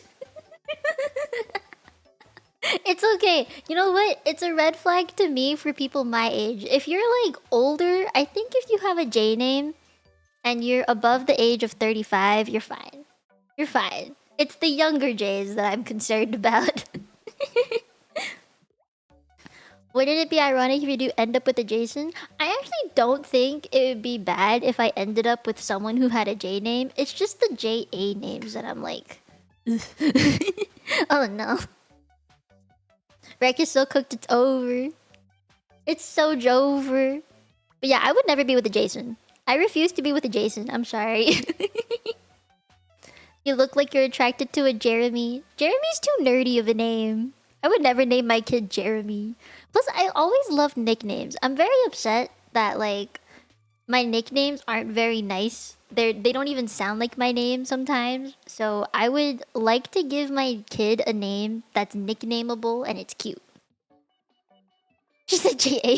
It's okay. You know what? It's a red flag to me for people my age. If you're like older, I think if you have a J name and you're above the age of 35, you're fine. You're fine. It's the younger J's that I'm concerned about. Wouldn't it be ironic if you do end up with a Jason? I actually don't think it would be bad if I ended up with someone who had a J name. It's just the J-A names that I'm like... Oh no. Wreck is so cooked, it's over. It's so jover. But yeah, I would never be with a Jason. I refuse to be with a Jason. I'm sorry. You look like you're attracted to a Jeremy. Jeremy's too nerdy of a name. I would never name my kid Jeremy. Plus, I always loved nicknames. I'm very upset that, like, my nicknames aren't very nice. They don't even sound like my name sometimes. So I would like to give my kid a name that's nicknameable and it's cute. She said J-A.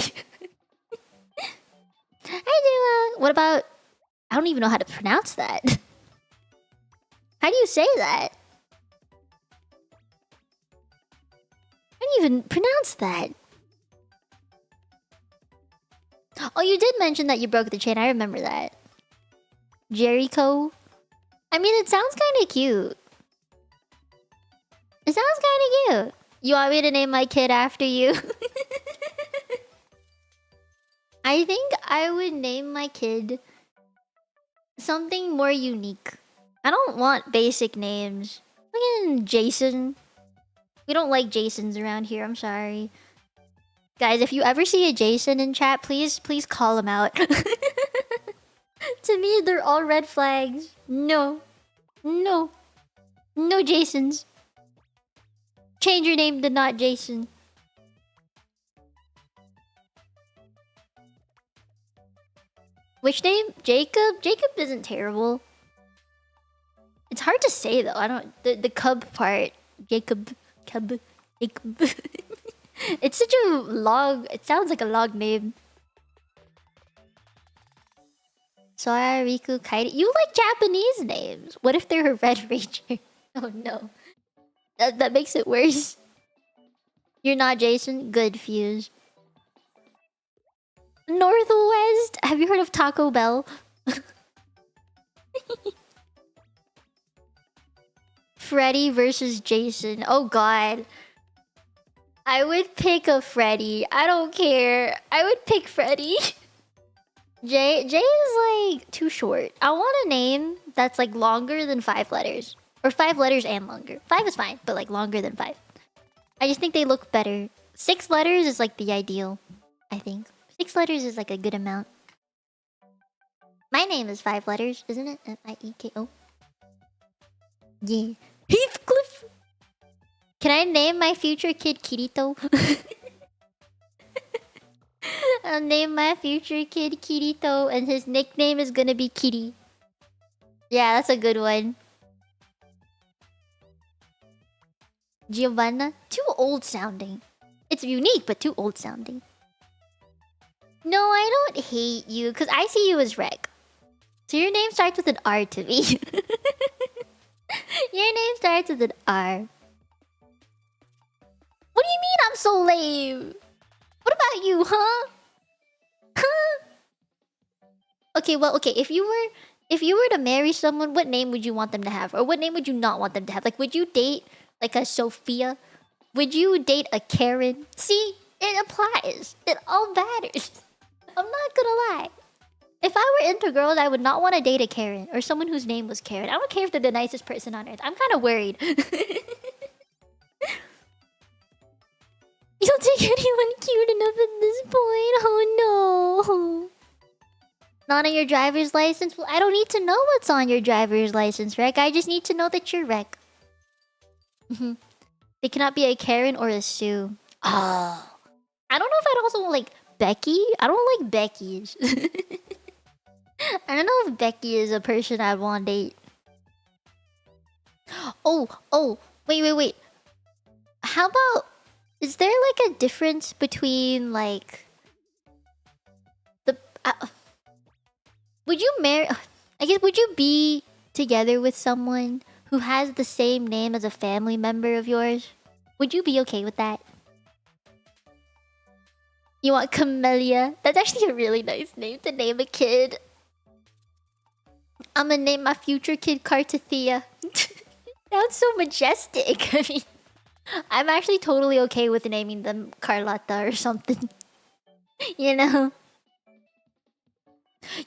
Hi, Dua. What about... I don't even know how to pronounce that. How do you say that? How do you even pronounce that? Oh, you did mention that you broke the chain. I remember that. Jericho. I mean, it sounds kind of cute. It sounds kind of cute. You want me to name my kid after you? I think I would name my kid something more unique. I don't want basic names. Fucking Jason. We don't like Jasons around here. I'm sorry. Guys, if you ever see a Jason in chat, please call him out. To me, they're all red flags. No. No. No Jasons. Change your name to not Jason. Which name? Jacob? Jacob isn't terrible. It's hard to say though. I don't... The cub part. Jacob. Cub. Jacob. It's such a log... It sounds like a log name. Sora, Riku, Kairi. You like Japanese names. What if they're a Red Ranger? Oh no. That makes it worse. You're not Jason? Good, Fuse. Northwest? Have you heard of Taco Bell? Freddy versus Jason. Oh god. I would pick a Freddy. I don't care. I would pick Freddy. J is like too short. I want a name that's like longer than 5 letters. Or 5 letters and longer. 5 is fine, but like longer than 5. I just think they look better. 6 letters is like the ideal, I think. 6 letters is like a good amount. My name is 5 letters, isn't it? Mieko. Yeah. Heathcliff! Can I name my future kid Kirito? I'll name my future kid Kirito, and his nickname is gonna be Kitty. Yeah, that's a good one. Giovanna? Too old sounding. It's unique, but too old sounding. No, I don't hate you, because I see you as Reg. So your name starts with an R to me. Your name starts with an R. What do you mean I'm so lame? What about you, huh? Huh? Okay, well, okay, if you were to marry someone, what name would you want them to have? Or what name would you not want them to have? Like, would you date like a Sophia? Would you date a Karen? See, it applies. It all matters. I'm not gonna lie. If I were into girls, I would not want to date a Karen or someone whose name was Karen. I don't care if they're the nicest person on earth. I'm kind of worried. You don't take anyone cute enough at this point. Oh no. Not on your driver's license? Well, I don't need to know what's on your driver's license, Rec. I just need to know that you're Rec. They cannot be a Karen or a Sue. Oh. I don't know if I'd also like Becky. I don't like Becky's. I don't know if Becky is a person I'd want to date. Oh, wait. How about... Is there like a difference between like... the... would you marry... I guess, would you be together with someone who has the same name as a family member of yours? Would you be okay with that? You want Camellia? That's actually a really nice name to name a kid. I'm gonna name my future kid Cartathea. Sounds so majestic. I mean, I'm actually totally okay with naming them Carlotta or something. You know?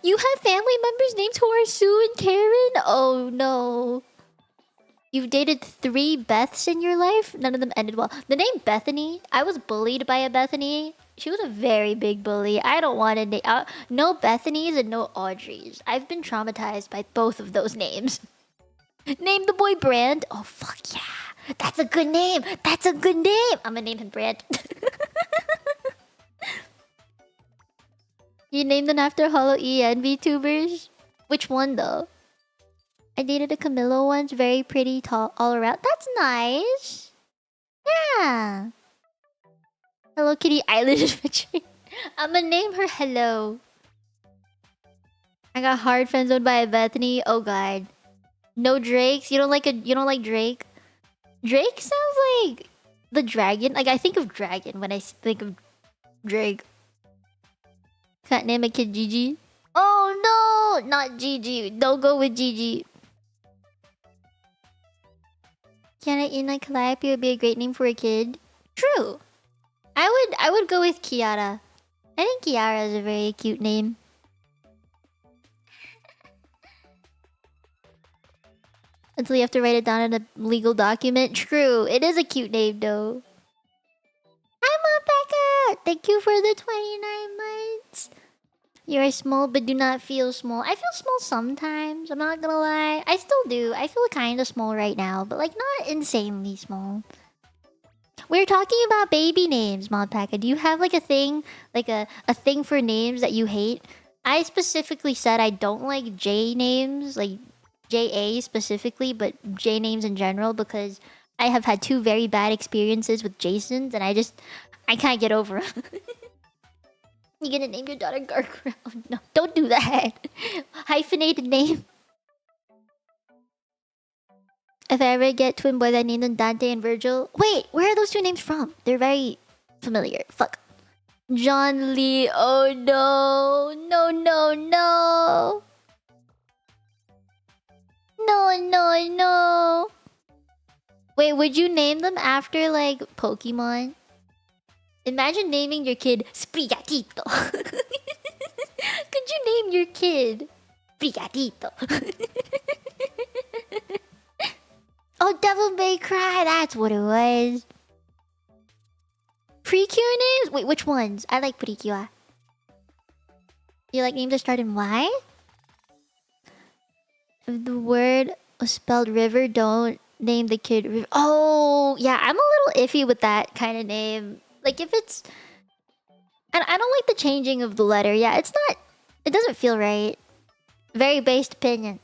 You have family members named who are Sue and Karen? Oh no. You've dated 3 Beths in your life? None of them ended well. The name Bethany, I was bullied by a Bethany. She was a very big bully. I don't want to name... no Bethany's and no Audrey's. I've been traumatized by both of those names. Name the boy Brand. Oh, fuck yeah. That's a good name. That's a good name. I'm gonna name him Brand. You named them after Hollow E and VTubers? Which one, though? I dated a Camilo once. Very pretty, tall, all around. That's nice. Yeah. Hello Kitty Island Adventure. I'm gonna name her Hello. I got hard friend zoned by a Bethany. Oh god. No Drakes. You don't like Drake? Drake sounds like the dragon. Like I think of dragon when I think of Drake. Can't name a kid Gigi. Oh no, not Gigi. Don't go with Gigi. Kiara Ina Calliope would be a great name for a kid. True. I would go with Kiara. I think Kiara is a very cute name. Until you have to write it down in a legal document. True. It is a cute name though. Hi Mom Becca! Thank you for the 29 months. You are small but do not feel small. I feel small sometimes, I'm not gonna lie. I still do. I feel kinda small right now, but like not insanely small. We're talking about baby names, Modpacker. Do you have like a thing, like a thing for names that you hate? I specifically said I don't like J names, like JA specifically, but J names in general, because I have had 2 very bad experiences with Jasons, and I can't get over them. You gonna name your daughter Garground? No, don't do that. Hyphenated name. If I ever get twin boys, I name them Dante and Virgil. Wait, where are those 2 names from? They're very familiar. Fuck. John Lee. Oh no. No, no, no. No, no, no. Wait, would you name them after like Pokemon? Imagine naming your kid Sprigatito. Could you name your kid Sprigatito? Oh, Devil May Cry, that's what it was. Precure names? Wait, which ones? I like Precure. You like names that start in Y? If the word was spelled river, don't name the kid river. Oh, yeah, I'm a little iffy with that kind of name. Like, if it's... I don't like the changing of the letter. Yeah, it's not... It doesn't feel right. Very based opinion.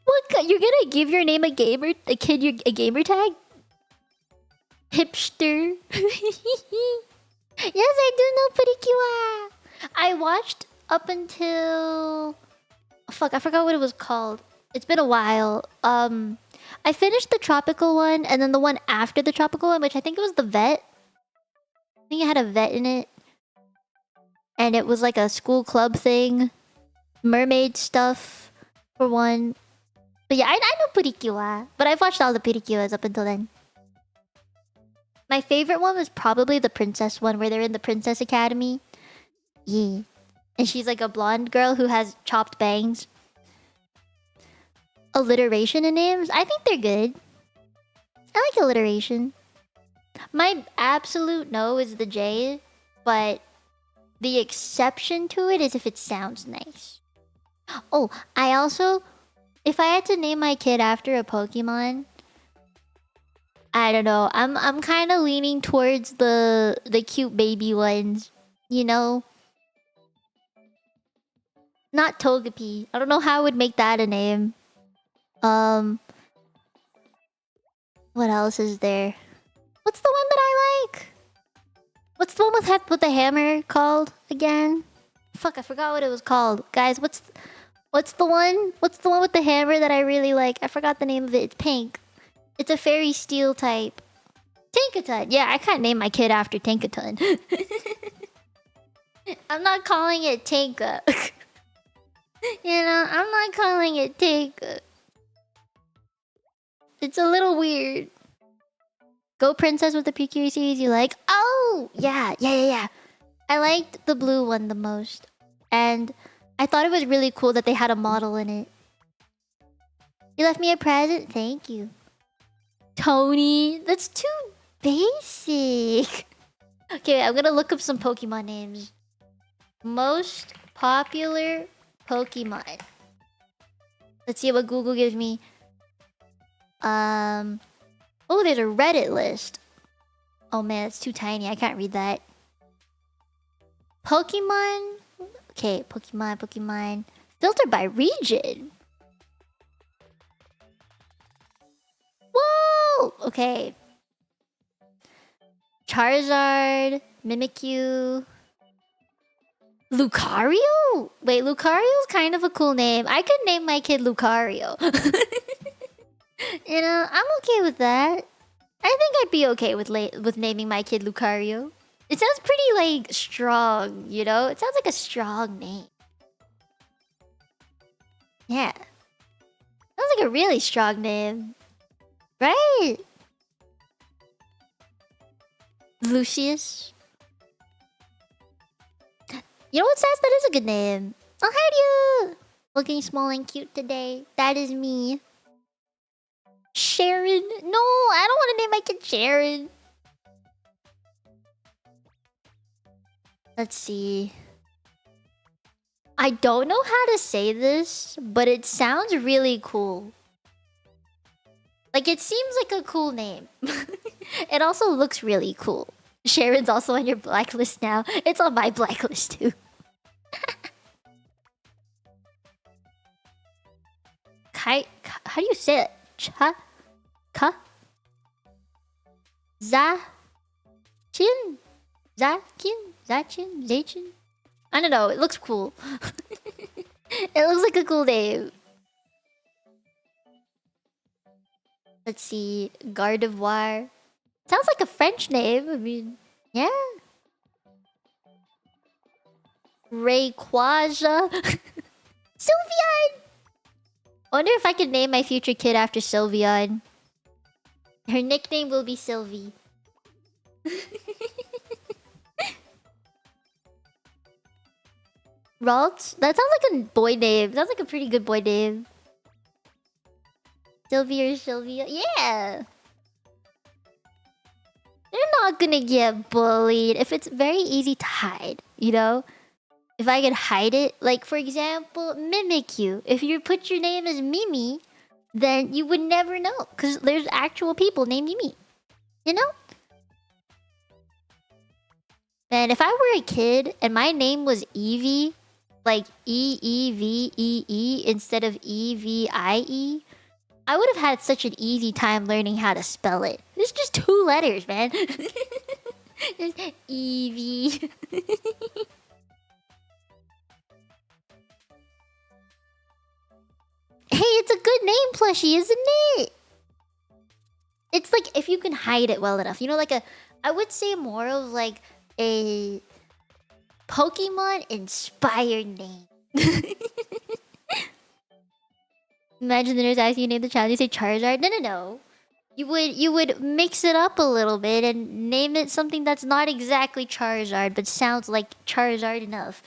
What? You're gonna give your name a gamer tag? Hipster. Yes, I do know Purikiwa. I watched up until... Fuck, I forgot what it was called. It's been a while. I finished the tropical one, and then the one after the tropical one, which I think it was the vet. I think it had a vet in it. And it was like a school club thing. Mermaid stuff, for one. But yeah, I know Purikiwa. But I've watched all the Purikiwas up until then. My favorite one was probably the princess one, where they're in the Princess Academy. Yeah. And she's like a blonde girl who has chopped bangs. Alliteration in names? I think they're good. I like alliteration. My absolute no is the J, but the exception to it is if it sounds nice. Oh, I also... If I had to name my kid after a Pokemon... I don't know. I'm kind of leaning towards the cute baby ones. You know? Not Togepi. I don't know how I would make that a name. What else is there? What's the one that I like? What's the one with the hammer called again? Fuck, I forgot what it was called. Guys, what's the one? What's the one with the hammer that I really like? I forgot the name of it. It's pink. It's a fairy steel type. Tinkaton. Yeah, I can't name my kid after Tinkaton. I'm not calling it Tinka. You know, I'm not calling it Tinka. It's a little weird. Go Princess with the PQ series you like. Oh! Yeah. I liked the blue one the most. And I thought it was really cool that they had a model in it. You left me a present? Thank you. Tony. That's too basic. Okay, I'm gonna look up some Pokemon names. Most popular Pokemon. Let's see what Google gives me. Oh, there's a Reddit list. Oh man, it's too tiny. I can't read that. Pokemon. Okay, Pokemon. Filtered by region. Whoa! Okay. Charizard, Mimikyu, Lucario? Wait, Lucario's kind of a cool name. I could name my kid Lucario. You know, I'm okay with that. I think I'd be okay with naming my kid Lucario. It sounds pretty, like, strong, you know? It sounds like a strong name. Yeah. Sounds like a really strong name. Right? Lucius. You know what, Sass? That is a good name. Oh, hi, you! Looking small and cute today. That is me. Sharon? No, I don't want to name my kid Sharon. Let's see. I don't know how to say this, but it sounds really cool. Like, it seems like a cool name. It also looks really cool. Sharon's also on your blacklist now. It's on my blacklist too. How do you say it? Cha? Ka? Za? Chin? Zakin? Zachin? Zachin? I don't know. It looks cool. It looks like a cool name. Let's see. Gardevoir. Sounds like a French name. I mean, yeah. Rayquaza. Sylveon! I wonder if I could name my future kid after Sylveon. Her nickname will be Sylvie. Ralt? That sounds like a boy name. Sounds like a pretty good boy name. Sylvie or Sylvia? Yeah! You're not gonna get bullied if it's very easy to hide, you know? If I could hide it, like for example, Mimikyu. If you put your name as Mimi, then you would never know. Because there's actual people named Mimi. You know? Man, if I were a kid and my name was Eevee, like E-E-V-E-E instead of E-V-I-E, I would have had such an easy time learning how to spell it. It's just 2 letters, man. Just Eevee. Hey, it's a good name plushie, isn't it? It's like if you can hide it well enough. You know, like I would say more of like a Pokemon inspired name. Imagine the nurse asking you to name the child, you say Charizard. No. You would mix it up a little bit and name it something that's not exactly Charizard, but sounds like Charizard enough.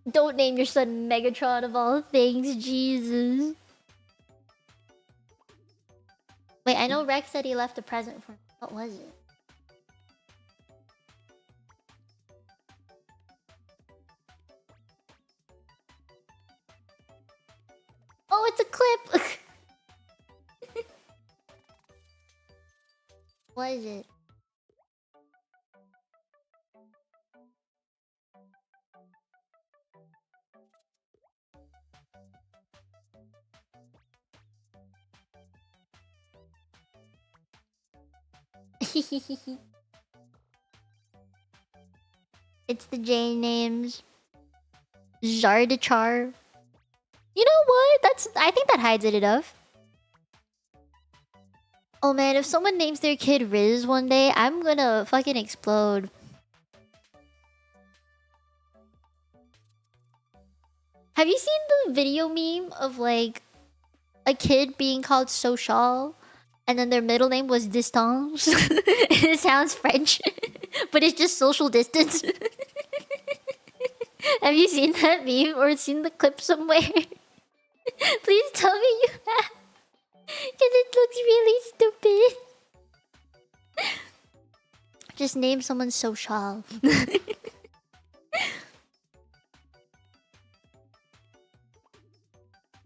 Don't name your son Megatron of all things, Jesus. Wait, I know Rex said he left a present for me. What was it? Oh, it's a clip! What is it? It's the J names. Zardichar. You know what? I think that hides it enough. Oh man, if someone names their kid Riz one day, I'm gonna fucking explode. Have you seen the video meme of like a kid being called Social and then their middle name was Distance? It sounds French, but it's just social distance. Have you seen that meme or seen the clip somewhere? Please tell me you have. Because it looks really stupid. Just name someone Social.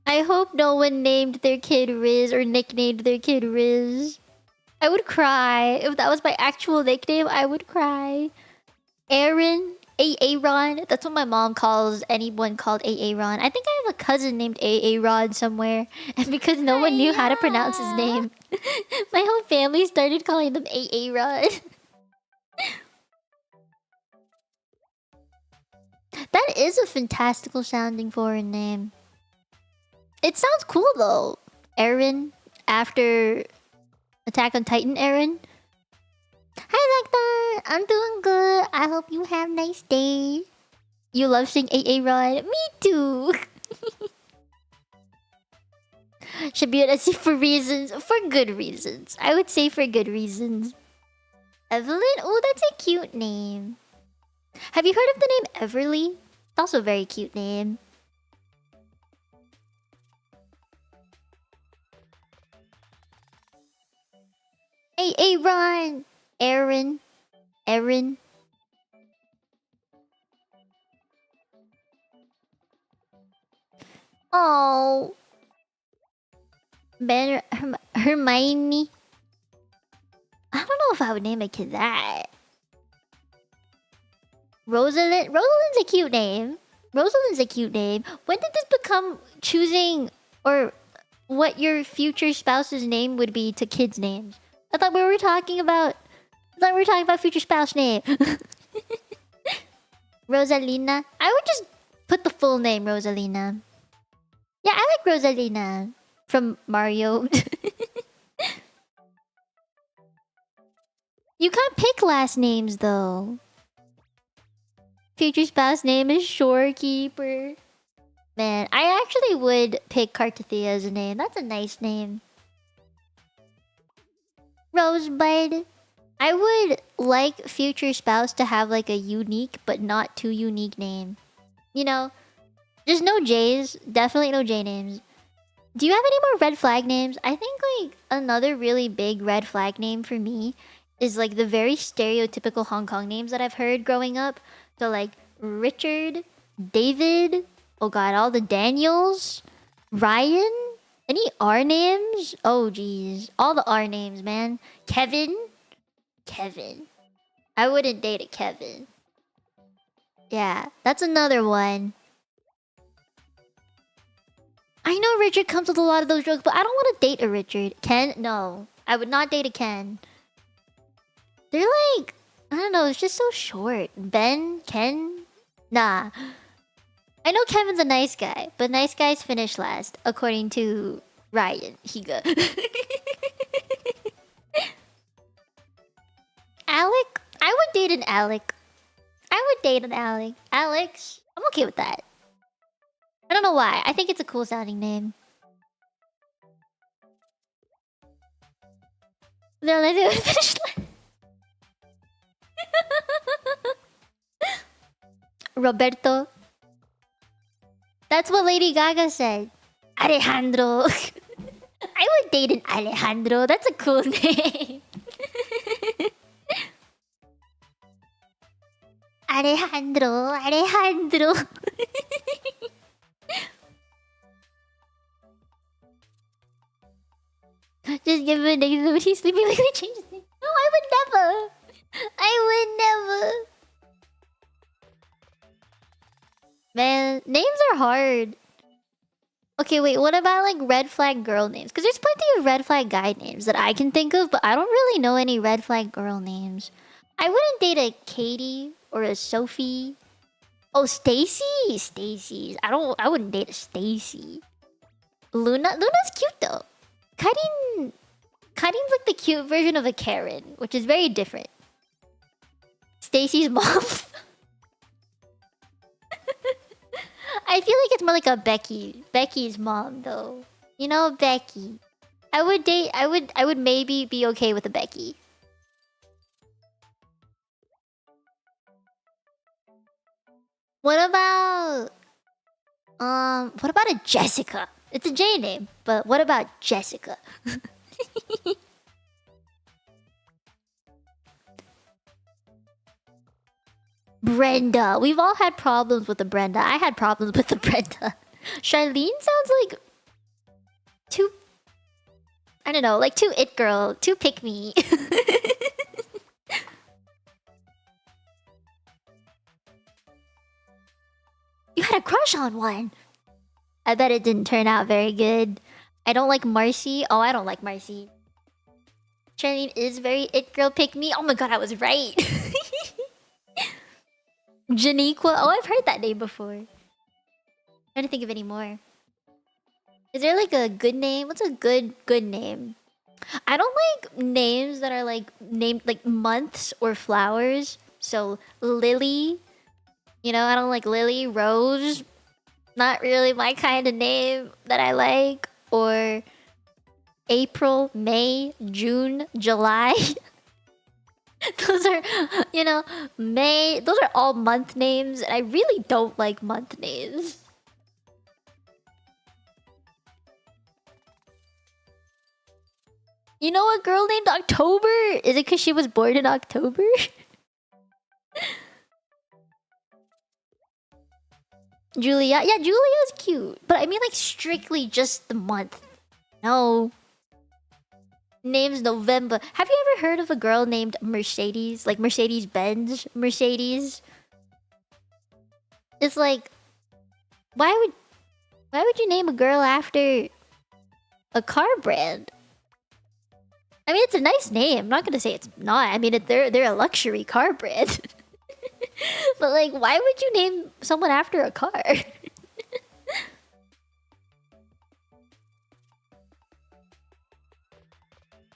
I hope no one named their kid Riz or nicknamed their kid Riz. I would cry. If that was my actual nickname, I would cry. Aaron? Aaron? That's what my mom calls anyone called Aaron. I think I have a cousin named Aaron somewhere. And because no one knew how to pronounce his name, my whole family started calling them Aaron. That is a fantastical sounding foreign name. It sounds cool though. Aaron, after Attack on Titan Aaron. Hi Vector, I'm doing good. I hope you have a nice day. You love seeing AA Rod? Me too. Shibuya for reasons. For good reasons. I would say for good reasons. Evelyn? Oh, that's a cute name. Have you heard of the name Everly? Also a very cute name. Hey, Aaron! Aaron. Oh. Hermione. I don't know if I would name a kid that. Rosalind. Rosalind's a cute name. Rosalind's a cute name. When did this become choosing or what your future spouse's name would be to kids' names? I thought we were talking about future spouse name. Rosalina. I would just put the full name Rosalina. Yeah, I like Rosalina from Mario. You can't pick last names though. Future spouse name is Shorekeeper. Man, I actually would pick Kartathea as a name. That's a nice name. Rosebud. I would like future spouse to have like a unique but not too unique name. You know, just no J's. Definitely no J names. Do you have any more red flag names? I think like another really big red flag name for me is like the very stereotypical Hong Kong names that I've heard growing up. So like Richard, David, oh god, all the Daniels, Ryan, any R names? Oh geez, all the R names, man. Kevin. I wouldn't date a Kevin. Yeah, that's another one. I know Richard comes with a lot of those jokes, but I don't want to date a Richard. Ken? No. I would not date a Ken. They're like... I don't know, it's just so short. Ben? Ken? Nah. I know Kevin's a nice guy, but nice guys finish last, according to Ryan Higa. Alec? I would date an Alec. Alex? I'm okay with that. I don't know why. I think it's a cool sounding name. No, let's do it. Finish line. Roberto. That's what Lady Gaga said. Alejandro. I would date an Alejandro. That's a cool name. Alejandro. Just give him a name when he's sleeping like we change his name. No, I would never. Man, names are hard. Okay, wait, what about like red flag girl names? Because there's plenty of red flag guy names that I can think of, but I don't really know any red flag girl names. I wouldn't date a Katie or a Sophie. Oh, Stacy? Stacy's. I wouldn't date a Stacy. Luna's cute though. Karin's like the cute version of a Karen, which is very different. Stacy's mom. I feel like it's more like a Becky's mom though. You know, Becky. I would maybe be okay with a Becky. What about a Jessica? It's a J name, but what about Jessica? Brenda. We've all had problems with the Brenda. I had problems with the Brenda. Charlene sounds like too... I don't know, like too it girl, too pick me. You had a crush on one. I bet it didn't turn out very good. I don't like Marcy. Oh, I don't like Marcy. Charlene is very it girl pick me. Oh my god, I was right. Janiqua. Oh, I've heard that name before. Trying to think of any more. Is there like a good name? What's a good name? I don't like names that are like named like months or flowers. So Lily. You know, I don't like Lily. Rose. Not really my kind of name that I like. or April, May, June, July. Those are, May. Those are all month names, and I really don't like month names. You know a girl named October? Is it because she was born in October? Julia? Yeah, Julia's cute. But I mean like strictly just the month. No. Name's November. Have you ever heard of a girl named Mercedes? Like Mercedes-Benz? Mercedes? It's like... Why would you name a girl after a car brand? I mean, it's a nice name. I'm not gonna say it's not. I mean, they're a luxury car brand. But like, why would you name someone after a car?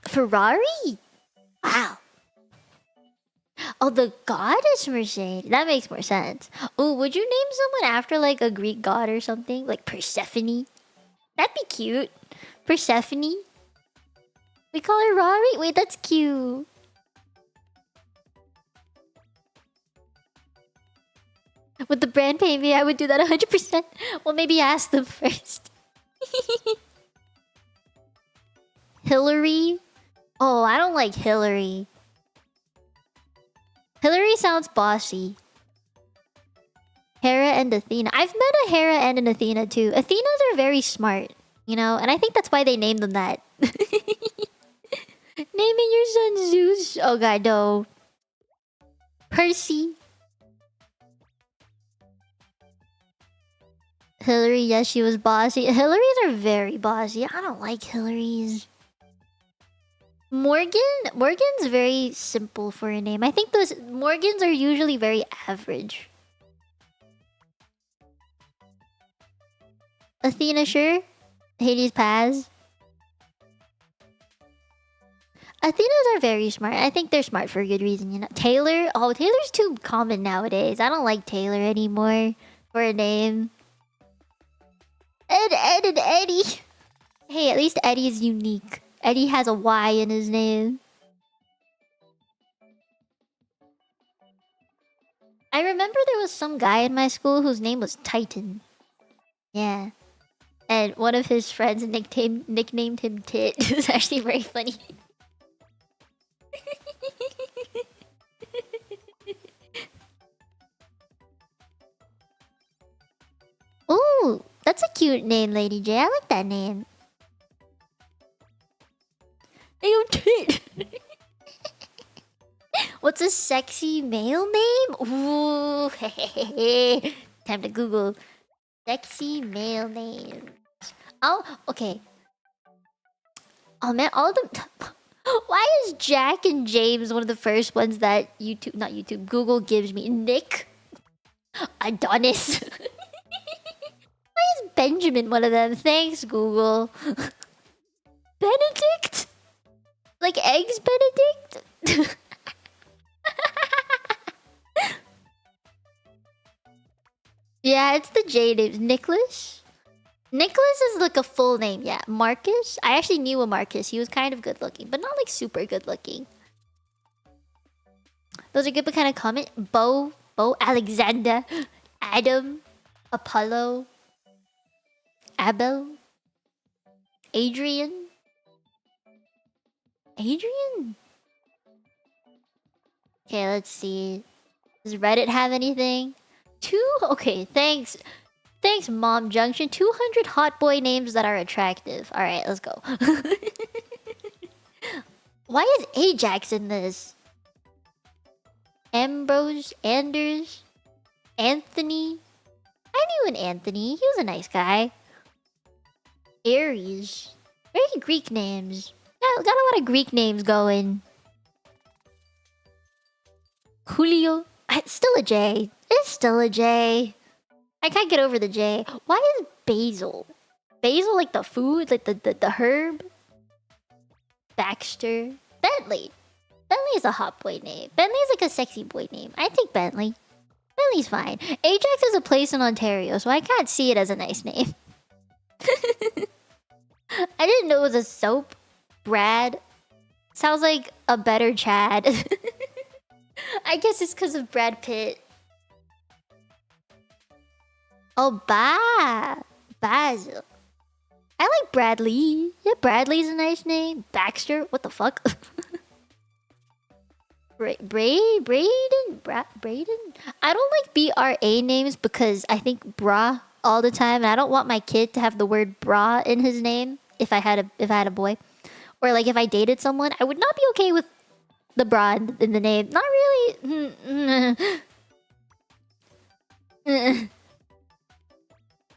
Ferrari? Wow. Oh, the goddess Mercedes. That makes more sense. Oh, would you name someone after like a Greek god or something? Like Persephone? That'd be cute. Persephone? We call her Rari? Wait, that's cute. With the brand paying me, I would do that 100%. Well, maybe ask them first. Hillary? Oh, I don't like Hillary. Hillary sounds bossy. Hera and Athena. I've met a Hera and an Athena too. Athenas are very smart, and I think that's why they named them that. Naming your son Zeus? Oh god, no. Percy. Hillary, yes, she was bossy. Hillarys are very bossy. I don't like Hillarys. Morgan's very simple for a name. I think those Morgans are usually very average. Athena, sure. Hades Paz. Athenas are very smart. I think they're smart for a good reason, Taylor? Oh, Taylor's too common nowadays. I don't like Taylor anymore for a name. Ed, and Eddie. Hey, at least Eddie's unique. Eddie has a Y in his name. I remember there was some guy in my school whose name was Titan. Yeah. And one of his friends nicknamed him Tit. It was actually very funny. Ooh, that's a cute name, Lady J. I like that name. Ayo, Tit! What's a sexy male name? Ooh, time to Google. Sexy male names. Oh, okay. Oh man, all of them... Why is Jack and James one of the first ones that Google gives me? Nick? Adonis? Why is Benjamin one of them? Thanks, Google. Benedict? Like Eggs Benedict? Yeah, it's the J names. Nicholas? Nicholas is like a full name, yeah. Marcus? I actually knew a Marcus. He was kind of good looking, but not like super good looking. Those are good but kind of common. Bo, Alexander, Adam, Apollo, Abel, Adrian. Adrian? Okay, let's see. Does Reddit have anything? Okay, thanks. Thanks, Mom Junction. 200 hot boy names that are attractive. Alright, let's go. Why is Ajax in this? Ambrose, Anders, Anthony. I knew an Anthony. He was a nice guy. Aries. Very Greek names. Got a lot of Greek names going. Julio. It's still a J. It's still a J. I can't get over the J. Why is Basil? Basil like the food? Like the herb? Baxter. Bentley. Bentley is a hot boy name. Bentley is like a sexy boy name. I take Bentley. Bentley's fine. Ajax is a place in Ontario, so I can't see it as a nice name. I didn't know it was a soap. Brad. Sounds like a better Chad. I guess it's because of Brad Pitt. Oh, Basil. I like Bradley. Yeah, Bradley's a nice name. Baxter. What the fuck? Braden? Braden? I don't like BRA names because I think bra all the time, and I don't want my kid to have the word bra in his name if I had a boy. Or like if I dated someone, I would not be okay with the bra in the name. Not really.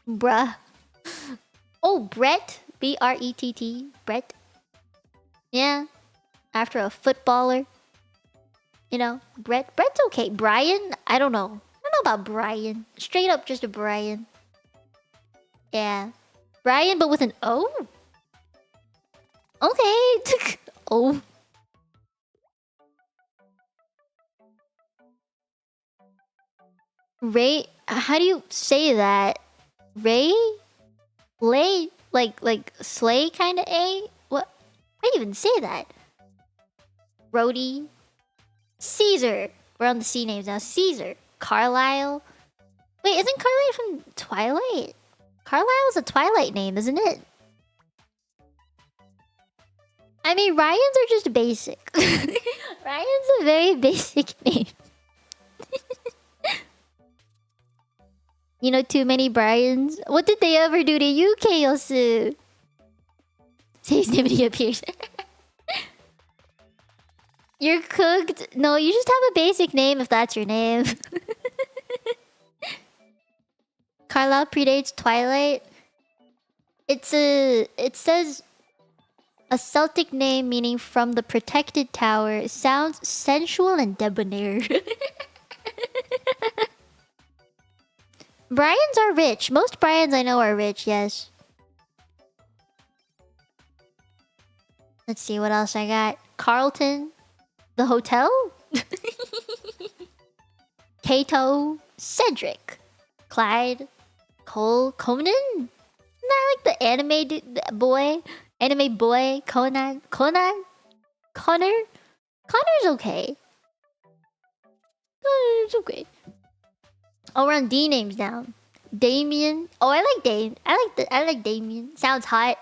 Bruh. Oh, Brett. Brett. Brett. Yeah. After a footballer. You know, Brett's okay. Brian? I don't know. I don't know about Brian. Straight up just a Brian. Yeah. Brian, but with an O? Okay. Oh. Ray, how do you say that? Ray? Lay? Like slay kind of A? What? How do you even say that? Brody? Caesar. We're on the C names now. Caesar. Carlisle. Wait, isn't Carlisle from Twilight? Carlisle's a Twilight name, isn't it? I mean, Ryan's are just basic. Ryan's a very basic name. You know, too many Brians. What did they ever do to you, Chaosu? Says nobody appears. You're cooked. No, you just have a basic name if that's your name. Carlisle predates Twilight. It says a Celtic name meaning from the protected tower. It sounds sensual and debonair. Bryans are rich. Most Bryans I know are rich, yes. Let's see what else I got. Carlton. The hotel? Kato. Cedric. Clyde. Cole. Conan? Not like the anime boy. Anime boy. Conan. Connor? Connor's okay. It's okay. Oh, we're on D names now. Damien. Oh, I like Dame. I like Damien. Sounds hot.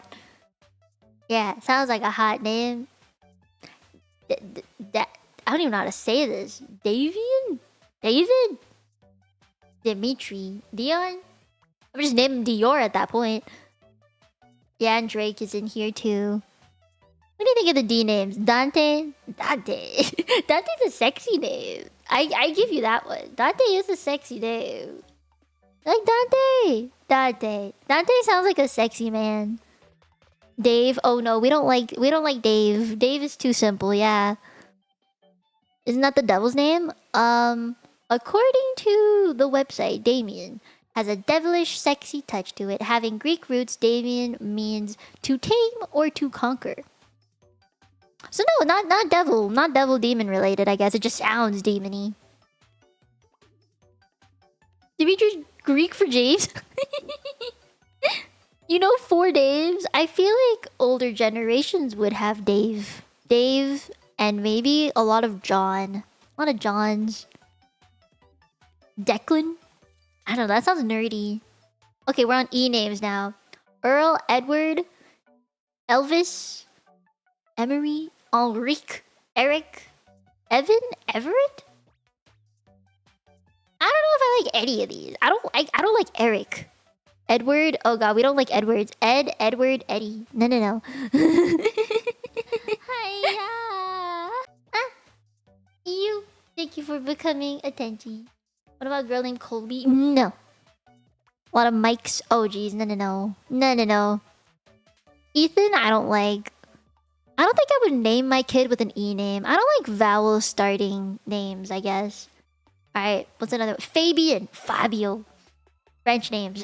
Yeah, sounds like a hot name. I don't even know how to say this. Davian? David? Dimitri? Dion? I'm just naming Dior at that point. Yeah, and Drake is in here too. What do you think of the D names? Dante? Dante. Dante's a sexy name. I give you that one. Dante is a sexy name. Like Dante. Dante sounds like a sexy man. Dave. Oh no, we don't like Dave. Dave is too simple, yeah. Isn't that the devil's name? According to the website, Damien has a devilish, sexy touch to it. Having Greek roots, Damien means to tame or to conquer. So no, not devil demon related, I guess. It just sounds demony. Dimitri's Greek for James? You know, 4 Daves? I feel like older generations would have Dave. Dave and maybe a lot of John. A lot of Johns. Declan? I don't know, that sounds nerdy. Okay, we're on E names now. Earl, Edward, Elvis, Emery, Ulrich, Eric, Evan, Everett? I don't know if I like any of these. I don't like Eric. Edward? Oh god, we don't like Edwards. Ed, Edward, Eddie. No. Hiya. You. Thank you for becoming attention. What about a girl named Colby? No. A lot of Mikes. Oh geez, no. Ethan, I don't like. I don't think I would name my kid with an E name. I don't like vowel starting names, I guess. Alright, what's another one? Fabian. Fabio. French names.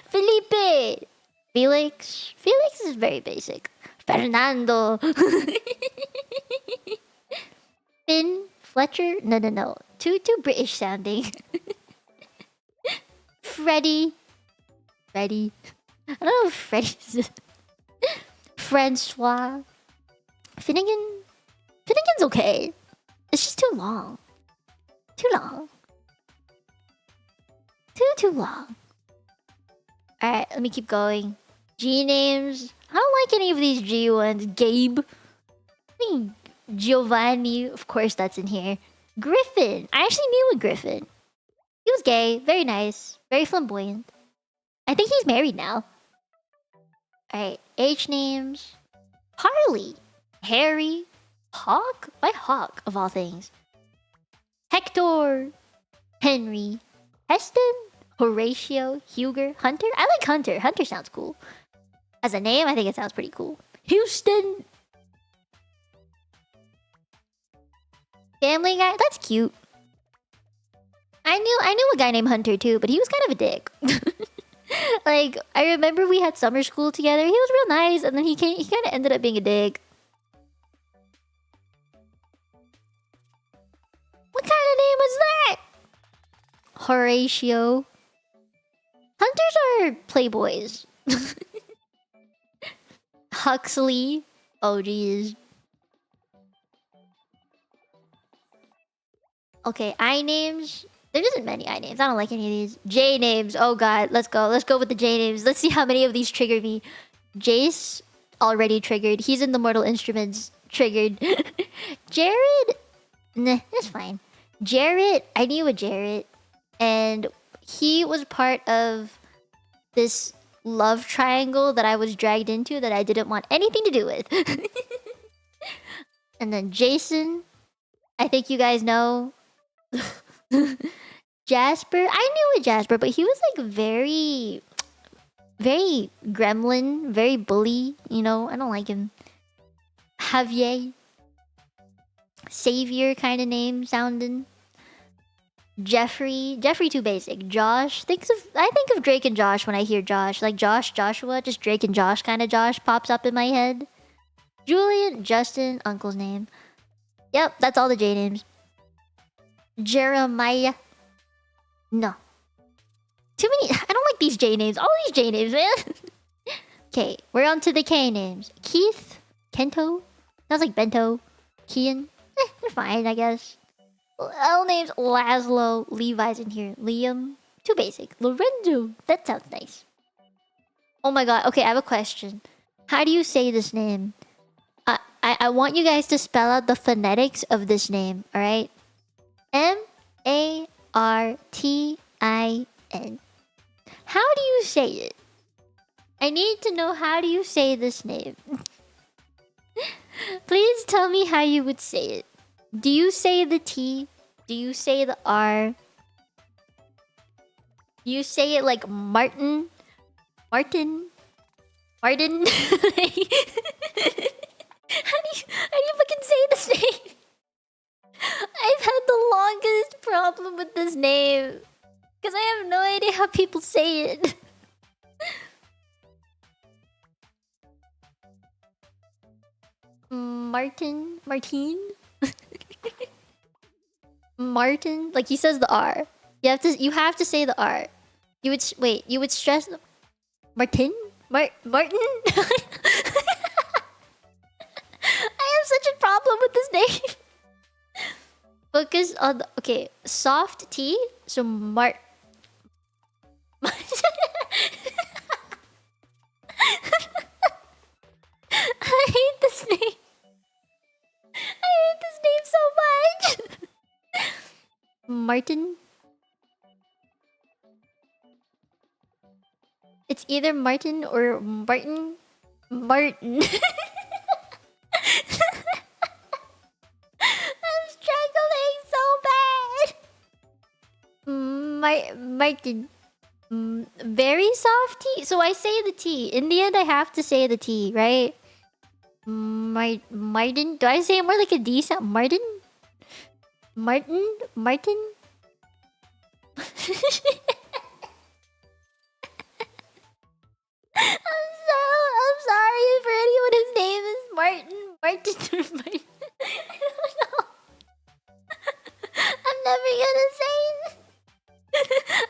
Felipe. Felix. Felix is very basic. Fernando. Finn. Fletcher. No. Too British sounding. Freddy. I don't know if Freddy's... Francois. Finnegan's okay. It's just too long. Too long. Too long. Alright, let me keep going. G names. I don't like any of these G ones. Gabe. I mean, Giovanni. Of course that's in here. Griffin. I actually knew a Griffin. He was gay. Very nice. Very flamboyant. I think he's married now. Alright, H names. Harley. Harry. Hawk? Why Hawk, of all things? Hector. Henry. Heston. Horatio. Huger. Hunter? I like Hunter. Hunter sounds cool. As a name, I think it sounds pretty cool. Houston. Family Guy? That's cute. I knew a guy named Hunter too, but he was kind of a dick. Like, I remember we had summer school together. He was real nice, and then he kind of ended up being a dick. What kind of name was that? Horatio. Hunters are playboys. Huxley. Oh, jeez. Okay, I names. There isn't many I names. I don't like any of these. J names. Oh god, let's go. Let's go with the J names. Let's see how many of these trigger me. Jace already triggered. He's in the Mortal Instruments. Triggered. Jared. Nah, that's fine. Jarrett. I knew a Jarrett, and he was part of this love triangle that I was dragged into that I didn't want anything to do with. And then Jason. I think you guys know. Jasper. I knew a Jasper, but he was like very gremlin, very bully, you know. I don't like him. Javier. Savior kind of name sounding. Jeffrey too basic. Josh. I think of Drake and Josh when I hear Josh. Like Joshua, just Drake and Josh kind of Josh pops up in my head. Julian, Justin, uncle's name. Yep, that's all the J names. Jeremiah. No. Too many. I don't like these J names. All these J names, man. Okay, we're on to the K names. Keith. Kento. Sounds like Bento. Kian. They're fine, I guess. L names. Laszlo. Levi's in here. Liam. Too basic. Lorenzo. That sounds nice. Oh my god. Okay, I have a question. How do you say this name? I want you guys to spell out the phonetics of this name, alright? M-A-R-T-I-N. How do you say it? I need to know, how do you say this name? Please tell me how you would say it. Do you say the T? Do you say the R? Do you say it like Martin? Martin? Martin? How do you fucking say this name? I've had the longest problem with this name. Because I have no idea how people say it. Martin? Martin? Like he says the R. You have to say the R. You would stress Martin? Martin? I have such a problem with this name. Focus on the... Okay, soft T. So I hate this name. I hate this name so much. Martin. It's either Martin or Martin. Martin. I'm struggling so bad. Martin. Very soft T. So I say the T. In the end, I have to say the T, right? Martin. Do I say it more like a D sound? Martin. I'm sorry for anyone whose name is Martin. I don't know. I'm never gonna say it.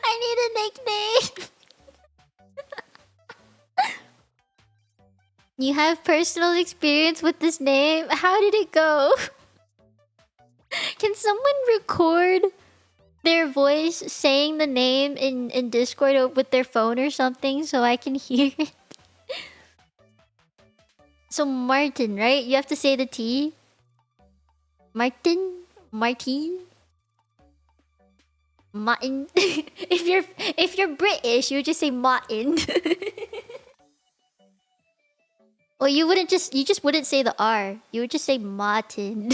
I need a nickname. You have personal experience with this name? How did it go? Can someone record their voice saying the name in Discord or with their phone or something so I can hear it? So Martin, right? You have to say the T. Martin? Martin? Martin. if you're British, you would just say Martin. Or you just wouldn't say the R. You would just say Martin.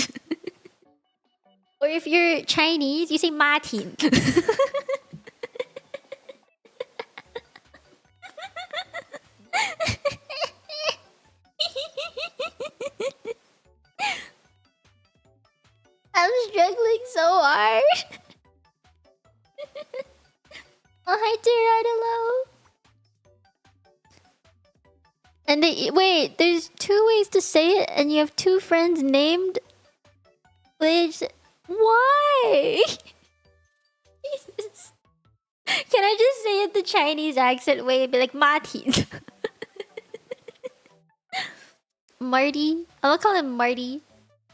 Or if you're Chinese, you say Martin. I'm struggling so hard. Oh, hi, dear, hello. And wait, there's 2 ways to say it, and you have 2 friends named. Which, why? Jesus. Can I just say it the Chinese accent way and be like Martin? Marty? I'm gonna call him Marty.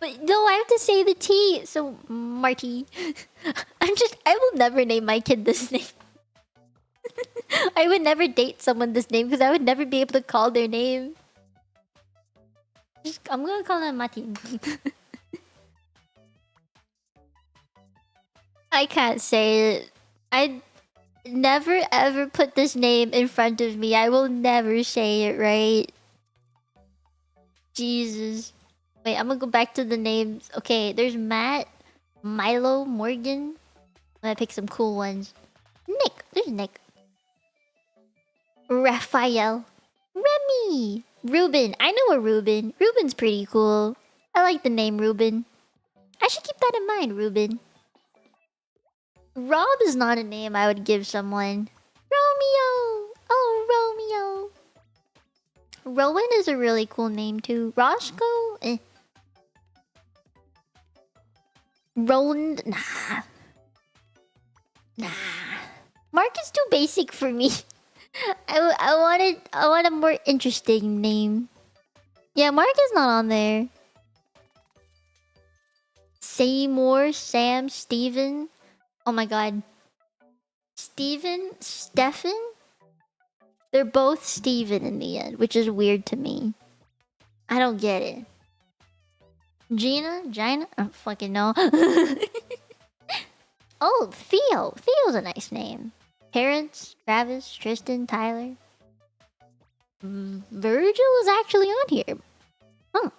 But no, I have to say the T, so Marty. I will never name my kid this name. I would never date someone this name because I would never be able to call their name. I'm gonna call him Martin. I can't say it. I never ever put this name in front of me. I will never say it right. Jesus. Wait, I'm gonna go back to the names. Okay, there's Matt, Milo, Morgan. I'm gonna pick some cool ones. Nick. There's Nick. Raphael. Remy. Ruben. I know a Ruben. Ruben's pretty cool. I like the name Ruben. I should keep that in mind, Ruben. Rob is not a name I would give someone. Romeo. Oh, Romeo. Rowan is a really cool name too. Roscoe? Eh. Roland? Nah. Nah. Mark is too basic for me. I want a more interesting name. Yeah, Mark is not on there. Seymour, Sam, Steven. Oh my god. Steven? Stefan? They're both Steven in the end, which is weird to me. I don't get it. Gina? Gina? I don't fucking know. Oh, Theo. Theo's a nice name. Terrence, Travis, Tristan, Tyler. Virgil is actually on here. Huh.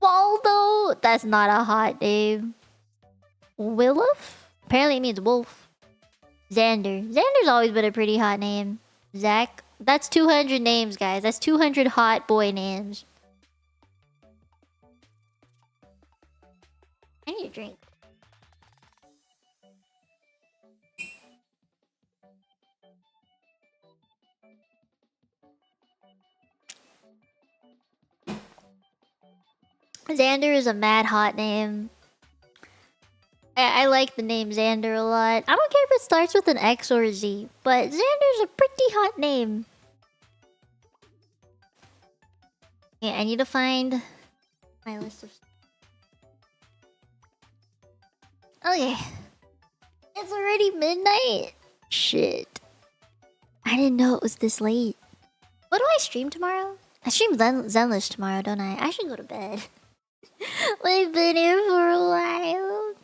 Waldo? That's not a hot name. Willof? Apparently it means wolf. Xander. Xander's always been a pretty hot name. Zach. That's 200 names, guys. That's 200 hot boy names. I need a drink. Xander is a mad hot name. I like the name Xander a lot. I don't care if it starts with an X or a Z, but Xander's a pretty hot name. Yeah, I need to find my list of... Okay. It's already midnight. Shit. I didn't know it was this late. What do I stream tomorrow? I stream Zenless tomorrow, don't I? I should go to bed. We've been here for a while.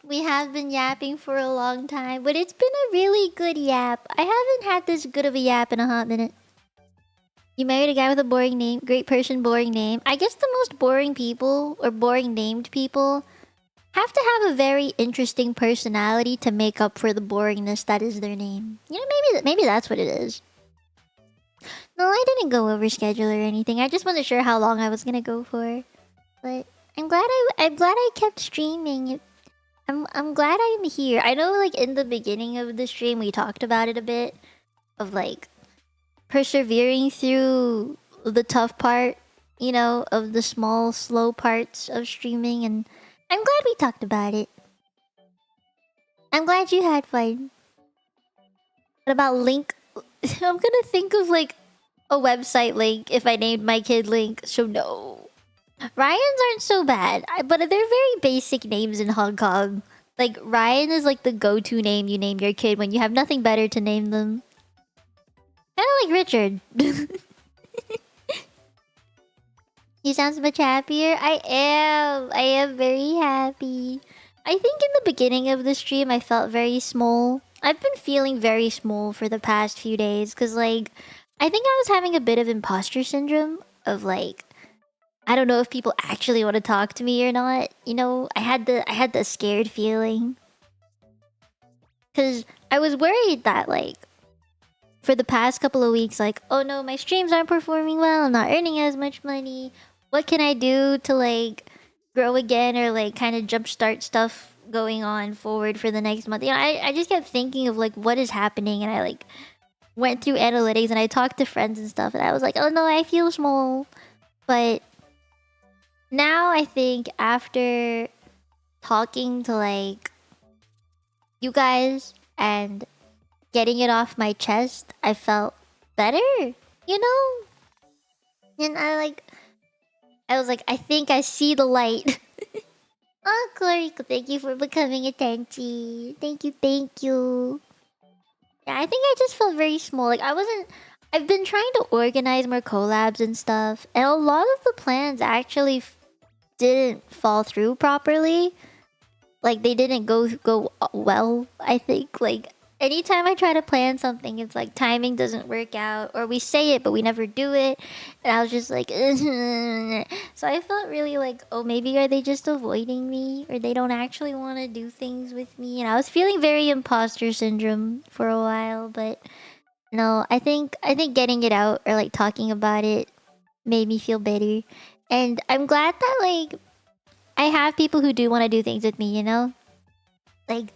We have been yapping for a long time, but it's been a really good yap. I haven't had this good of a yap in a hot minute. You married a guy with a boring name. Great person, boring name. I guess the most boring people, or boring named people, have to have a very interesting personality to make up for the boringness that is their name. You know, maybe that's what it is. No, I didn't go over schedule or anything. I just wasn't sure how long I was gonna go for. But I'm glad I kept streaming. I'm glad I'm here. I know, like, in the beginning of the stream we talked about it a bit, of like persevering through the tough part, you know, of the small, slow parts of streaming, and I'm glad we talked about it. I'm glad you had fun. What about Link? I'm gonna think of like a website link if I named my kid Link, so no. Ryans aren't so bad, but they're very basic names in Hong Kong. Like, Ryan is like the go-to name you name your kid when you have nothing better to name them. Kinda like Richard. You sound much happier? I am. I am very happy. I think in the beginning of the stream, I felt very small. I've been feeling very small for the past few days. Because, like, I think I was having a bit of imposter syndrome. Of, like, I don't know if people actually want to talk to me or not. You know, I had the scared feeling. Because I was worried that, like, for the past couple of weeks, like, oh no, my streams aren't performing well. I'm not earning as much money. What can I do to, like, grow again or, like, kind of jumpstart stuff going on forward for the next month? You know, I just kept thinking of, like, what is happening. And I, like, went through analytics and I talked to friends and stuff. And I was like, oh no, I feel small. But now I think after talking to, like, you guys and getting it off my chest, I felt better, you know? And I was like, I think I see the light. Oh, Corey, thank you for becoming a Tenchi. Thank you, thank you. Yeah, I think I just felt very small. Like, I've been trying to organize more collabs and stuff. And a lot of the plans actually didn't fall through properly. Like, they didn't go well, I think. Like, anytime I try to plan something, it's like timing doesn't work out, or we say it but we never do it. And I was just like, so I felt really like, oh, maybe are they just avoiding me, or they don't actually want to do things with me? And I was feeling very imposter syndrome for a while, but no, I think getting it out or like talking about it made me feel better. And I'm glad that like I have people who do want to do things with me, you know? Like,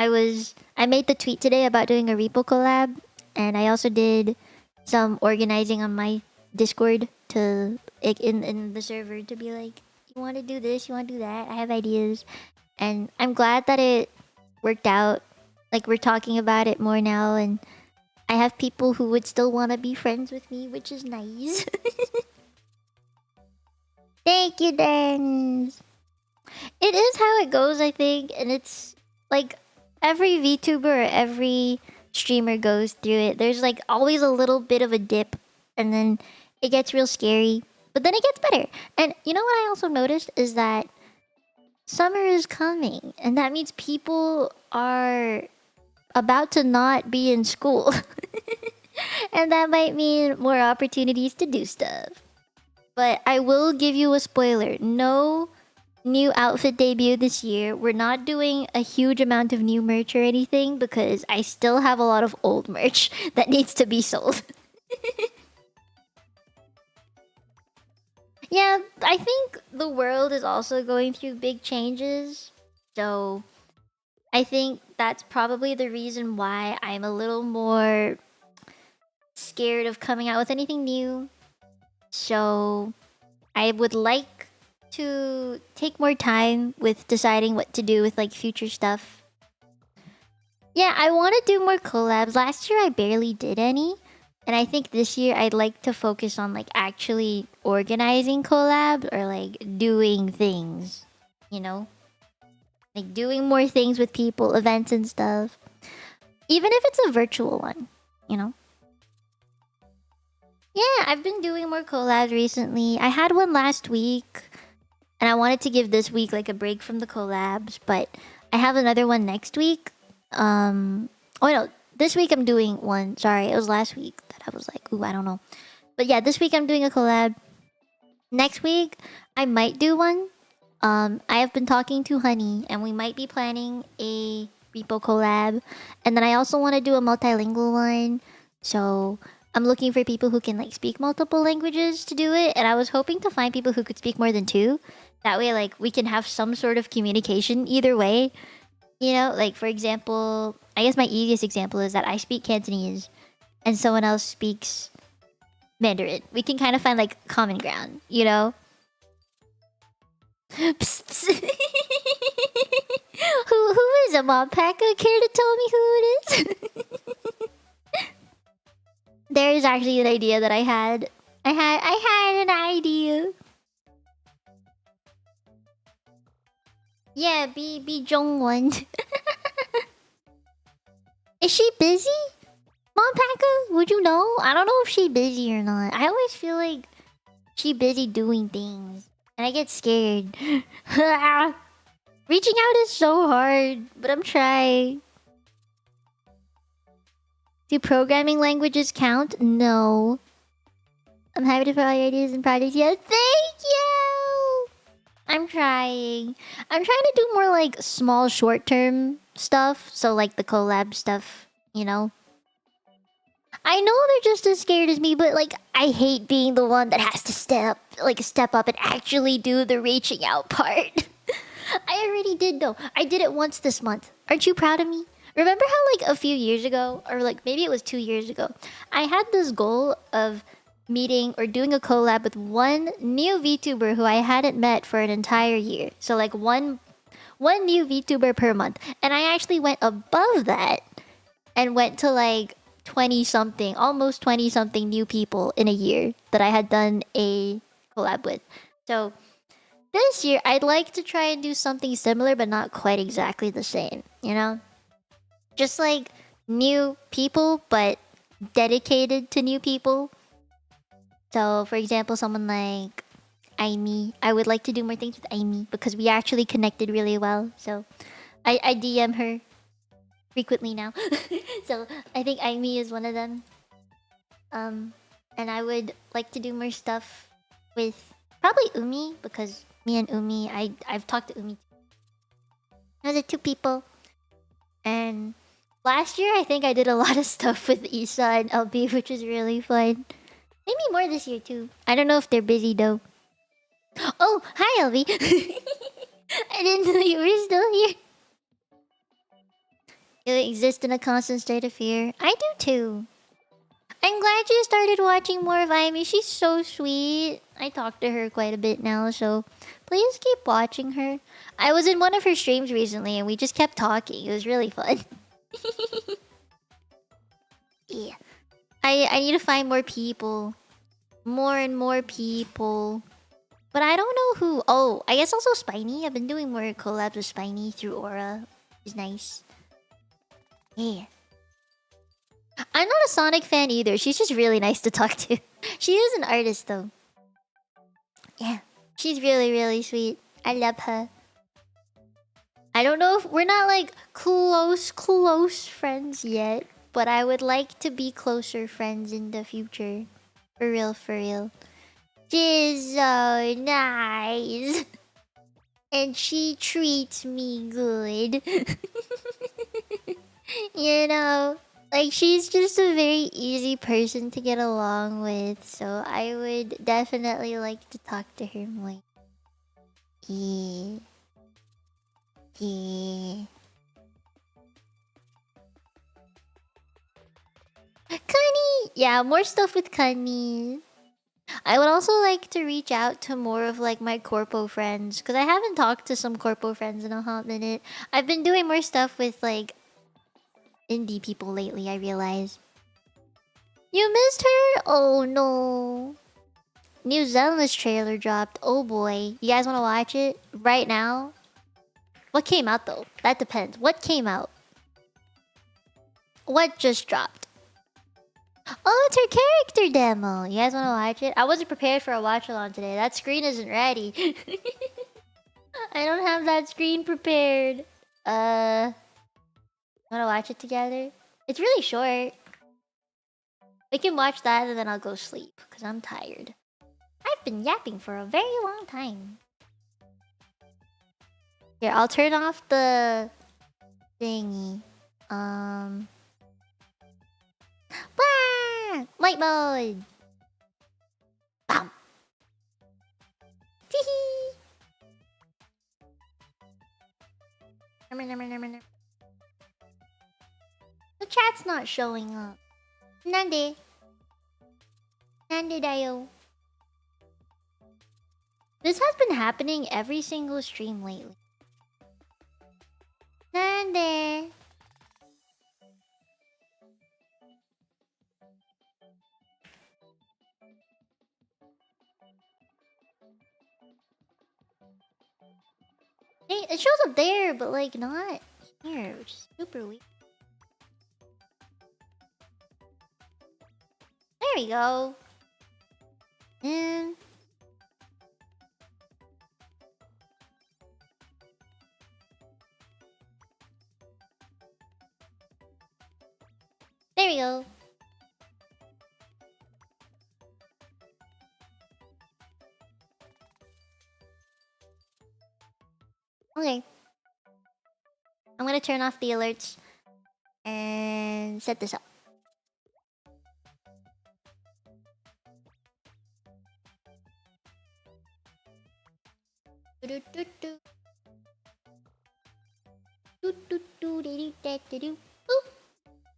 I made the tweet today about doing a repo collab, and I also did some organizing on my Discord to in the server to be like, you want to do this, you want to do that, I have ideas. And I'm glad that it worked out. Like, we're talking about it more now, and I have people who would still want to be friends with me, which is nice. Thank you, Dennis. It is how it goes, I think, and it's like every VTuber or every streamer goes through it. There's like always a little bit of a dip, and then it gets real scary, but then it gets better. And you know what I also noticed is that summer is coming, and that means people are about to not be in school. And that might mean more opportunities to do stuff. But I will give you a spoiler. No new outfit debut this year. We're not doing a huge amount of new merch or anything because I still have a lot of old merch that needs to be sold. Yeah, I think the world is also going through big changes. So I think that's probably the reason why I'm a little more scared of coming out with anything new. So I would like to take more time with deciding what to do with like future stuff. Yeah, I want to do more collabs. Last year I barely did any, and I think this year I'd like to focus on like actually organizing collabs or like doing things, you know? Like doing more things with people, events and stuff. Even if it's a virtual one, you know? Yeah, I've been doing more collabs recently. I had one last week, and I wanted to give this week like a break from the collabs, but I have another one next week. Oh no, this week I'm doing one. Sorry, it was last week that I was like, ooh, I don't know. But yeah, this week I'm doing a collab. Next week I might do one. I have been talking to Honey, and we might be planning a repo collab. And then I also want to do a multilingual one. So I'm looking for people who can like speak multiple languages to do it. And I was hoping to find people who could speak more than two. That way, like, we can have some sort of communication either way. You know, like, for example, I guess my easiest example is that I speak Cantonese and someone else speaks Mandarin. We can kind of find like common ground, you know? Psst, psst. Who is a Mom Packa? Care to tell me who it is? There is actually an idea that I had. I had an idea. Yeah, be Jongwon. Is she busy? Mom Packer, would you know? I don't know if she's busy or not. I always feel like she busy doing things. And I get scared. Reaching out is so hard, but I'm trying. Do programming languages count? No. I'm happy to provide ideas and projects. Yeah, thank you! I'm trying. I'm trying to do more like small short-term stuff. So like the collab stuff, you know? I know they're just as scared as me, but like I hate being the one that has to step up and actually do the reaching out part. I already did though. I did it once this month. Aren't you proud of me? Remember how like a few years ago, or like maybe it was 2 years ago, I had this goal of meeting or doing a collab with one new VTuber who I hadn't met for an entire year. So like one new VTuber per month. And I actually went above that and went to like 20 something, almost 20 something new people in a year that I had done a collab with. So this year I'd like to try and do something similar but not quite exactly the same, you know? Just like new people but dedicated to new people. So for example, someone like Aimee. I would like to do more things with Aimee because we actually connected really well. So I DM her frequently now. So I think Aimee is one of them. And I would like to do more stuff with probably Umi because me and Umi, I've talked to Umi. Those are two people. And last year I think I did a lot of stuff with Isa and LB, which is really fun. Maybe more this year too. I don't know if they're busy though. Oh, hi LB. I didn't know you were still here. You exist in a constant state of fear. I do too. I'm glad you started watching more of Aimee. She's so sweet. I talk to her quite a bit now, so please keep watching her. I was in one of her streams recently and we just kept talking. It was really fun. Yeah. I need to find more people. More and more people. But I don't know who. Oh, I guess also Spiny. I've been doing more collabs with Spiny through Aura. It's nice. Yeah. I'm not a Sonic fan either. She's just really nice to talk to. She is an artist though. Yeah. She's really, really sweet. I love her. I don't know if we're not like close friends yet. But I would like to be closer friends in the future. For real, for real. She's so nice. And she treats me good. You know? Like, she's just a very easy person to get along with. So I would definitely like to talk to her more. Yeah. Yeah. Connie! Yeah, more stuff with Connie. I would also like to reach out to more of like my corpo friends because I haven't talked to some corpo friends in a hot minute. I've been doing more stuff with like indie people lately, I realize. You missed her? Oh no. New Zenless trailer dropped. Oh boy. You guys want to watch it right now? What came out though? That depends. What came out? What just dropped? Oh, it's her character demo. You guys want to watch it? I wasn't prepared for a watch-along today. That screen isn't ready. I don't have that screen prepared. Want to watch it together? It's really short. We can watch that and then I'll go sleep because I'm tired. I've been yapping for a very long time. Here, I'll turn off the thingy. Wah! Light mode. Bam. Teehee. The chat's not showing up. Nande. Nande dayo. This has been happening every single stream lately. Nande. It shows up there, but like not here, which is super weird. There we go. And there we go. Okay. I'm gonna turn off the alerts and set this up.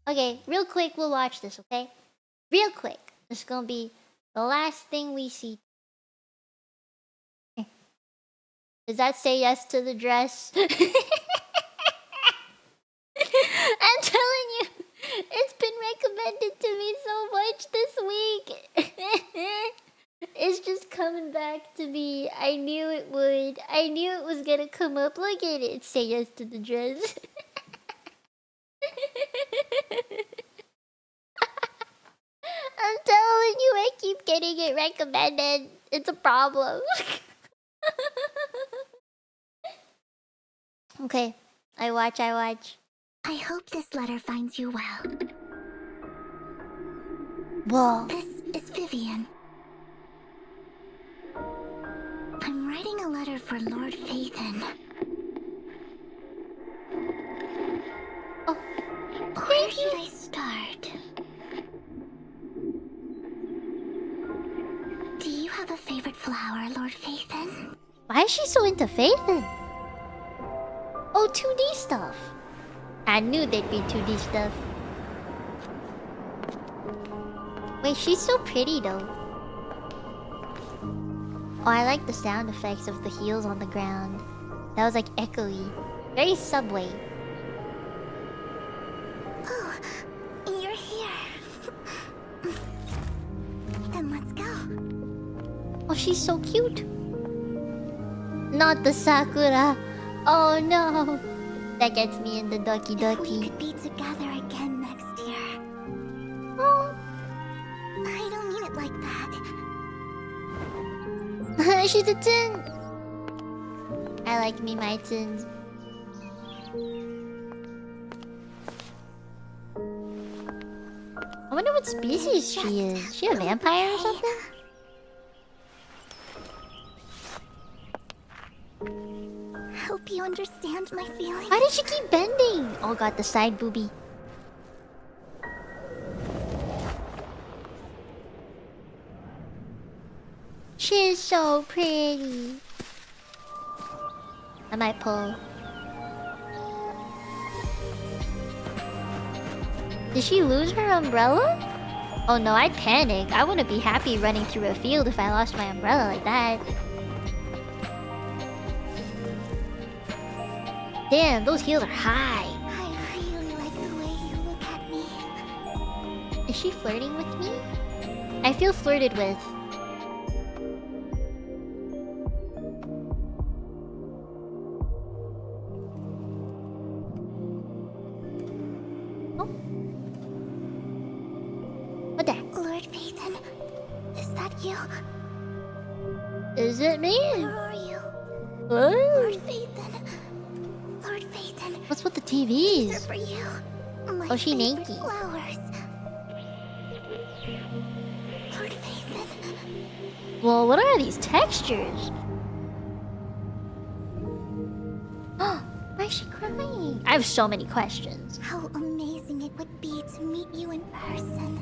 Okay, real quick, we'll watch this, okay? Real quick. This is gonna be the last thing we see. Does that say yes to the dress? I'm telling you, it's been recommended to me so much this week. It's just coming back to me. I knew it would. I knew it was gonna come up. Look at it. Say yes to the dress. I'm telling you, I keep getting it recommended. It's a problem. Okay, I watch. I hope this letter finds you well. Whoa. This is Vivian. I'm writing a letter for Lord Phaethon. Oh, where should I start? Do you have a favorite flower, Lord Phaethon? why is she so into Phaethon? Oh, 2D stuff. I knew there'd be 2D stuff. Wait, she's so pretty though. Oh, I like the sound effects of the heels on the ground. That was like echoey. Very Subway. Oh, you're here. Then let's go. Oh, she's so cute. Not the Sakura. Oh no. That gets me in the Doki If we Doki. could be together again next year. Oh. I don't mean it like that. She's a tin. I like me my tins. I wonder what species she is. Is she a vampire or something? Hope you understand my feelings. Why did she keep bending? Oh god, the side boobie. She's so pretty. I might pull. Did she lose her umbrella? Oh no, I'd panic. I wouldn't be happy running through a field if I lost my umbrella like that. Damn, those heels are high. I really like the way you look at me. Is she flirting with me? I feel flirted with. Oh. What the heck? Lord Phaethon, is that you? Is it me? Where are you? What? Lord Phaethon. Lord Phaethon. What's with the These are TVs? for you. My Oh, she favorite Nikki. flowers. Lord Phaethon. Well, what are these textures? Why is she crying? I have so many questions. How amazing it would be to meet you in person.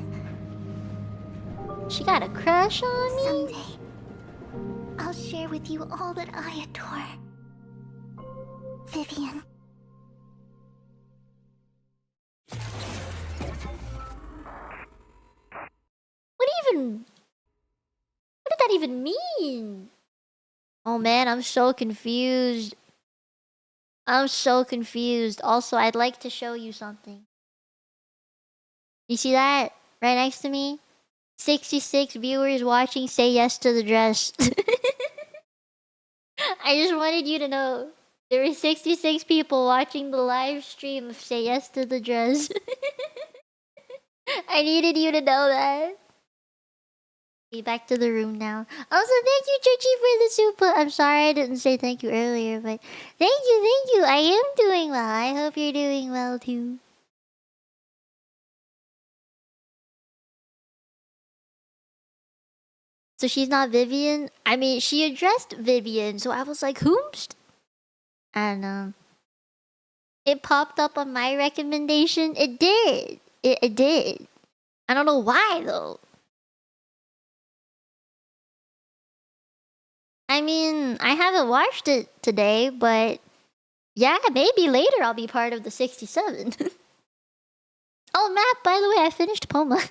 She got a crush on me? Someday, I'll share with you all that I adore. Vivian. What did that even mean? Oh man, I'm so confused. I'm so confused. Also, I'd like to show you something. You see that? Right next to me? 66 viewers watching say yes to the dress. I just wanted you to know. There were 66 people watching the live stream of Say Yes to the Dress. I needed you to know that. Be back to the room now. Also, thank you, Chichi, for the super. I'm sorry I didn't say thank you earlier, but thank you, thank you. I am doing well. I hope you're doing well too. So she's not Vivian? I mean, she addressed Vivian, so I was like, whomst? And it popped up on my recommendation. It did. It did. I don't know why though. I mean, I haven't watched it today, but yeah, maybe later I'll be part of the 67. Oh, Matt, by the way, I finished Poma.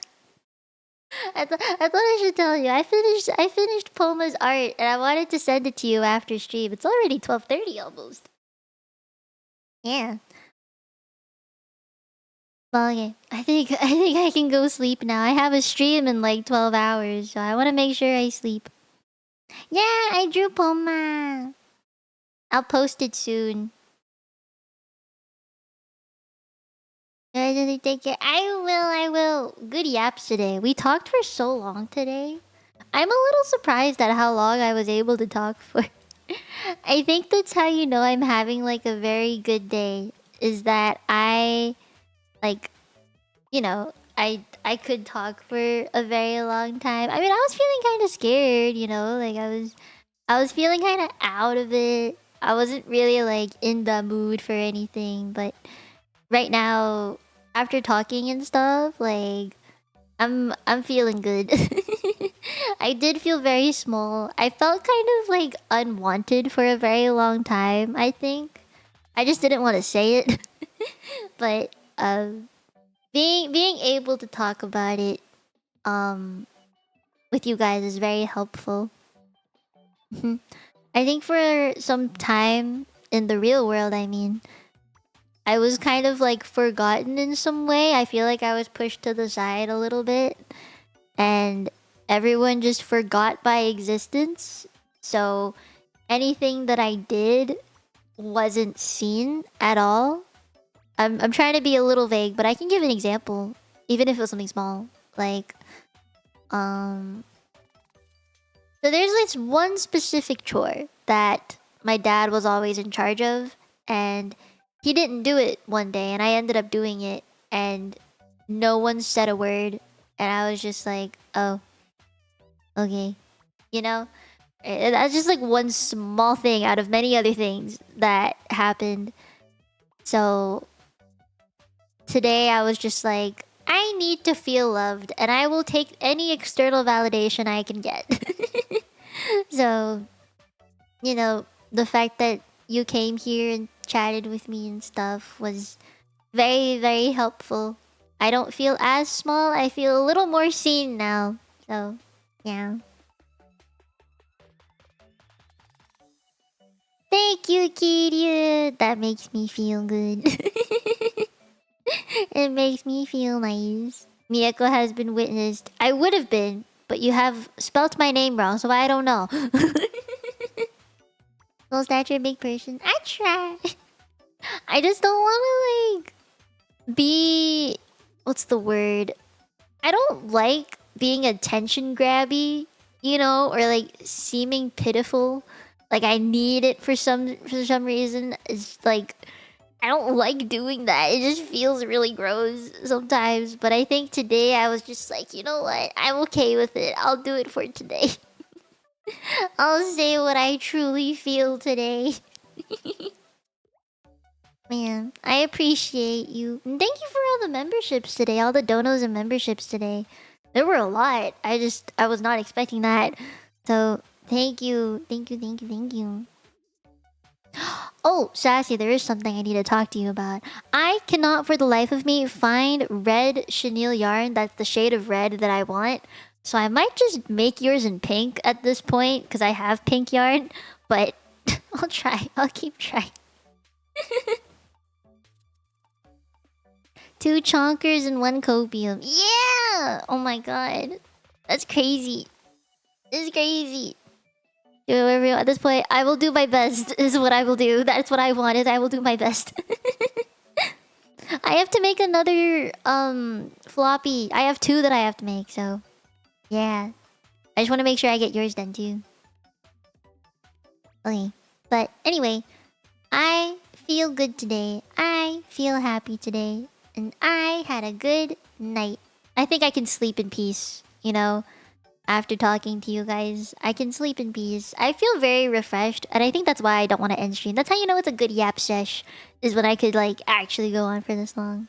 I thought I should tell you. I finished Poma's art and I wanted to send it to you after stream. It's already 12:30 almost. Yeah. Well, okay. I think I can go sleep now. I have a stream in like 12 hours, so I want to make sure I sleep. Yeah, I drew Poma. I'll post it soon. Take care. I will. Good yaps today. We talked for so long today. I'm a little surprised at how long I was able to talk for. I think that's how you know I'm having like a very good day. Is that I like, you know, I could talk for a very long time. I mean, I was feeling kind of scared, you know, like I was feeling kind of out of it. I wasn't really like in the mood for anything, but right now after talking and stuff, like I'm feeling good. I did feel very small. I felt kind of like unwanted for a very long time, I think. I just didn't want to say it. But being able to talk about it with you guys is very helpful. I think for some time in the real world, I mean, I was kind of like forgotten in some way. I feel like I was pushed to the side a little bit and everyone just forgot my existence. So anything that I did wasn't seen at all. I'm trying to be a little vague, but I can give an example, even if it was something small. Like, so there's this one specific chore that my dad was always in charge of, and he didn't do it one day, and I ended up doing it, and no one said a word, and I was just like, oh, okay, you know? That's just like one small thing out of many other things that happened. So today I was just like, I need to feel loved, and I will take any external validation I can get. So, you know, the fact that you came here and chatted with me and stuff was very, very helpful. I don't feel as small. I feel a little more seen now. So, yeah. Thank you, Kiryu. That makes me feel good. It makes me feel nice. Mieko has been witnessed. I would have been, but you have spelt my name wrong, so I don't know. Small stature, big person. I try. I just don't want to like be. What's the word? I don't like being attention grabby, you know, or like seeming pitiful. Like I need it for some reason. It's like I don't like doing that. It just feels really gross sometimes. But I think today I was just like, you know what? I'm okay with it. I'll do it for today. I'll say what I truly feel today. Man, I appreciate you. And thank you for all the memberships today. All the donos and memberships today. There were a lot. I was not expecting that. So, thank you. Thank you, thank you, thank you. Oh, Sassy, there is something I need to talk to you about. I cannot for the life of me find red chenille yarn that's the shade of red that I want. So I might just make yours in pink at this point because I have pink yarn. But I'll try. I'll keep trying. 2 chonkers and 1 copium. Yeah! Oh my god. That's crazy. This is crazy. Do whatever you want. At this point, I will do my best. Is what I will do. That's what I wanted. I will do my best. I have to make another floppy. I have 2 that I have to make. So yeah, I just want to make sure I get yours done too. Okay, but anyway, I feel good today. I feel happy today, and I had a good night. I think I can sleep in peace. You know. After talking to you guys, I can sleep in peace. I feel very refreshed, and I think that's why I don't want to end stream. That's how you know it's a good yap sesh, is when I could like actually go on for this long.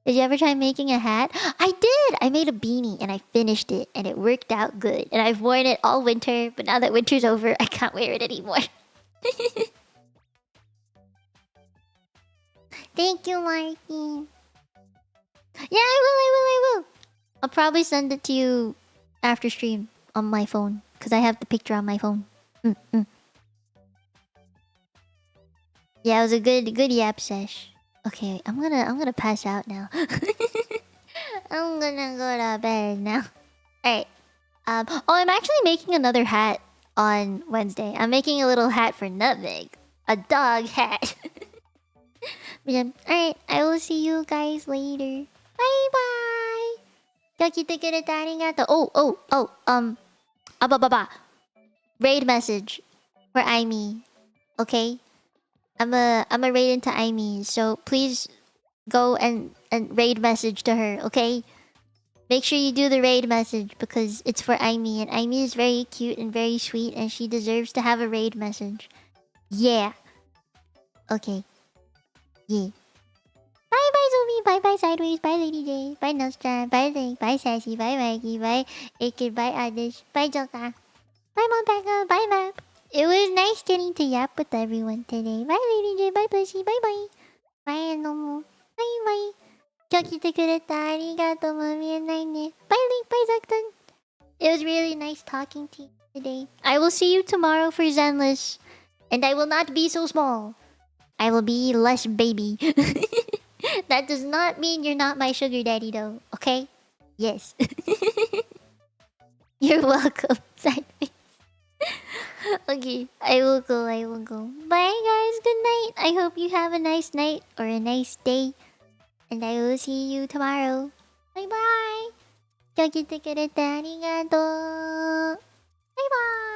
Did you ever try making a hat? I did! I made a beanie and I finished it, and it worked out good. And I've worn it all winter, but now that winter's over, I can't wear it anymore. Thank you, Marky. Yeah, I will. I'll probably send it to you after stream on my phone, because I have the picture on my phone. Yeah, it was a good yap sesh. Okay, I'm gonna pass out now. I'm gonna go to bed now. Alright. Oh, I'm actually making another hat on Wednesday. I'm making a little hat for Nutmeg. A dog hat. Yeah, alright, I will see you guys later. Bye bye. Raid message for Aimee. Okay? I'm a raid into Aimee, so please go and raid message to her, okay? Make sure you do the raid message because it's for Aimee, and Aimee is very cute and very sweet, and she deserves to have a raid message. Yeah. Okay. Yeah. Bye bye Zombie, bye bye Sideways, bye Lady J, bye Nostra, bye Link, bye Sassy, bye Mikey, bye Akid, bye Adish, bye Joka, bye Monpeka, bye Map. It was nice getting to yap with everyone today. Bye Lady J, bye Pussy, bye bye. Bye Anomo, bye bye. 今日来てくれたありがとうも見えないね。Bye Link, bye Zaktan. It was really nice talking to you today. I will see you tomorrow for Zenless. And I will not be so small. I will be less baby. That does not mean you're not my sugar daddy though, okay? Yes. You're welcome, Sideways. Okay, I will go. Bye guys, good night. I hope you have a nice night or a nice day. And I will see you tomorrow. Bye bye. 今日来てくれてありがとう。バイバイ。